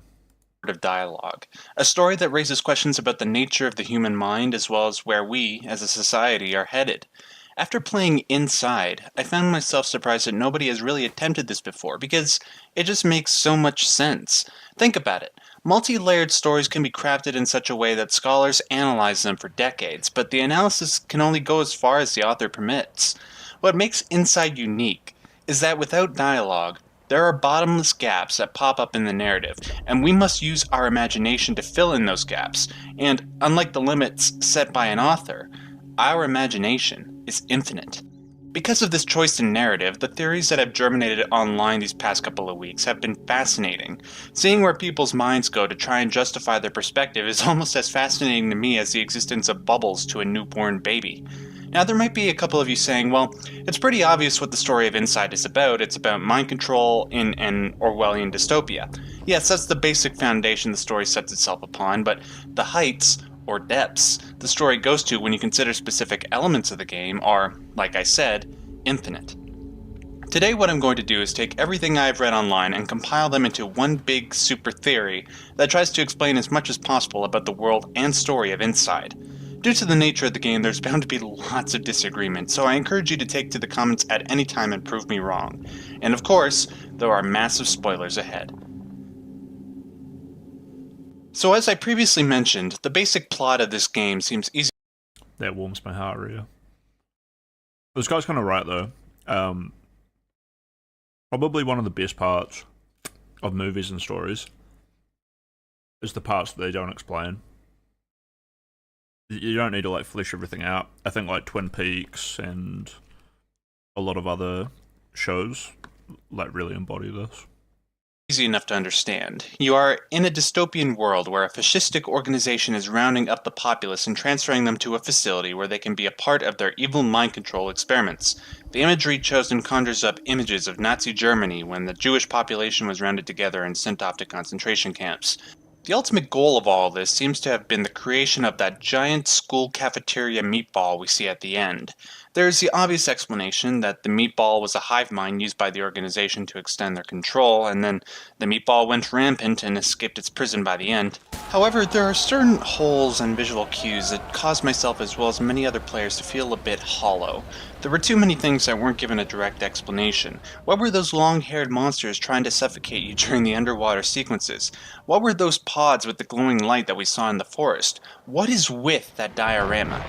Of dialogue. A story that raises questions about the nature of the human mind as well as where we, as a society, are headed. After playing Inside, I found myself surprised that nobody has really attempted this before, because it just makes so much sense. Think about it. Multi-layered stories can be crafted in such a way that scholars analyze them for decades, but the analysis can only go as far as the author permits. What makes Inside unique is that without dialogue, there are bottomless gaps that pop up in the narrative, and we must use our imagination to fill in those gaps. And unlike the limits set by an author, our imagination is infinite. Because of this choice in narrative, the theories that have germinated online these past couple of weeks have been fascinating. Seeing where people's minds go to try and justify their perspective is almost as fascinating to me as the existence of bubbles to a newborn baby. Now, there might be a couple of you saying, well, it's pretty obvious what the story of Inside is about. It's about mind control in an Orwellian dystopia. Yes, that's the basic foundation the story sets itself upon, but the heights, or depths, the story goes to when you consider specific elements of the game are, like I said, infinite. Today what I'm going to do is take everything I've read online and compile them into one big super theory that tries to explain as much as possible about the world and story of Inside. Due to the nature of the game, there's bound to be lots of disagreement, so I encourage you to take to the comments at any time and prove me wrong. And of course, there are massive spoilers ahead. So as I previously mentioned, the basic plot of this game seems easy. That warms my heart, Rhea. This guy's kind of right though. Probably one of the best parts of movies and stories is the parts that they don't explain. You don't need to like flesh everything out. I think like Twin Peaks and a lot of other shows like really embody this. Easy enough to understand. You are in a dystopian world where a fascistic organization is rounding up the populace and transferring them to a facility where they can be a part of their evil mind control experiments. The imagery chosen conjures up images of Nazi Germany when the Jewish population was rounded together and sent off to concentration camps. The ultimate goal of all this seems to have been the creation of that giant school cafeteria meatball we see at the end. There is the obvious explanation that the meatball was a hive mind used by the organization to extend their control, and then the meatball went rampant and escaped its prison by the end. However, there are certain holes and visual cues that cause myself as well as many other players to feel a bit hollow. There were too many things that weren't given a direct explanation. What were those long-haired monsters trying to suffocate you during the underwater sequences? What were those pods with the glowing light that we saw in the forest? What is with that diorama?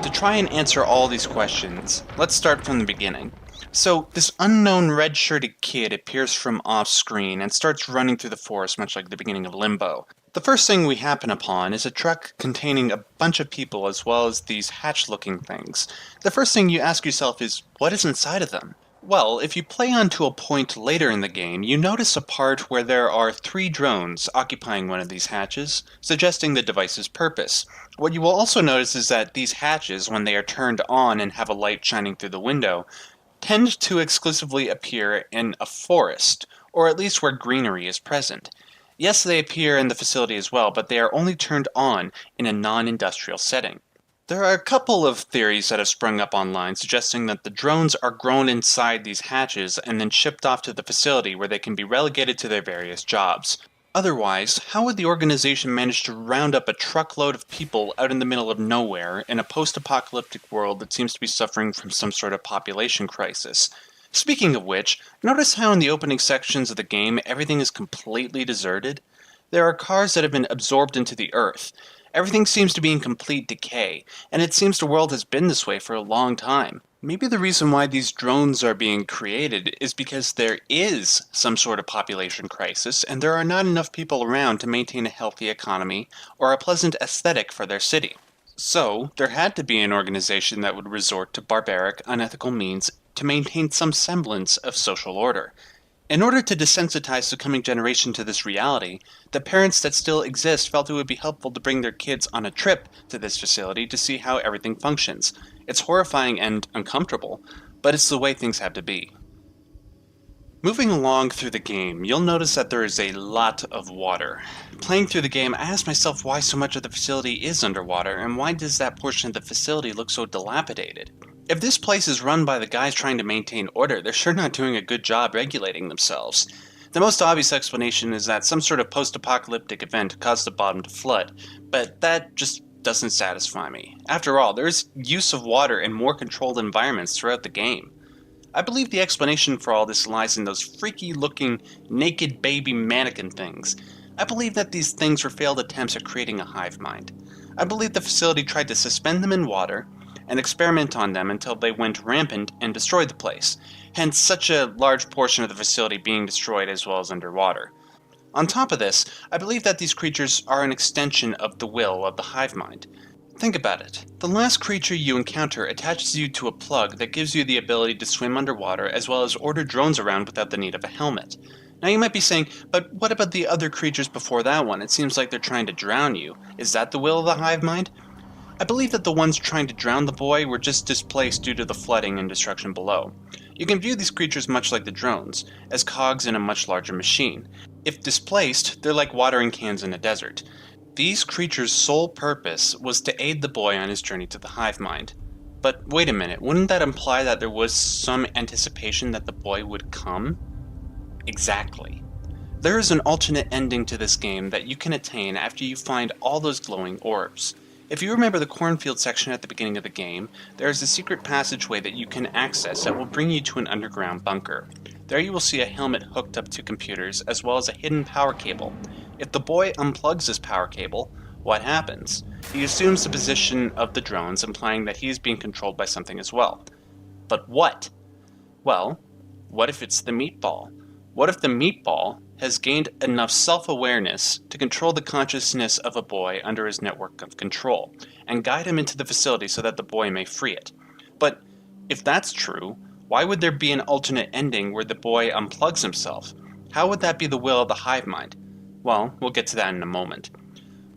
To try and answer all these questions, let's start from the beginning. So, this unknown red-shirted kid appears from off-screen and starts running through the forest much like the beginning of Limbo. The first thing we happen upon is a truck containing a bunch of people as well as these hatch-looking things. The first thing you ask yourself is, what is inside of them? Well, if you play on to a point later in the game, you notice a part where there are 3 drones occupying one of these hatches, suggesting the device's purpose. What you will also notice is that these hatches, when they are turned on and have a light shining through the window, tend to exclusively appear in a forest, or at least where greenery is present. Yes, they appear in the facility as well, but they are only turned on in a non-industrial setting. There are a couple of theories that have sprung up online suggesting that the drones are grown inside these hatches and then shipped off to the facility where they can be relegated to their various jobs. Otherwise, how would the organization manage to round up a truckload of people out in the middle of nowhere in a post-apocalyptic world that seems to be suffering from some sort of population crisis? Speaking of which, notice how in the opening sections of the game everything is completely deserted? There are cars that have been absorbed into the earth. Everything seems to be in complete decay, and it seems the world has been this way for a long time. Maybe the reason why these drones are being created is because there is some sort of population crisis, and there are not enough people around to maintain a healthy economy or a pleasant aesthetic for their city. So, there had to be an organization that would resort to barbaric, unethical means to maintain some semblance of social order. In order to desensitize the coming generation to this reality, the parents that still exist felt it would be helpful to bring their kids on a trip to this facility to see how everything functions. It's horrifying and uncomfortable, but it's the way things have to be. Moving along through the game, you'll notice that there is a lot of water. Playing through the game, I asked myself why so much of the facility is underwater, and why does that portion of the facility look so dilapidated? If this place is run by the guys trying to maintain order, they're sure not doing a good job regulating themselves. The most obvious explanation is that some sort of post-apocalyptic event caused the bottom to flood, but that just doesn't satisfy me. After all, there is use of water in more controlled environments throughout the game. I believe the explanation for all this lies in those freaky-looking, naked baby mannequin things. I believe that these things were failed attempts at creating a hive mind. I believe the facility tried to suspend them in water, and experiment on them until they went rampant and destroyed the place, hence such a large portion of the facility being destroyed as well as underwater. On top of this, I believe that these creatures are an extension of the will of the hive mind. Think about it. The last creature you encounter attaches you to a plug that gives you the ability to swim underwater as well as order drones around without the need of a helmet. Now you might be saying, but what about the other creatures before that one? It seems like they're trying to drown you. Is that the will of the hive mind? I believe that the ones trying to drown the boy were just displaced due to the flooding and destruction below. You can view these creatures much like the drones, as cogs in a much larger machine. If displaced, they're like watering cans in a desert. These creatures' sole purpose was to aid the boy on his journey to the hive mind. But wait a minute, wouldn't that imply that there was some anticipation that the boy would come? Exactly. There is an alternate ending to this game that you can attain after you find all those glowing orbs. If you remember the cornfield section at the beginning of the game, there is a secret passageway that you can access that will bring you to an underground bunker. There you will see a helmet hooked up to computers as well as a hidden power cable. If the boy unplugs this power cable, what happens? He assumes the position of the drones, implying that he is being controlled by something as well. But what? Well, What if it's the meatball? What if the meatball has gained enough self-awareness to control the consciousness of a boy under his network of control, and guide him into the facility so that the boy may free it? But if that's true, why would there be an alternate ending where the boy unplugs himself? How would that be the will of the hive mind? Well, we'll get to that in a moment.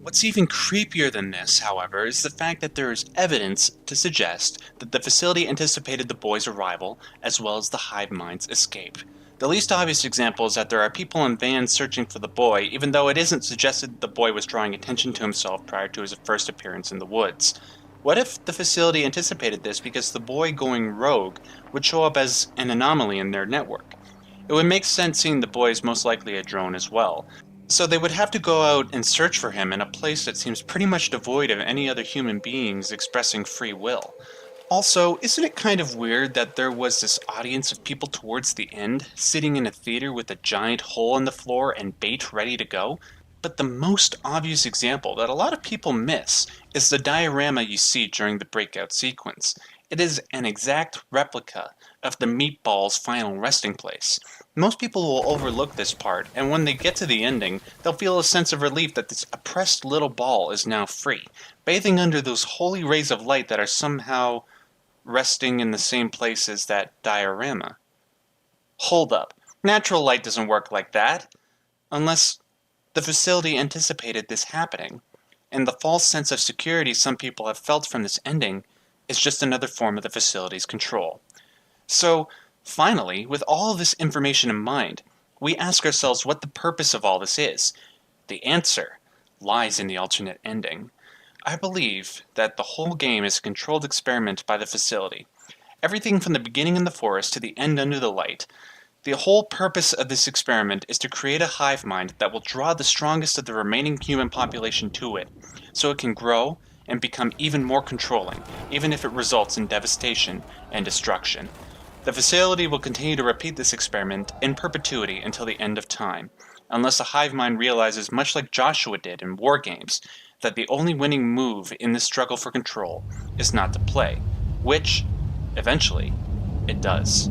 What's even creepier than this, however, is the fact that there is evidence to suggest that the facility anticipated the boy's arrival as well as the hive mind's escape. The least obvious example is that there are people in vans searching for the boy, even though it isn't suggested that the boy was drawing attention to himself prior to his first appearance in the woods. What if the facility anticipated this because the boy going rogue would show up as an anomaly in their network? It would make sense seeing the boy is most likely a drone as well. So they would have to go out and search for him in a place that seems pretty much devoid of any other human beings expressing free will. Also, isn't it kind of weird that there was this audience of people towards the end, sitting in a theater with a giant hole in the floor and bait ready to go? But the most obvious example that a lot of people miss is the diorama you see during the breakout sequence. It is an exact replica of the meatball's final resting place. Most people will overlook this part, and when they get to the ending, they'll feel a sense of relief that this oppressed little ball is now free, bathing under those holy rays of light that are somehow resting in the same place as that diorama. Hold up. Natural light doesn't work like that. Unless the facility anticipated this happening, and the false sense of security some people have felt from this ending is just another form of the facility's control. So, finally, with all of this information in mind, we ask ourselves what the purpose of all this is. The answer lies in the alternate ending. I believe that the whole game is a controlled experiment by the facility. Everything from the beginning in the forest to the end under the light. The whole purpose of this experiment is to create a hive mind that will draw the strongest of the remaining human population to it, so it can grow and become even more controlling, even if it results in devastation and destruction. The facility will continue to repeat this experiment in perpetuity until the end of time, unless a hive mind realizes, much like Joshua did in War Games, that the only winning move in this struggle for control is not to play, which, eventually, it does.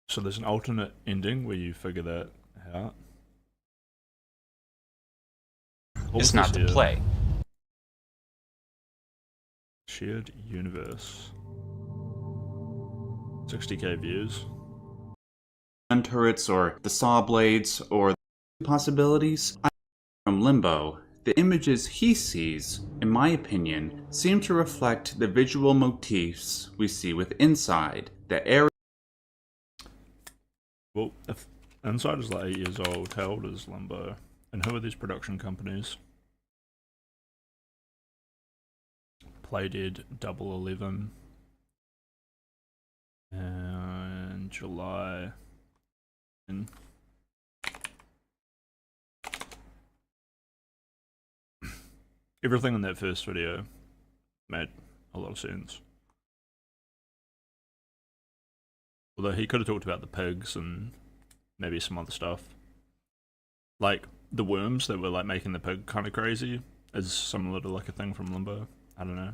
So there's an alternate ending where you figure that out. It's not to play. Shared universe. 60k views. Turrets or the saw blades or the possibilities from Limbo. The images he sees, in my opinion, seem to reflect the visual motifs we see with Inside, the area. Well, if Inside is like 8 years old, how old is Limbo? And who are these production companies? Playdead, Double 11, and July. And everything in that first video made a lot of sense. Although he could have talked about the pigs and maybe some other stuff. Like the worms that were like making the pig kind of crazy is similar to like a thing from Limbo. I don't know.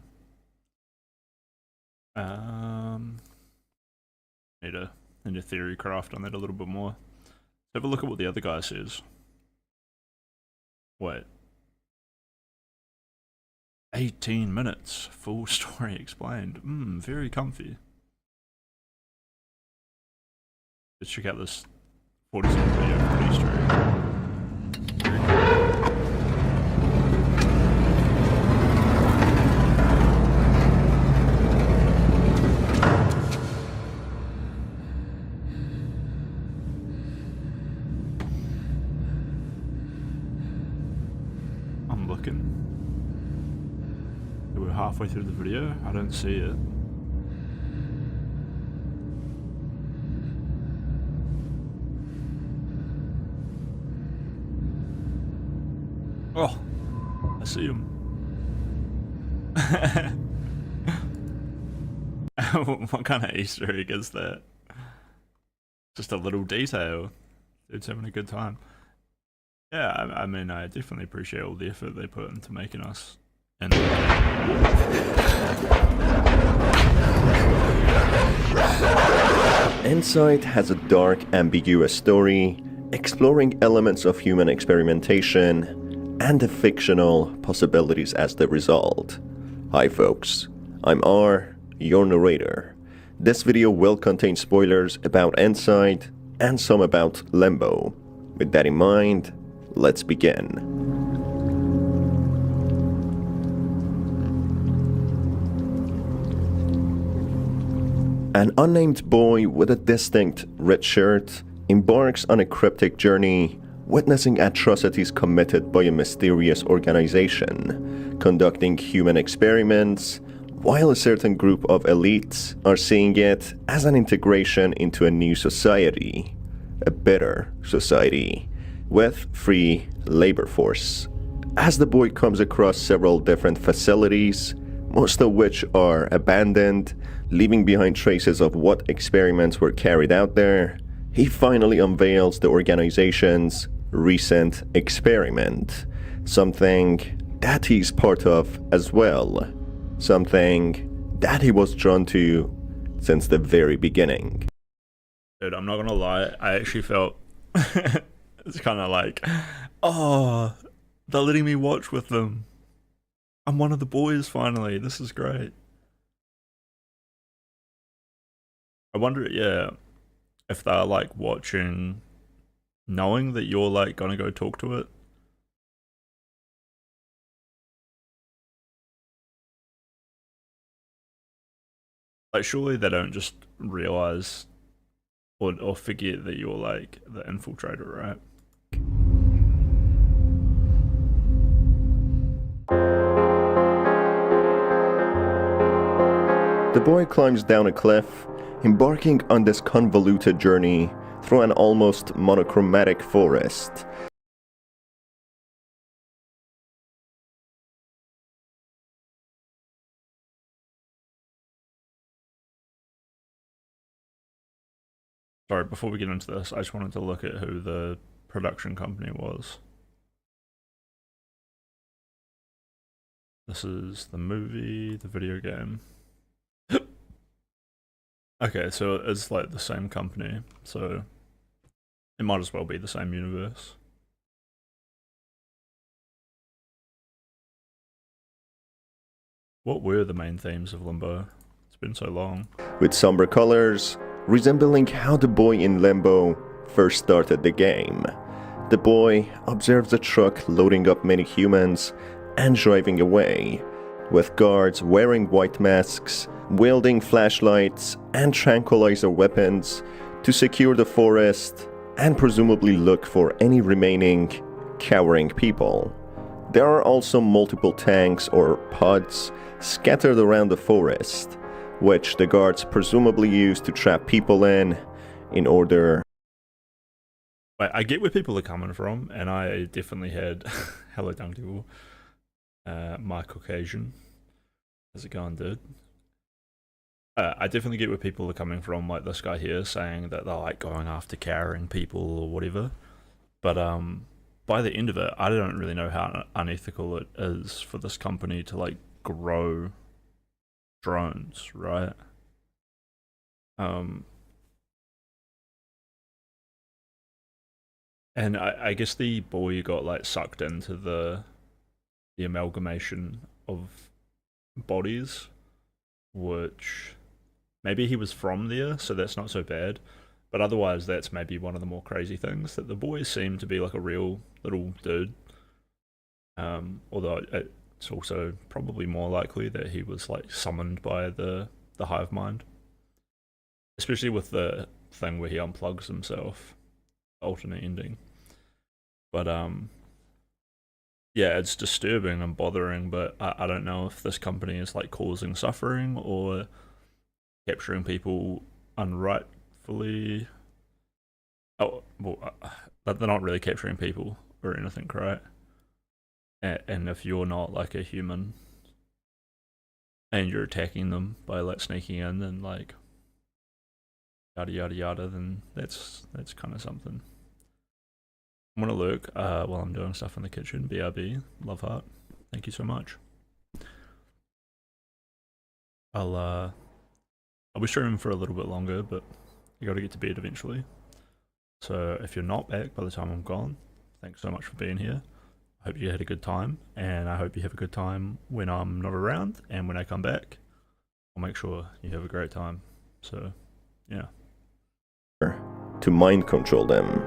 Need a theory craft on that a little bit more. Let's have a look at what the other guy says. Wait. 18 minutes. Full story explained. Very comfy. Let's check out this 40-second video for Easter egg. I'm looking. We're halfway through the video. I don't see it. Oh, I see him. What kind of Easter egg is that? Just a little detail. Dude's having a good time. Yeah, I mean, I definitely appreciate all the effort they put into making us. And Inside has a dark, ambiguous story, exploring elements of human experimentation and the fictional possibilities as the result. Hi folks, I'm R, your narrator. This video will contain spoilers about Inside and some about Limbo. With that in mind, let's begin. An unnamed boy with a distinct red shirt embarks on a cryptic journey, witnessing atrocities committed by a mysterious organization, conducting human experiments, while a certain group of elites are seeing it as an integration into a new society, a better society, with free labor force. As the boy comes across several different facilities, most of which are abandoned, leaving behind traces of what experiments were carried out there, he finally unveils the organization's recent experiment. Something that he's part of as well. Something that he was drawn to since the very beginning. dude, I'm not gonna lie, I actually felt it's kind of like, oh, they're letting me watch with them. I'm one of the boys finally. This is great. I wonder, yeah, if they're like watching, knowing that you're like gonna go talk to it. Like, surely they don't just realize or forget that you're like the infiltrator, right? The boy climbs down a cliff, embarking on this convoluted journey through an almost monochromatic forest. Sorry, before we get into this, I just wanted to look at who the production company was. This is the movie, the video game. Okay, so it's like the same company, so it might as well be the same universe. What were the main themes of Limbo? It's been so long. With somber colors, resembling how the boy in Limbo first started the game. The boy observes a truck loading up many humans and driving away, with guards wearing white masks, wielding flashlights and tranquilizer weapons to secure the forest and presumably look for any remaining cowering people. There are also multiple tanks or pods scattered around the forest, which the guards presumably use to trap people in order. Wait, I get where people are coming from, and I definitely had hello Dung Devil, my Caucasian. How's it going, dude? I definitely get where people are coming from, like this guy here saying that they're like going after cowering people or whatever. But by the end of it, I don't really know how unethical it is for this company to like grow drones, right? And I guess the boy got like sucked into the amalgamation of bodies, which maybe he was from there, so that's not so bad. But otherwise, that's maybe one of the more crazy things, that the boys seem to be like a real little dude. Although it's also probably more likely that he was like summoned by the hive mind. Especially with the thing where he unplugs himself, alternate ending. But yeah, it's disturbing and bothering, but I don't know if this company is like causing suffering or capturing people unrightfully. Oh, well, they're not really capturing people or anything, right? And if you're not like a human and you're attacking them by like sneaking in and like yada yada yada, then that's kind of something. I'm gonna look while I'm doing stuff in the kitchen. BRB, love heart. Thank you so much. I'll be streaming for a little bit longer, but you got to get to bed eventually. So if you're not back by the time I'm gone, thanks so much for being here. I hope you had a good time, and I hope you have a good time when I'm not around, and when I come back, I'll make sure you have a great time. So, yeah. To mind control them.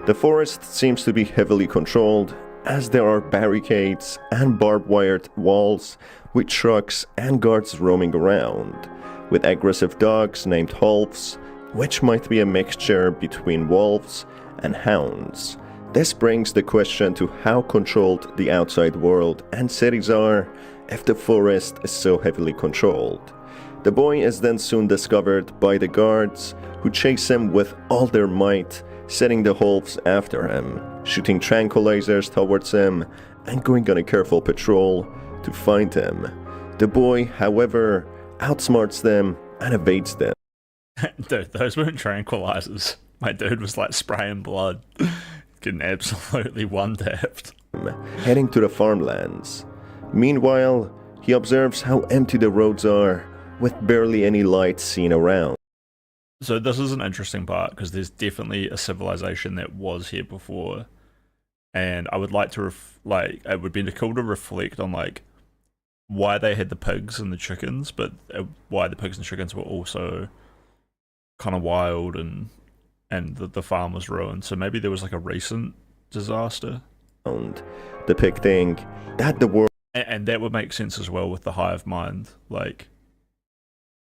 The forest seems to be heavily controlled, as there are barricades and barbed wired walls with trucks and guards roaming around, with aggressive dogs named Wolves, which might be a mixture between wolves and hounds. This brings the question to how controlled the outside world and cities are if the forest is so heavily controlled. The boy is then soon discovered by the guards, who chase him with all their might, setting the wolves after him, shooting tranquilizers towards him, and going on a careful patrol to find him. The boy, however, outsmarts them and evades them. Dude, those weren't tranquilizers. My dude was like spraying blood, getting absolutely one-tapped. Heading to the farmlands. Meanwhile, he observes how empty the roads are, with barely any lights seen around. So this is an interesting part, because there's definitely a civilization that was here before, and I would like to it would be cool to reflect on like why they had the pigs and the chickens, but why the pigs and chickens were also kind of wild, and the farm was ruined. So maybe there was like a recent disaster, Depicting that the world and that would make sense as well with the hive mind, like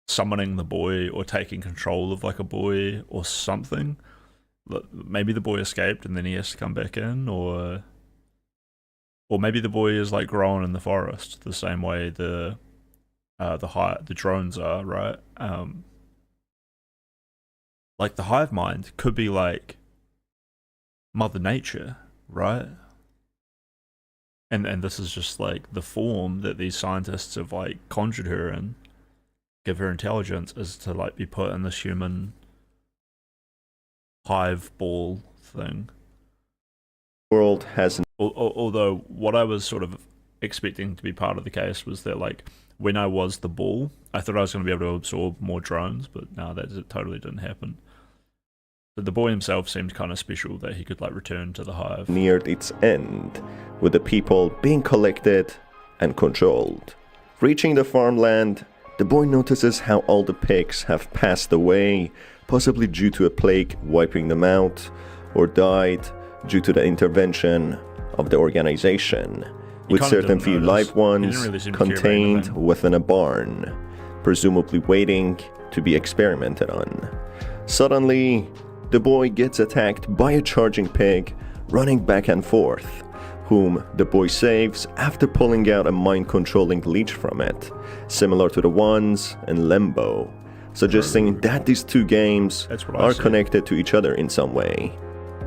summoning the boy or taking control of like a boy or something. Maybe the boy escaped and then he has to come back in, or maybe the boy is like grown in the forest the same way the drones are, right? Like the hive mind could be like Mother Nature, right? And this is just like the form that these scientists have like conjured her in, give her intelligence, is to like be put in this human hive ball thing. world has Although what I was sort of expecting to be part of the case was that like when I was the ball, I thought I was going to be able to absorb more drones, but no, that totally didn't happen. But the boy himself seemed kind of special, that he could like return to the hive. neared its end, with the people being collected and controlled. Reaching the farmland, the boy notices how all the pigs have passed away, possibly due to a plague wiping them out, or died due to the intervention of the organization, with certain few live ones contained within a barn, presumably waiting to be experimented on. Suddenly, the boy gets attacked by a charging pig running back and forth, whom the boy saves after pulling out a mind-controlling leech from it, similar to the ones in Limbo, suggesting that these two games are connected to each other in some way.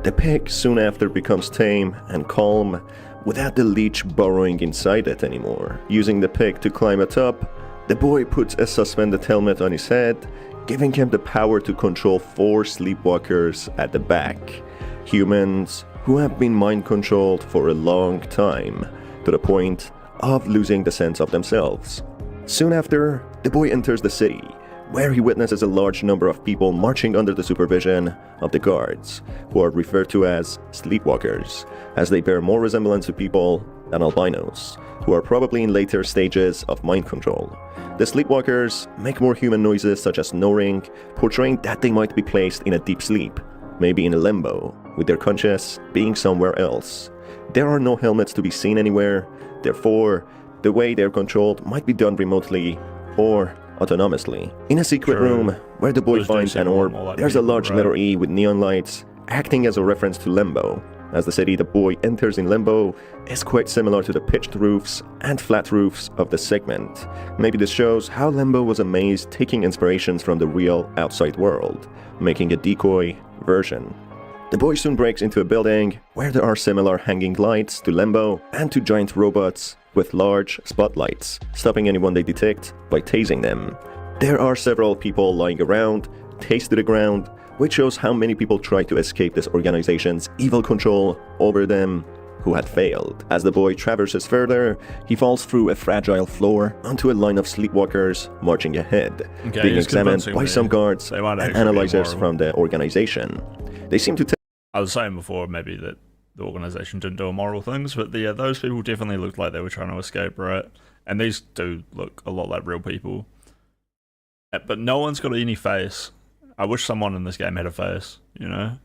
The pig soon after becomes tame and calm, without the leech burrowing inside it anymore. Using the pig to climb atop, the boy puts a suspended helmet on his head, giving him the power to control 4 sleepwalkers at the back, humans who have been mind-controlled for a long time, to the point of losing the sense of themselves. Soon after, the boy enters the city, where he witnesses a large number of people marching under the supervision of the guards, who are referred to as sleepwalkers, as they bear more resemblance to people than albinos, who are probably in later stages of mind control. The sleepwalkers make more human noises such as snoring, portraying that they might be placed in a deep sleep, maybe in a limbo, with their conscious being somewhere else. There are no helmets to be seen anywhere, therefore, the way they're controlled might be done remotely or autonomously. In a secret room where the boy finds an orb, there's a large letter E with neon lights, acting as a reference to Limbo, as the city the boy enters in Limbo is quite similar to the pitched roofs and flat roofs of the segment. Maybe this shows how Limbo was a maze taking inspirations from the real outside world, making a decoy version. The boy soon breaks into a building where there are similar hanging lights to Limbo and 2 giant robots with large spotlights, stopping anyone they detect by tasing them. There are several people lying around, tased to the ground, which shows how many people tried to escape this organization's evil control over them, who had failed. As the boy traverses further, he falls through a fragile floor onto a line of sleepwalkers marching ahead, being examined by some guards and analyzers from the organization. They seem to I was saying before maybe that the organization didn't do immoral things, but yeah, those people definitely looked like they were trying to escape, right? And these do look a lot like real people. But no one's got any face. I wish someone in this game had a face, you know?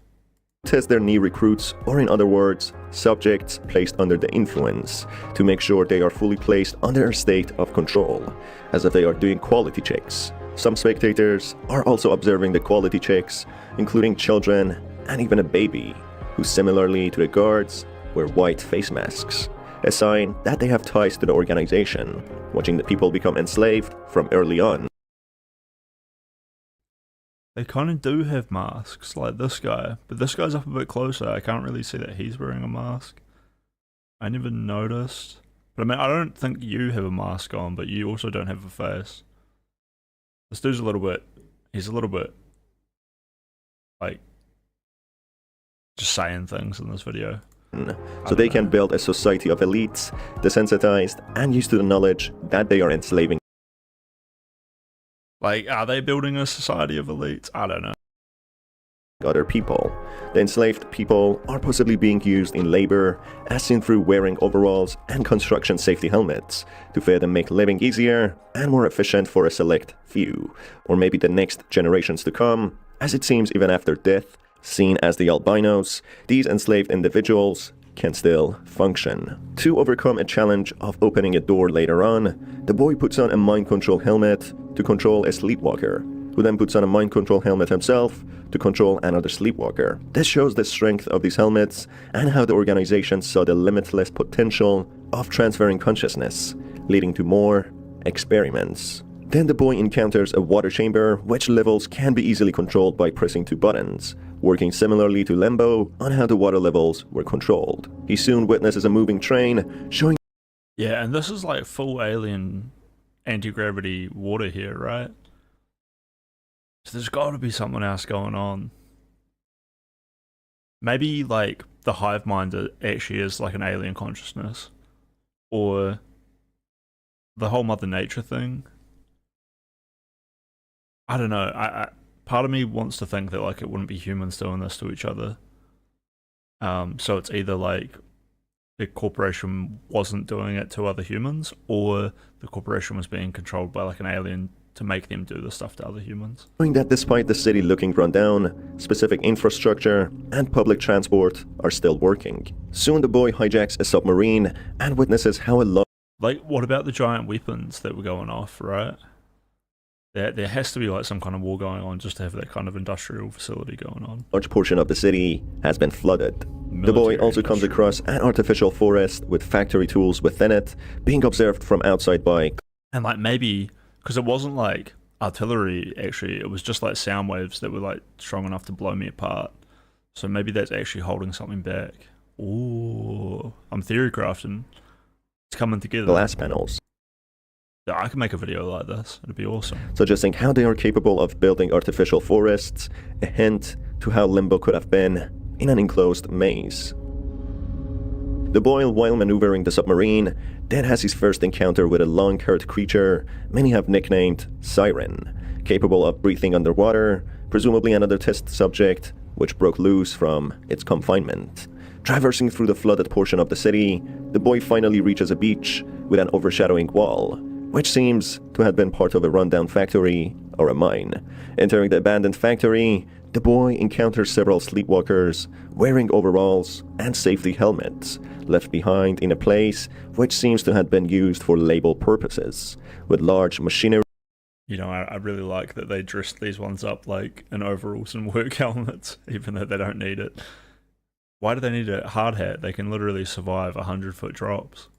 test their new recruits, or in other words, subjects placed under the influence, to make sure they are fully placed under a state of control, as if they are doing quality checks. Some spectators are also observing the quality checks, including children and even a baby, who similarly to the guards wear white face masks, a sign that they have ties to the organization, watching the people become enslaved from early on. They kind of do have masks, like this guy, but this guy's up a bit closer. I can't really see that he's wearing a mask. I never noticed. But I mean, I don't think you have a mask on, but you also don't have a face. This dude's he's a little bit, like, just saying things in this video. So they can build a society of elites, desensitized and used to the knowledge that they are enslaving. Like, are they building a society of elites? I don't know. Other people. The enslaved people are possibly being used in labor, as seen through wearing overalls and construction safety helmets, to further make living easier and more efficient for a select few, or maybe the next generations to come, as it seems even after death, seen as the albinos, these enslaved individuals can still function. To overcome a challenge of opening a door later on, the boy puts on a mind control helmet to control a sleepwalker, who then puts on a mind control helmet himself to control another sleepwalker. This shows the strength of these helmets and how the organization saw the limitless potential of transferring consciousness, leading to more experiments. Then the boy encounters a water chamber, which levels can be easily controlled by pressing two buttons, working similarly to Limbo on how the water levels were controlled. He soon witnesses a moving train, showing... Yeah, and this is like full alien anti-gravity water here, right? So there's got to be something else going on. Maybe like the hive mind actually is like an alien consciousness, or the whole Mother Nature thing. I don't know. I part of me wants to think that like it wouldn't be humans doing this to each other. So it's either like the corporation wasn't doing it to other humans, or the corporation was being controlled by like an alien to make them do the stuff to other humans. Knowing that despite the city looking run down, specific infrastructure and public transport are still working. Soon the boy hijacks a submarine and witnesses how a Like, what about the giant weapons that were going off, right? There has to be like some kind of war going on just to have that kind of industrial facility going on. large portion of the city has been flooded. The boy also comes across an artificial forest with factory tools within it, being observed from outside by... And like maybe, because it wasn't like artillery actually, it was just like sound waves that were like strong enough to blow me apart. So maybe that's actually holding something back. Ooh, I'm theory crafting. It's coming together. glass panels, I can make a video like this. It'd be awesome. suggesting how they are capable of building artificial forests, a hint to how Limbo could have been in an enclosed maze. The boy, while maneuvering the submarine, then has his first encounter with a long-haired creature many have nicknamed Siren, capable of breathing underwater, presumably another test subject which broke loose from its confinement. Traversing through the flooded portion of the city, the boy finally reaches a beach with an overshadowing wall, which seems to have been part of a rundown factory or a mine. Entering the abandoned factory, the boy encounters several sleepwalkers wearing overalls and safety helmets, left behind in a place which seems to have been used for label purposes, with large machinery. You know, I really like that they dressed these ones up like in overalls and work helmets, even though they don't need it. Why do they need a hard hat? They can literally survive 100-foot drops.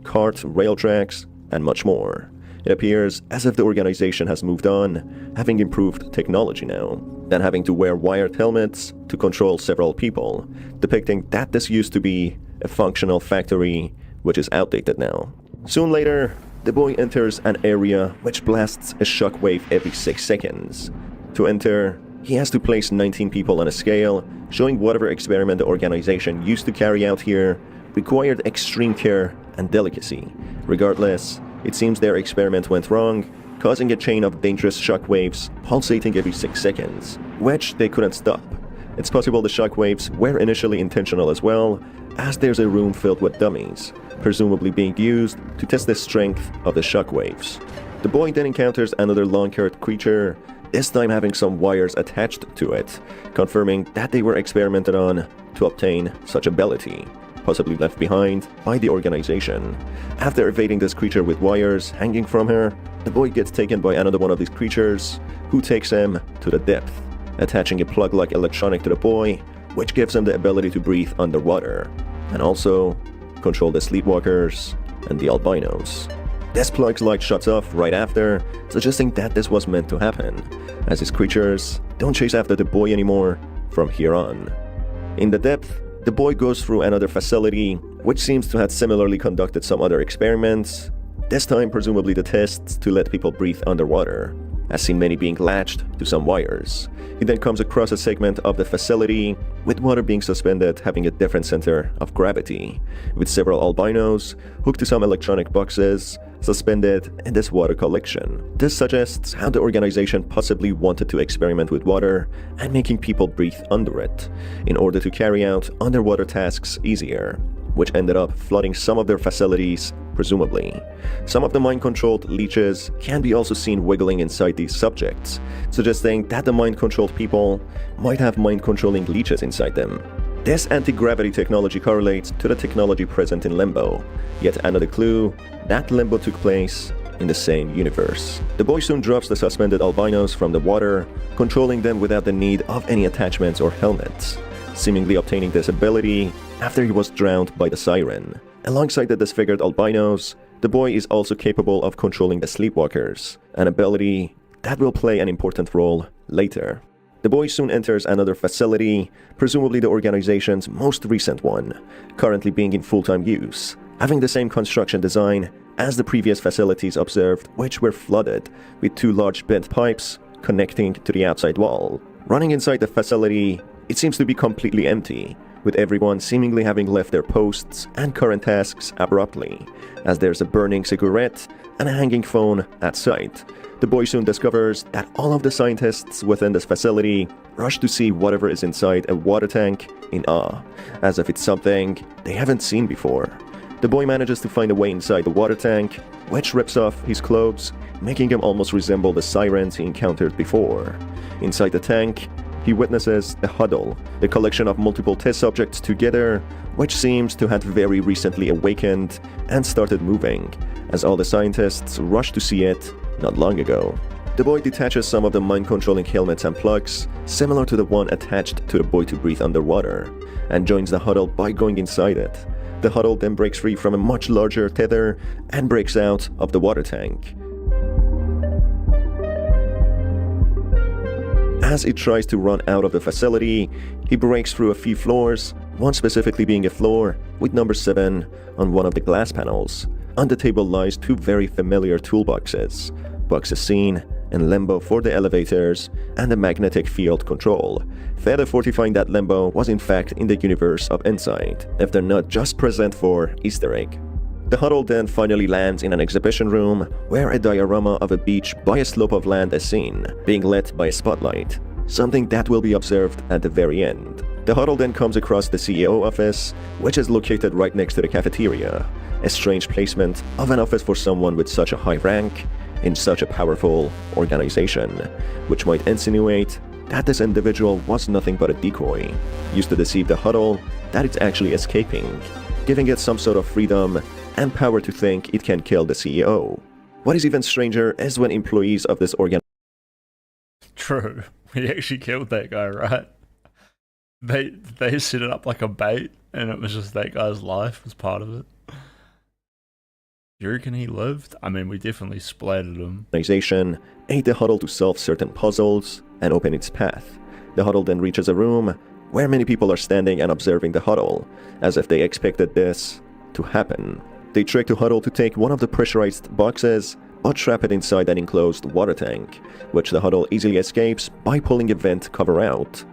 Cart, rail tracks, and much more. It appears as if the organization has moved on, having improved technology now, than having to wear wired helmets to control several people, depicting that this used to be a functional factory which is outdated now. Soon later, the boy enters an area which blasts a shockwave every 6 seconds. To enter, he has to place 19 people on a scale, showing whatever experiment the organization used to carry out here required extreme care and delicacy. Regardless, it seems their experiment went wrong, causing a chain of dangerous shockwaves pulsating every 6 seconds, which they couldn't stop. It's possible the shockwaves were initially intentional as well, as there's a room filled with dummies, presumably being used to test the strength of the shockwaves. The boy then encounters another long-haired creature, this time having some wires attached to it, confirming that they were experimented on to obtain such ability, possibly left behind by the organization. After evading this creature with wires hanging from her, the boy gets taken by another one of these creatures, who takes him to the depth, attaching a plug-like electronic to the boy, which gives him the ability to breathe underwater, and also control the sleepwalkers and the albinos. This plug's light shuts off right after, suggesting that this was meant to happen, as his creatures don't chase after the boy anymore from here on. In the depth, the boy goes through another facility, which seems to have similarly conducted some other experiments, this time presumably the tests to let people breathe underwater, as seen many being latched to some wires. He then comes across a segment of the facility, with water being suspended having a different center of gravity, with several albinos hooked to some electronic boxes suspended in this water collection. This suggests how the organization possibly wanted to experiment with water and making people breathe under it, in order to carry out underwater tasks easier, which ended up flooding some of their facilities, presumably. Some of the mind-controlled leeches can be also seen wiggling inside these subjects, suggesting that the mind-controlled people might have mind-controlling leeches inside them. This anti-gravity technology correlates to the technology present in Limbo, yet another clue that Limbo took place in the same universe. The boy soon drops the suspended albinos from the water, controlling them without the need of any attachments or helmets, seemingly obtaining this ability after he was drowned by the siren. Alongside the disfigured albinos, the boy is also capable of controlling the sleepwalkers, an ability that will play an important role later. The boy soon enters another facility, presumably the organization's most recent one, currently being in full-time use, having the same construction design as the previous facilities observed, which were flooded with 2 large bent pipes connecting to the outside wall. Running inside the facility, it seems to be completely empty, with everyone seemingly having left their posts and current tasks abruptly, as there's a burning cigarette and a hanging phone at sight. The boy soon discovers that all of the scientists within this facility rush to see whatever is inside a water tank in awe, as if it's something they haven't seen before. The boy manages to find a way inside the water tank, which rips off his clothes, making him almost resemble the sirens he encountered before. Inside the tank, he witnesses a huddle, the collection of multiple test subjects together, which seems to have very recently awakened and started moving, as all the scientists rush to see it not long ago. The boy detaches some of the mind-controlling helmets and plugs, similar to the one attached to the boy to breathe underwater, and joins the huddle by going inside it. The huddle then breaks free from a much larger tether and breaks out of the water tank. As it tries to run out of the facility, he breaks through a few floors, one specifically being a floor with number 7 on one of the glass panels. On the table lies 2 very familiar toolboxes, boxes seen in Limbo for the elevators and the magnetic field control, further fortifying that Limbo was in fact in the universe of Inside, if they're not just present for Easter egg. The huddle then finally lands in an exhibition room where a diorama of a beach by a slope of land is seen, being lit by a spotlight, something that will be observed at the very end. The huddle then comes across the CEO office, which is located right next to the cafeteria, a strange placement of an office for someone with such a high rank in such a powerful organization, which might insinuate that this individual was nothing but a decoy, used to deceive the huddle that it's actually escaping, giving it some sort of freedom and power to think it can kill the CEO. What is even stranger is when employees of this organization True. We actually killed that guy, right? They set it up like a bait, and it was just that guy's life was part of it. You reckon he lived? I mean, we definitely splattered him. aid the huddle to solve certain puzzles and open its path. The huddle then reaches a room where many people are standing and observing the huddle, as if they expected this to happen. They trick the huddle to take one of the pressurized boxes, but trap it inside an enclosed water tank, which the huddle easily escapes by pulling a vent cover out.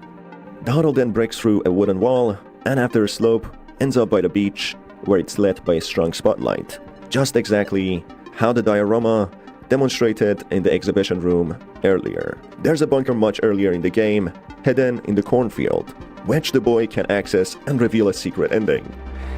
The huddle then breaks through a wooden wall, and after a slope, ends up by the beach, where it's lit by a strong spotlight. Just exactly how the diorama demonstrated in the exhibition room earlier. There's a bunker much earlier in the game, hidden in the cornfield, which the boy can access and reveal a secret ending.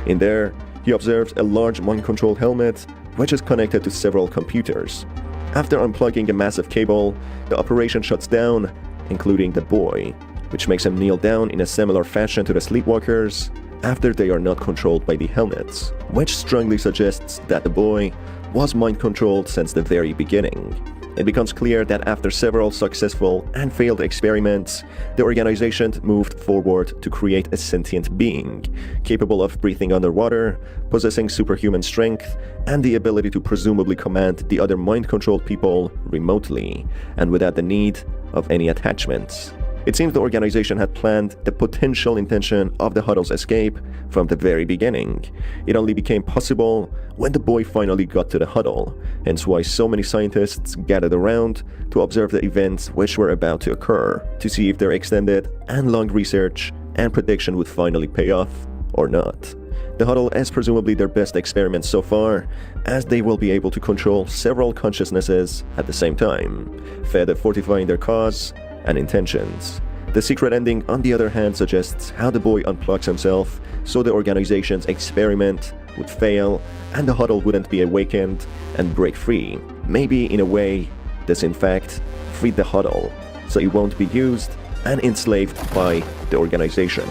In there, he observes a large mind-controlled helmet, which is connected to several computers. After unplugging a massive cable, the operation shuts down, including the boy, which makes him kneel down in a similar fashion to the sleepwalkers after they are not controlled by the helmets, which strongly suggests that the boy was mind-controlled since the very beginning. It becomes clear that after several successful and failed experiments, the organization moved forward to create a sentient being, capable of breathing underwater, possessing superhuman strength, and the ability to presumably command the other mind-controlled people remotely, and without the need of any attachments. It seems the organization had planned the potential intention of the huddle's escape from the very beginning. It only became possible when the boy finally got to the huddle, hence why so many scientists gathered around to observe the events which were about to occur, to see if their extended and long research and prediction would finally pay off or not. The huddle is presumably their best experiment so far, as they will be able to control several consciousnesses at the same time, further fortifying their cause and intentions. The secret ending, on the other hand, suggests how the boy unplugs himself so the organization's experiment would fail and the huddle wouldn't be awakened and break free. Maybe in a way, this in fact freed the huddle, so it won't be used and enslaved by the organization.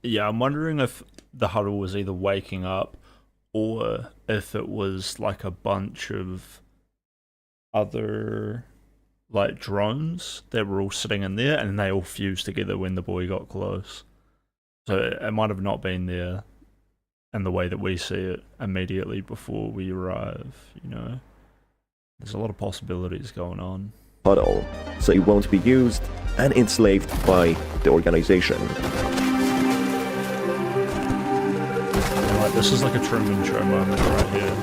Yeah, I'm wondering if the huddle was either waking up or if it was like a bunch of other like drones that were all sitting in there and they all fused together when the boy got close. So it might have not been there in the way that we see it immediately before we arrive, you know. There's a lot of possibilities going on. Huddle, so it won't be used and enslaved by the organization. Like, this is like a Truman Show moment right here.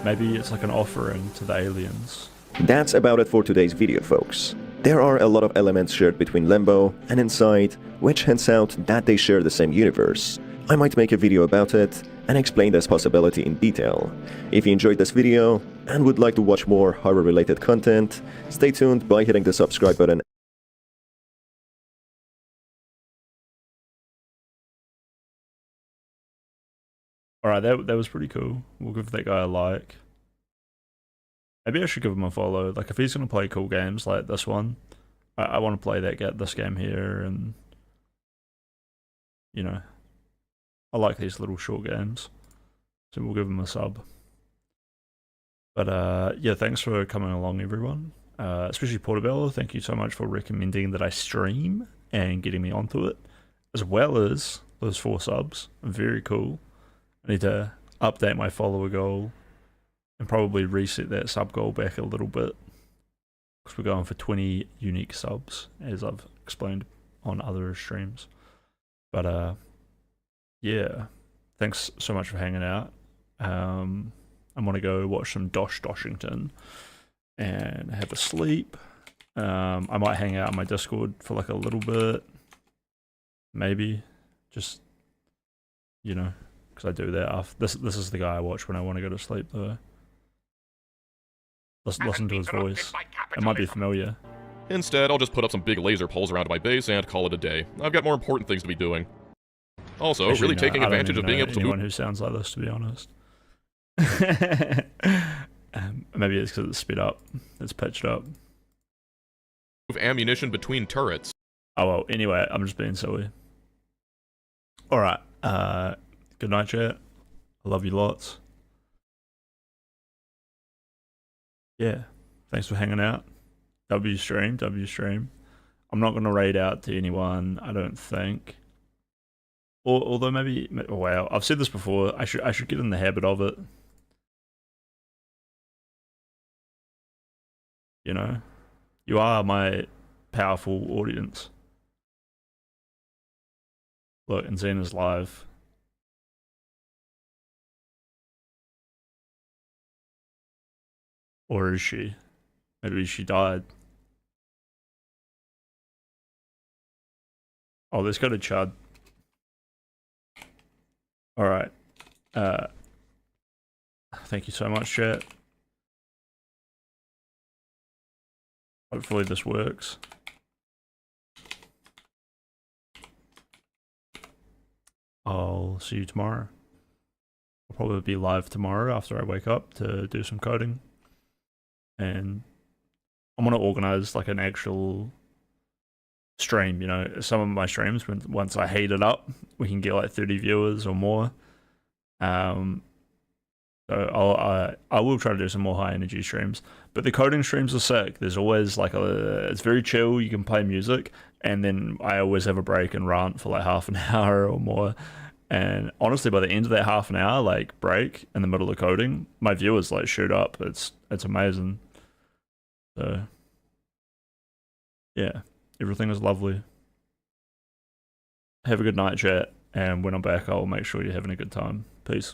Maybe it's like an offering to the aliens. That's about it for today's video, folks. There are a lot of elements shared between Limbo and Inside, which hints out that they share the same universe. I might make a video about it and explain this possibility in detail. If you enjoyed this video and would like to watch more horror-related content, stay tuned by hitting the subscribe button. Alright, that was pretty cool. We'll give that guy a like. Maybe I should give him a follow. Like, if he's going to play cool games like this one, I want to play this game here, and, you know, I like these little short games. So we'll give him a sub. But, yeah, thanks for coming along, everyone. Especially Portobello, thank you so much for recommending that I stream and getting me onto it, as well as those 4 subs. Very cool. I need to update my follower goal and probably reset that sub goal back a little bit, because we're going for 20 unique subs, as I've explained on other streams. But yeah, thanks so much for hanging out. I'm gonna go watch some Doshington and have a sleep. I might hang out on my Discord for like a little bit, maybe, just, you know, because I do that. This is the guy I watch when I want to go to sleep, though. Listen to his voice. It might be familiar. Instead, I'll just put up some big laser poles around my base and call it a day. I've got more important things to be doing. Also, Actually, really no, taking I don't advantage even of being know able to anyone move who sounds like this, to be honest. Maybe it's because it's sped up. It's pitched up. ammunition between turrets. Oh well, anyway, I'm just being silly. Alright, good night, chat. I love you lots. Yeah, thanks for hanging out. W stream. I'm not going to raid out to anyone, I don't think. Although maybe, wow, I've said this before, I should get in the habit of it. You know, you are my powerful audience. Look, and Xena's live. Or is she? Maybe she died. Oh, let's go to Chud. Alright. Thank you so much, chat. Hopefully this works. I'll see you tomorrow. I'll probably be live tomorrow after I wake up to do some coding. And I'm gonna organize like an actual stream, you know. Some of my streams, once I heat it up, we can get like 30 viewers or more. So I will try to do some more high energy streams. But the coding streams are sick. There's always like it's very chill. You can play music, and then I always have a break and rant for like half an hour or more. And honestly, by the end of that half an hour like break in the middle of coding, my viewers like shoot up. It's amazing. So yeah, everything is lovely. Have a good night, chat, and when I'm back, I'll make sure you're having a good time. Peace.